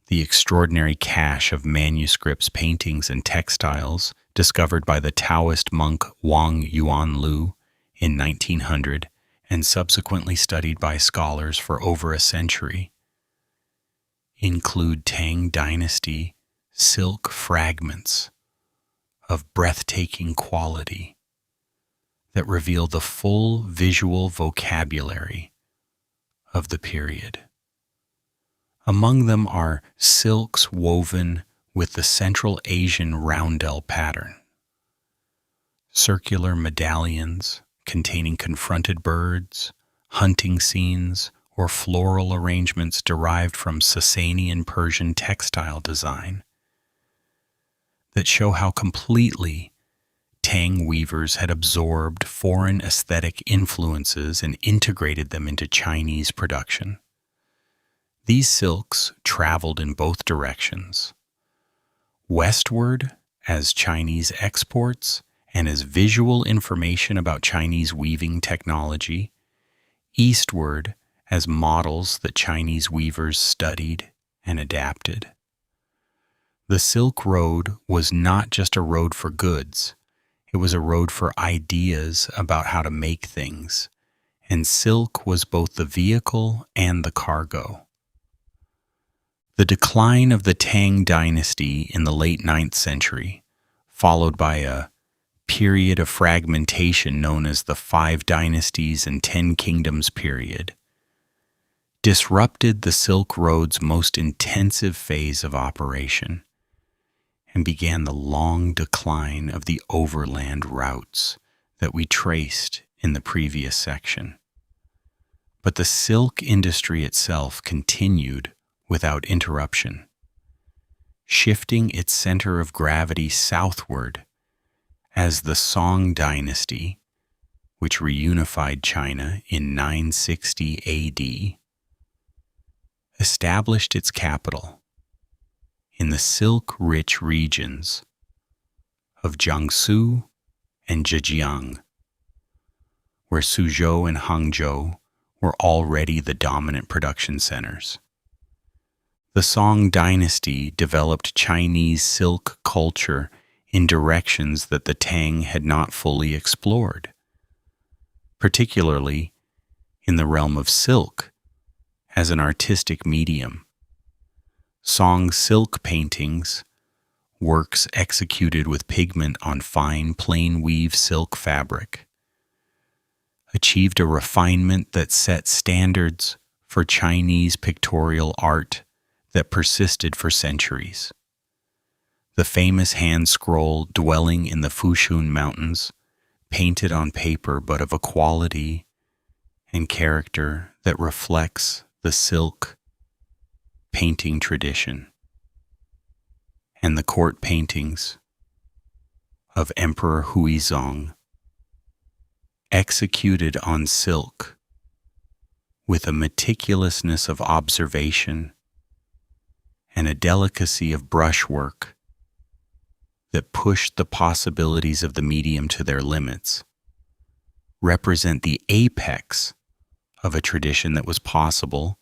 the extraordinary cache of manuscripts, paintings, and textiles discovered by the Taoist monk Wang Yuanlu in 1900 and subsequently studied by scholars for over a century, include Tang Dynasty silk fragments of breathtaking quality that reveal the full visual vocabulary of the period. Among them are silks woven with the Central Asian roundel pattern, circular medallions containing confronted birds, hunting scenes, or floral arrangements derived from Sasanian Persian textile design that show how completely Tang weavers had absorbed foreign aesthetic influences and integrated them into Chinese production. These silks traveled in both directions, westward as Chinese exports and as visual information about Chinese weaving technology, eastward as models that Chinese weavers studied and adapted. The Silk Road was not just a road for goods, it was a road for ideas about how to make things and silk was both the vehicle and the cargo. The decline of the Tang dynasty in the late 9th century, followed by a period of fragmentation known as the Five Dynasties and 10 Kingdoms period, disrupted the Silk Road's most intensive phase of operation and began the long decline of the overland routes that we traced in the previous section. But the silk industry itself continued without interruption, shifting its center of gravity southward as the Song dynasty, which reunified China in 960 AD, established its capital in the silk-rich regions of Jiangsu and Zhejiang, where Suzhou and Hangzhou were already the dominant production centers. The Song dynasty developed Chinese silk culture in directions that the Tang had not fully explored, particularly in the realm of silk as an artistic medium. Song silk paintings, works executed with pigment on fine plain weave silk fabric, achieved a refinement that set standards for Chinese pictorial art that persisted for centuries. The famous hand scroll dwelling in the Fushun Mountains, painted on paper but of a quality and character that reflects the silk painting tradition, and the court paintings of Emperor Huizong, executed on silk with a meticulousness of observation and a delicacy of brushwork that pushed the possibilities of the medium to their limits, represent the apex of a tradition that was possible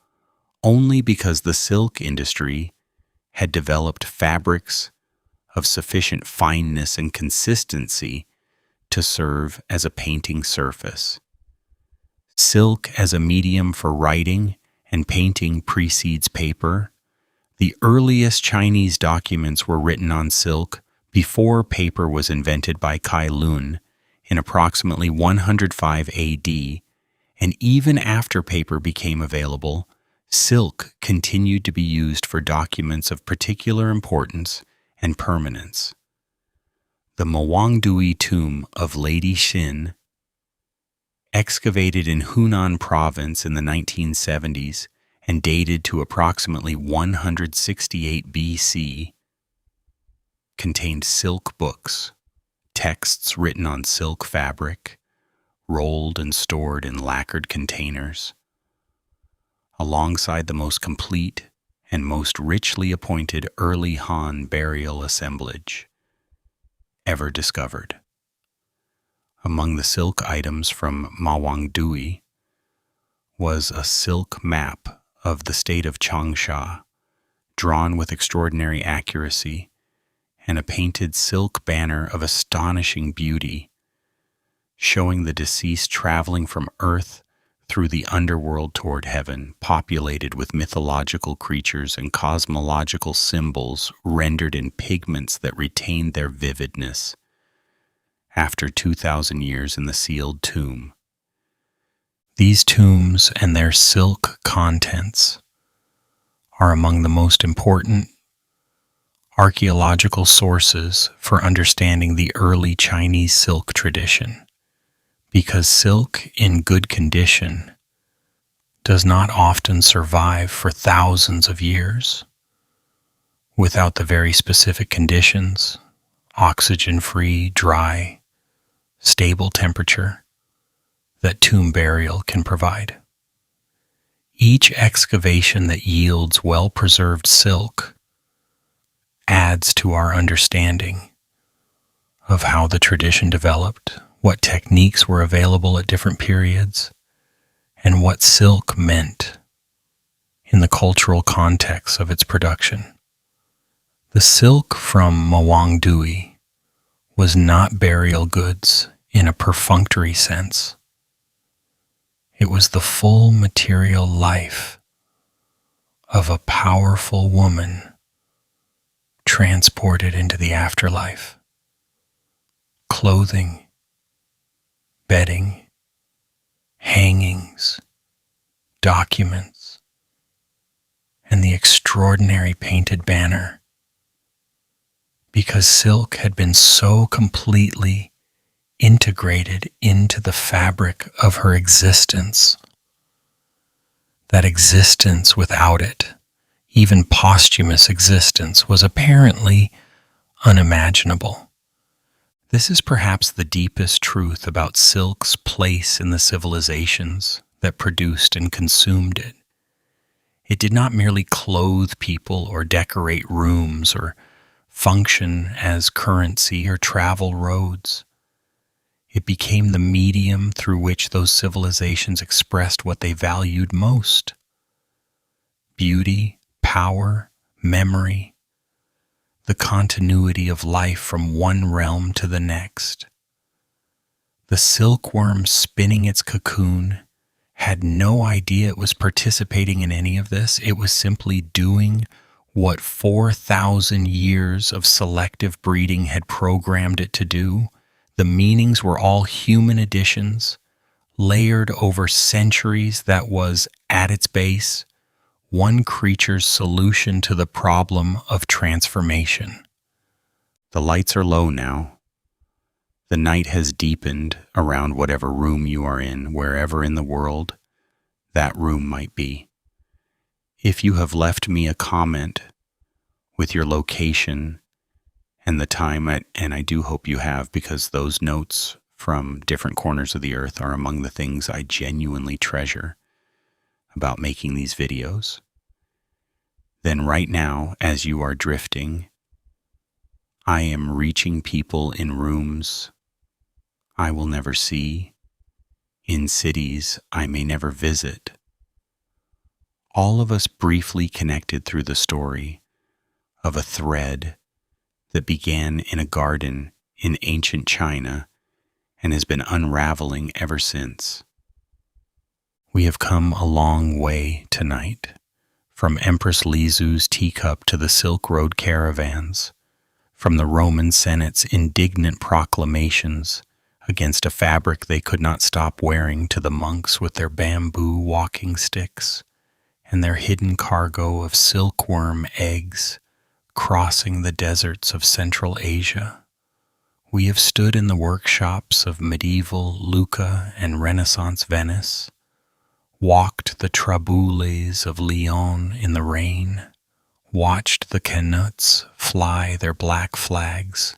only because the silk industry had developed fabrics of sufficient fineness and consistency to serve as a painting surface. Silk as a medium for writing and painting precedes paper. The earliest Chinese documents were written on silk before paper was invented by Kai Lun in approximately 105 AD, and even after paper became available, silk continued to be used for documents of particular importance and permanence. The Mawangdui tomb of Lady Xin, excavated in Hunan province in the 1970s and dated to approximately 168 BC, contained silk books, texts written on silk fabric, rolled and stored in lacquered containers, alongside the most complete and most richly appointed early Han burial assemblage ever discovered. Among the silk items from Mawangdui was a silk map of the state of Changsha, drawn with extraordinary accuracy, and a painted silk banner of astonishing beauty, showing the deceased traveling from earth through the underworld toward heaven, populated with mythological creatures and cosmological symbols rendered in pigments that retained their vividness after 2,000 years in the sealed tomb. These tombs and their silk contents are among the most important archaeological sources for understanding the early Chinese silk tradition, because silk in good condition does not often survive for thousands of years without the very specific conditions, oxygen-free, dry, stable temperature, that tomb burial can provide. Each excavation that yields well-preserved silk adds to our understanding of how the tradition developed, what techniques were available at different periods, and what silk meant in the cultural context of its production. The silk from Mawangdui was not burial goods in a perfunctory sense. It was the full material life of a powerful woman transported into the afterlife. Clothing, bedding, hangings, documents, and the extraordinary painted banner. Because silk had been so completely integrated into the fabric of her existence, that existence without it, even posthumous existence, was apparently unimaginable. This is perhaps the deepest truth about silk's place in the civilizations that produced and consumed it. It did not merely clothe people or decorate rooms or function as currency or travel roads. It became the medium through which those civilizations expressed what they valued most: beauty, power, memory, the continuity of life from one realm to the next. The silkworm spinning its cocoon had no idea it was participating in any of this. It was simply doing what 4,000 years of selective breeding had programmed it to do. The meanings were all human additions, layered over centuries. That was, at its base, one creature's solution to the problem of transformation. The lights are low now. The night has deepened around whatever room you are in, wherever in the world that room might be. If you have left me a comment with your location and the time, and I do hope you have, because those notes from different corners of the earth are among the things I genuinely treasure about making these videos, then right now, as you are drifting, I am reaching people in rooms I will never see, in cities I may never visit. All of us briefly connected through the story of a thread that began in a garden in ancient China and has been unraveling ever since. We have come a long way tonight, from Empress Lizu's teacup to the Silk Road caravans, from the Roman Senate's indignant proclamations against a fabric they could not stop wearing to the monks with their bamboo walking sticks and their hidden cargo of silkworm eggs crossing the deserts of Central Asia. We have stood in the workshops of medieval Lucca and Renaissance Venice, walked the traboules of Lyon in the rain, watched the canuts fly their black flags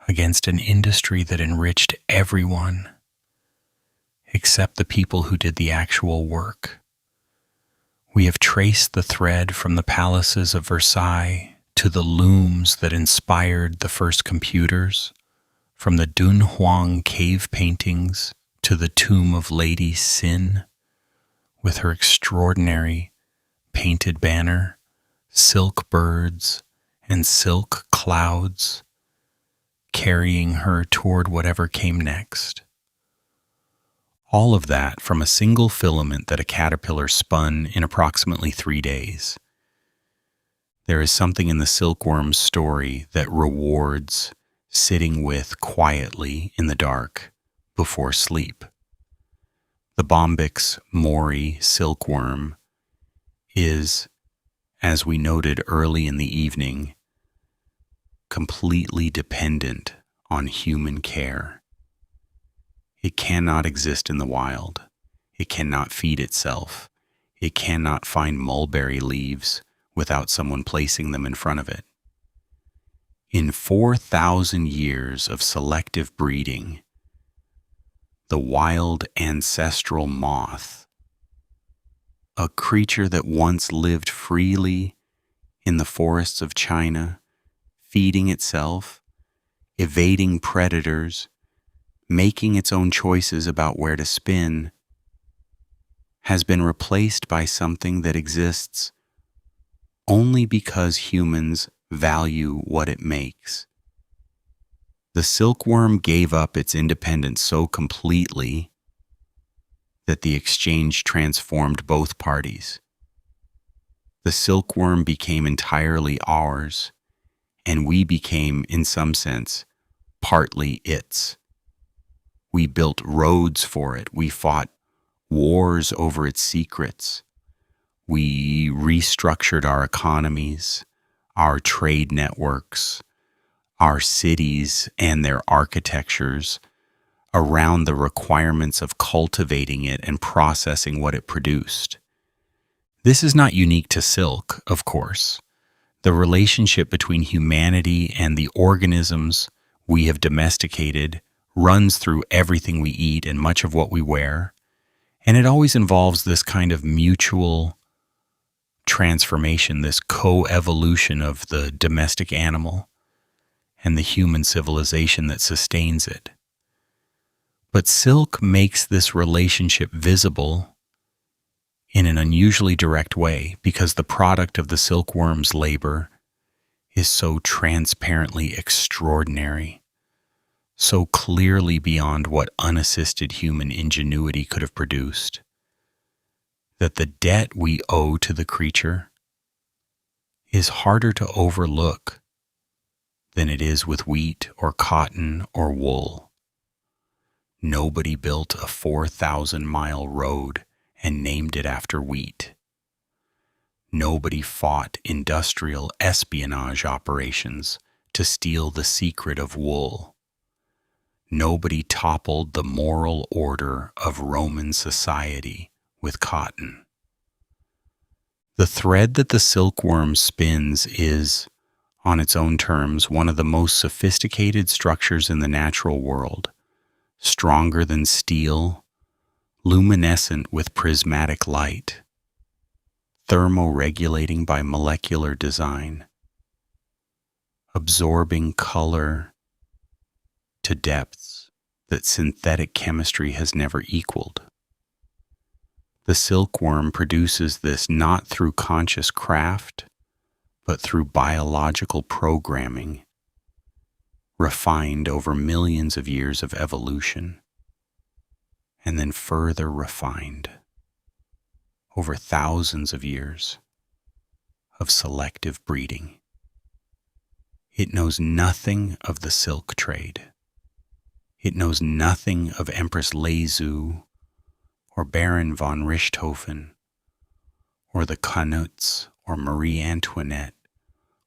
against an industry that enriched everyone except the people who did the actual work. We have traced the thread from the palaces of Versailles to the looms that inspired the first computers, from the Dunhuang cave paintings to the tomb of Lady Sin, with her extraordinary painted banner, silk birds, and silk clouds carrying her toward whatever came next. All of that from a single filament that a caterpillar spun in approximately 3 days. There is something in the silkworm's story that rewards sitting with quietly in the dark before sleep. The Bombyx mori silkworm is, as we noted early in the evening, completely dependent on human care. It cannot exist in the wild. It cannot feed itself. It cannot find mulberry leaves without someone placing them in front of it. In 4,000 years of selective breeding, the wild ancestral moth, a creature that once lived freely in the forests of China, feeding itself, evading predators, making its own choices about where to spin, has been replaced by something that exists only because humans value what it makes. The silkworm gave up its independence so completely that the exchange transformed both parties. The silkworm became entirely ours, and we became, in some sense, partly its. We built roads for it. We fought wars over its secrets. We restructured our economies, our trade networks, our cities and their architectures around the requirements of cultivating it and processing what it produced. This is not unique to silk, of course. The relationship between humanity and the organisms we have domesticated runs through everything we eat and much of what we wear, and it always involves this kind of mutual transformation, this co-evolution of the domestic animal and the human civilization that sustains it. But silk makes this relationship visible in an unusually direct way because the product of the silkworm's labor is so transparently extraordinary, so clearly beyond what unassisted human ingenuity could have produced, that the debt we owe to the creature is harder to overlook than it is with wheat or cotton or wool. Nobody built a 4,000-mile road and named it after wheat. Nobody fought industrial espionage operations to steal the secret of wool. Nobody toppled the moral order of Roman society with cotton. The thread that the silkworm spins is, on its own terms, one of the most sophisticated structures in the natural world, stronger than steel, luminescent with prismatic light, thermoregulating by molecular design, absorbing color to depths that synthetic chemistry has never equaled. The silkworm produces this not through conscious craft, but through biological programming, refined over millions of years of evolution, and then further refined over thousands of years of selective breeding. It knows nothing of the silk trade. It knows nothing of Empress Suzhou or Baron von Richthofen or the Canuts or Marie Antoinette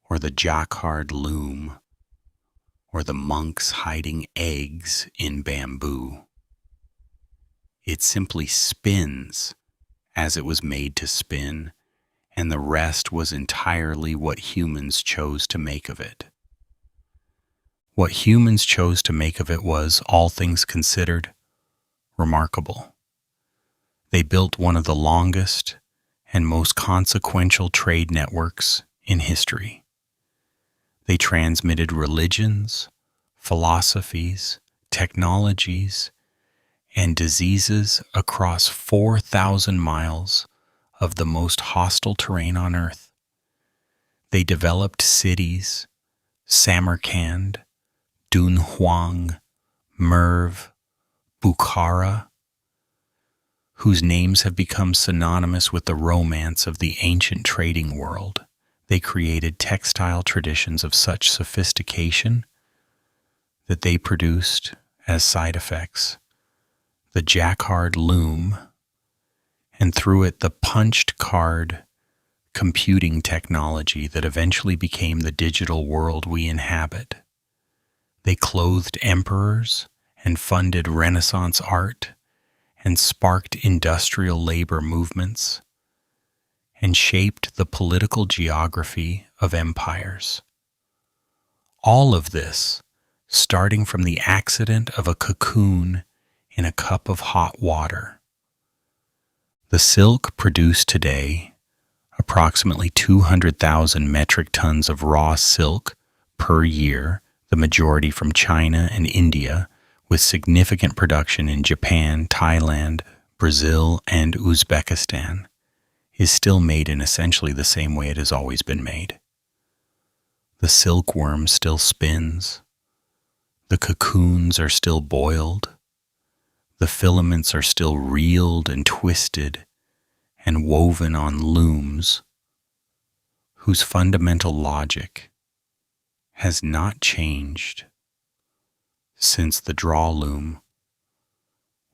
or the jacquard loom or the monks hiding eggs in bamboo. It simply spins as it was made to spin, and the rest was entirely what humans chose to make of it. What humans chose to make of it was, all things considered, remarkable. They built one of the longest and most consequential trade networks in history. They transmitted religions, philosophies, technologies, and diseases across 4,000 miles of the most hostile terrain on Earth. They developed cities, Samarkand, Dunhuang, Merv, Bukhara, whose names have become synonymous with the romance of the ancient trading world. They created textile traditions of such sophistication that they produced, as side effects, the jacquard loom, and through it the punched card computing technology that eventually became the digital world we inhabit. They clothed emperors and funded Renaissance art and sparked industrial labor movements and shaped the political geography of empires. All of this starting from the accident of a cocoon in a cup of hot water. The silk produced today, approximately 200,000 metric tons of raw silk per year, the majority from China and India, with significant production in Japan, Thailand, Brazil, and Uzbekistan, is still made in essentially the same way it has always been made. The silkworm still spins. The cocoons are still boiled. The filaments are still reeled and twisted and woven on looms whose fundamental logic has not changed since the draw loom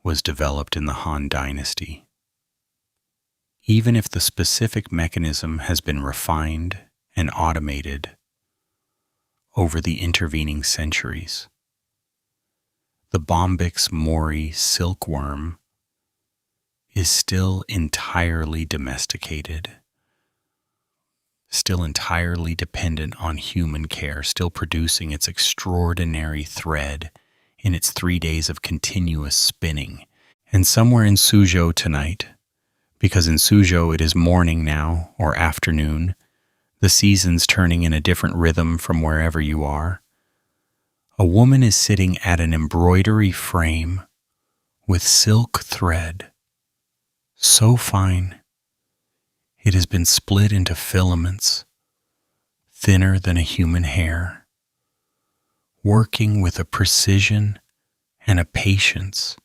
was developed in the Han Dynasty. Even if the specific mechanism has been refined and automated over the intervening centuries, the Bombyx mori silkworm is still entirely domesticated, still entirely dependent on human care, still producing its extraordinary thread in its 3 days of continuous spinning. And somewhere in Suzhou tonight, because in Suzhou it is morning now, or afternoon, the seasons turning in a different rhythm from wherever you are, a woman is sitting at an embroidery frame with silk thread, so fine it has been split into filaments thinner than a human hair, working with a precision and a patience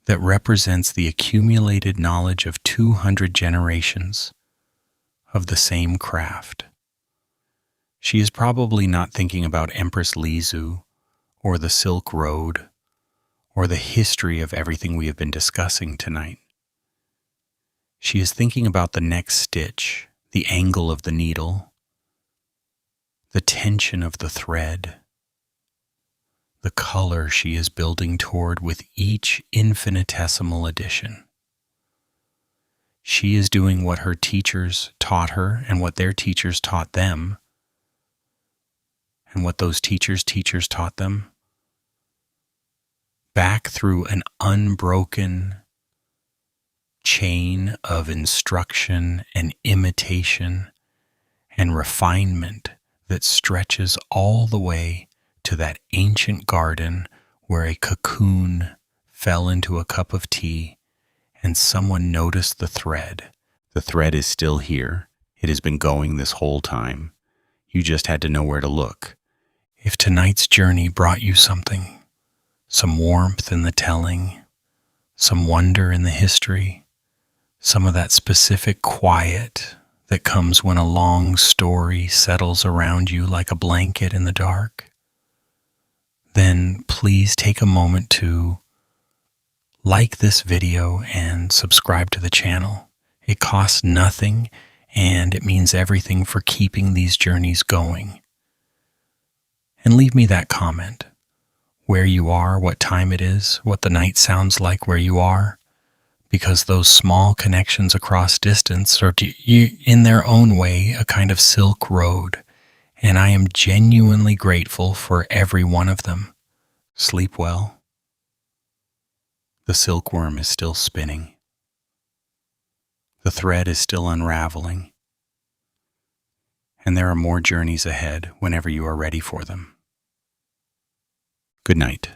that represents the accumulated knowledge of 200 generations of the same craft. She is probably not thinking about Empress Lizu or the Silk Road or the history of everything we have been discussing tonight. She is thinking about the next stitch, the angle of the needle, the tension of the thread, the color she is building toward with each infinitesimal addition. She is doing what her teachers taught her and what their teachers taught them, and what those teachers' teachers taught them, back through an unbroken chain of instruction and imitation and refinement that stretches all the way to that ancient garden where a cocoon fell into a cup of tea and someone noticed the thread. The thread is still here. It has been going this whole time. You just had to know where to look. If tonight's journey brought you something, some warmth in the telling, some wonder in the history, some of that specific quiet that comes when a long story settles around you like a blanket in the dark, then please take a moment to like this video and subscribe to the channel. It costs nothing and it means everything for keeping these journeys going. And leave me that comment, where you are, what time it is, what the night sounds like where you are, because those small connections across distance are in their own way a kind of silk road, and I am genuinely grateful for every one of them. Sleep well. The silkworm is still spinning. The thread is still unraveling, and there are more journeys ahead whenever you are ready for them. Good night.